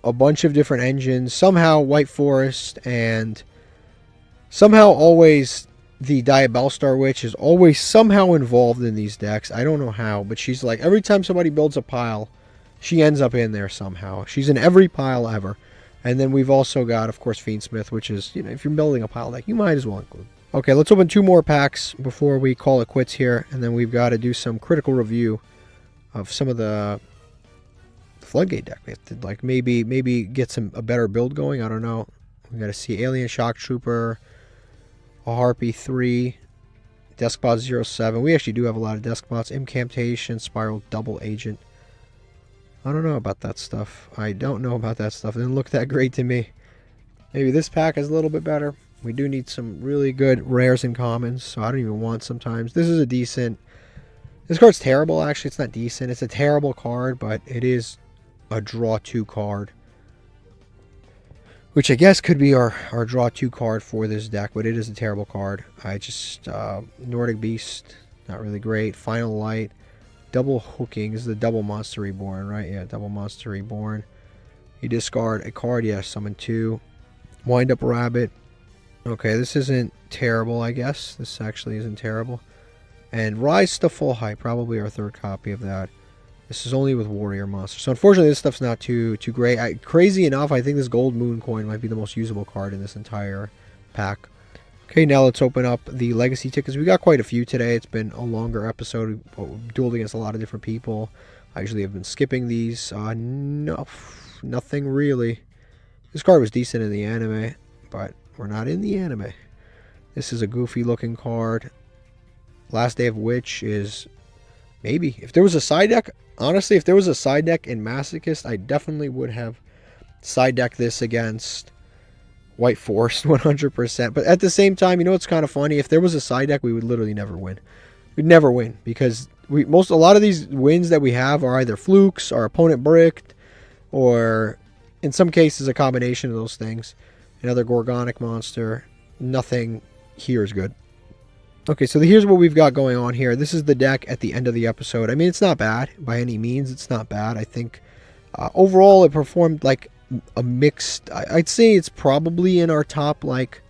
a bunch of different engines. Somehow White Forest, and somehow always the Diabellstar Witch is always somehow involved in these decks. I don't know how, but she's like... Every time somebody builds a pile... She ends up in there somehow. She's in every pile ever. And then we've also got, of course, Fiendsmith, which is, you know, if you're building a pile deck, you might as well include. Okay, let's open 2 more packs before we call it quits here. And then we've got to do some critical review of some of the Floodgate deck. We have to, like, maybe get a better build going. I don't know. We got to see Alien Shock Trooper, a Harpy 3, Deskbot 07. We actually do have a lot of Deskbots. Incantation, Spiral, Double Agent. I don't know about that stuff. I don't know about that stuff. It didn't look that great to me. Maybe this pack is a little bit better. We do need some really good rares and commons, so I don't even want sometimes. This is a decent... This card's terrible, actually. It's not decent. It's a terrible card, but it is a draw 2 card. Which I guess could be our draw 2 card for this deck, but it is a terrible card. I just... Nordic Beast, not really great. Final Light. Double Hooking is the Double Monster Reborn, right? Yeah, Double Monster Reborn. You discard a card, yeah, summon 2. Wind Up Rabbit. Okay, this isn't terrible, I guess. This actually isn't terrible. And Rise to Full Height, probably our 3rd copy of that. This is only with Warrior Monster. So unfortunately, this stuff's not too great. Crazy enough, I think this Gold Moon coin might be the most usable card in this entire pack. Okay, now let's open up the Legacy tickets. We got quite a few today. It's been a longer episode. We've dueled against a lot of different people. I usually have been skipping these. No, nothing really. This card was decent in the anime, but we're not in the anime. This is a goofy looking card. Last Day of Witch is maybe. If there was a side deck, honestly, if there was a side deck in Masochist, I definitely would have side decked this against White Forest 100%. But at the same time, you know what's kind of funny? If there was a side deck, we would literally never win. We'd never win because a lot of these wins that we have are either flukes, our opponent bricked, or in some cases a combination of those things. Another Gorgonic monster. Nothing here is good. Okay, so here's what we've got going on here. This is the deck at the end of the episode. I mean, it's not bad by any means. It's not bad. I think overall it performed like a mixed... I'd say it's probably in our top, like...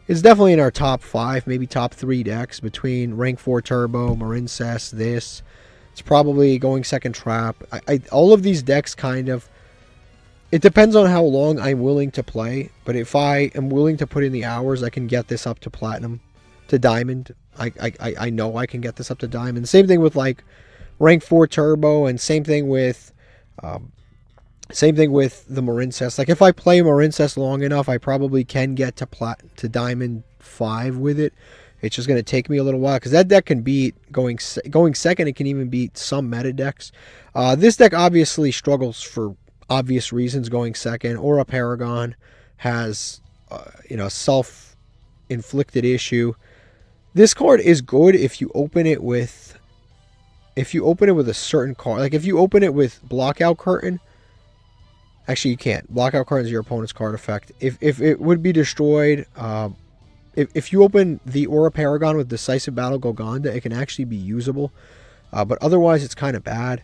It's definitely in our top 5, maybe top 3 decks between rank 4 Turbo, Marincess, this. It's probably going second Trap. All of these decks kind of... It depends on how long I'm willing to play, but if I am willing to put in the hours, I can get this up to Platinum, to Diamond. I know I can get this up to Diamond. Same thing with like rank 4 Turbo, and same thing with the Marincess. Like if I play Marincess long enough, I probably can get to Diamond 5 with it. It's just going to take me a little while because that deck can beat going second. It can even beat some meta decks. This deck obviously struggles for obvious reasons going second, or a Paragon has, self-inflicted issue. This card is good if you open it with a certain card. Like if you open it with Blockout Curtain, actually you can't. Blockout Curtain is your opponent's card effect. If it would be destroyed, if you open the Aura Paragon with Decisive Battle Golgonda, it can actually be usable. But otherwise it's kind of bad.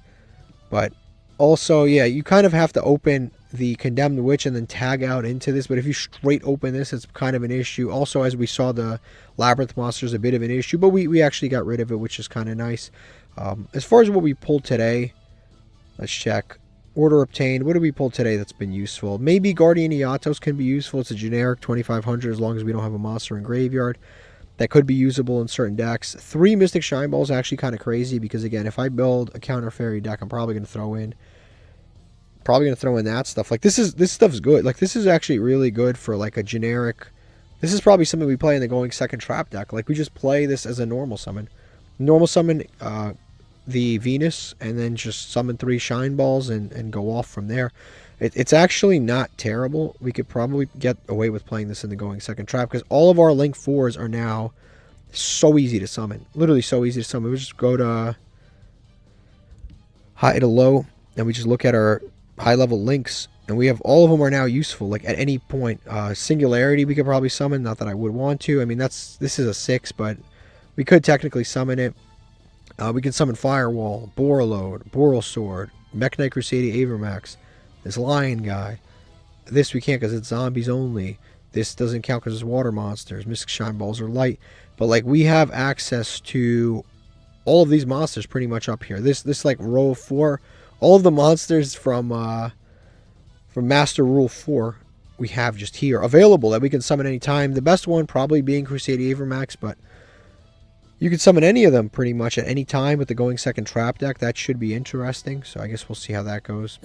But also, yeah, you kind of have to open the Condemned Witch and then tag out into this. But if you straight open this, it's kind of an issue. Also, as we saw, the Labyrinth Monster is a bit of an issue. But we actually got rid of it, which is kind of nice. As far as what we pulled today, let's check. Order Obtained. What did we pull today that's been useful? Maybe Guardian Iatos can be useful. It's a generic 2500 as long as we don't have a monster in graveyard. That could be usable in certain decks. 3 Mystic Shine Balls is actually kind of crazy because, again, if I build a Counter Fairy deck, I'm probably going to throw in that stuff. Like, this stuff's good. Like, this is actually really good for, like, a generic... This is probably something we play in the Going Second Trap deck. Like, we just play this as a normal summon. Normal summon the Venus, and then just summon 3 Shine Balls and go off from there. It's actually not terrible. We could probably get away with playing this in the Going Second Trap, because all of our Link 4s are now so easy to summon. Literally so easy to summon. We just go to high to low, and we just look at our high-level links, and we have all of them are now useful. Like, at any point. Singularity we could probably summon. Not that I would want to. I mean, this is a 6, but we could technically summon it. We can summon Firewall, Borreload, Boral Sword, Mech Knight Crusader Avermax, this Lion Guy. This we can't because it's zombies only. This doesn't count because it's water monsters. Mystic Shine Balls are light. But, like, we have access to all of these monsters pretty much up here. This like, row of 4. All of the monsters from Master Rule 4 we have just here. Available that we can summon anytime. The best one probably being Crusader Avermax, but you can summon any of them pretty much at any time with the Going Second Trap deck. That should be interesting. So I guess we'll see how that goes.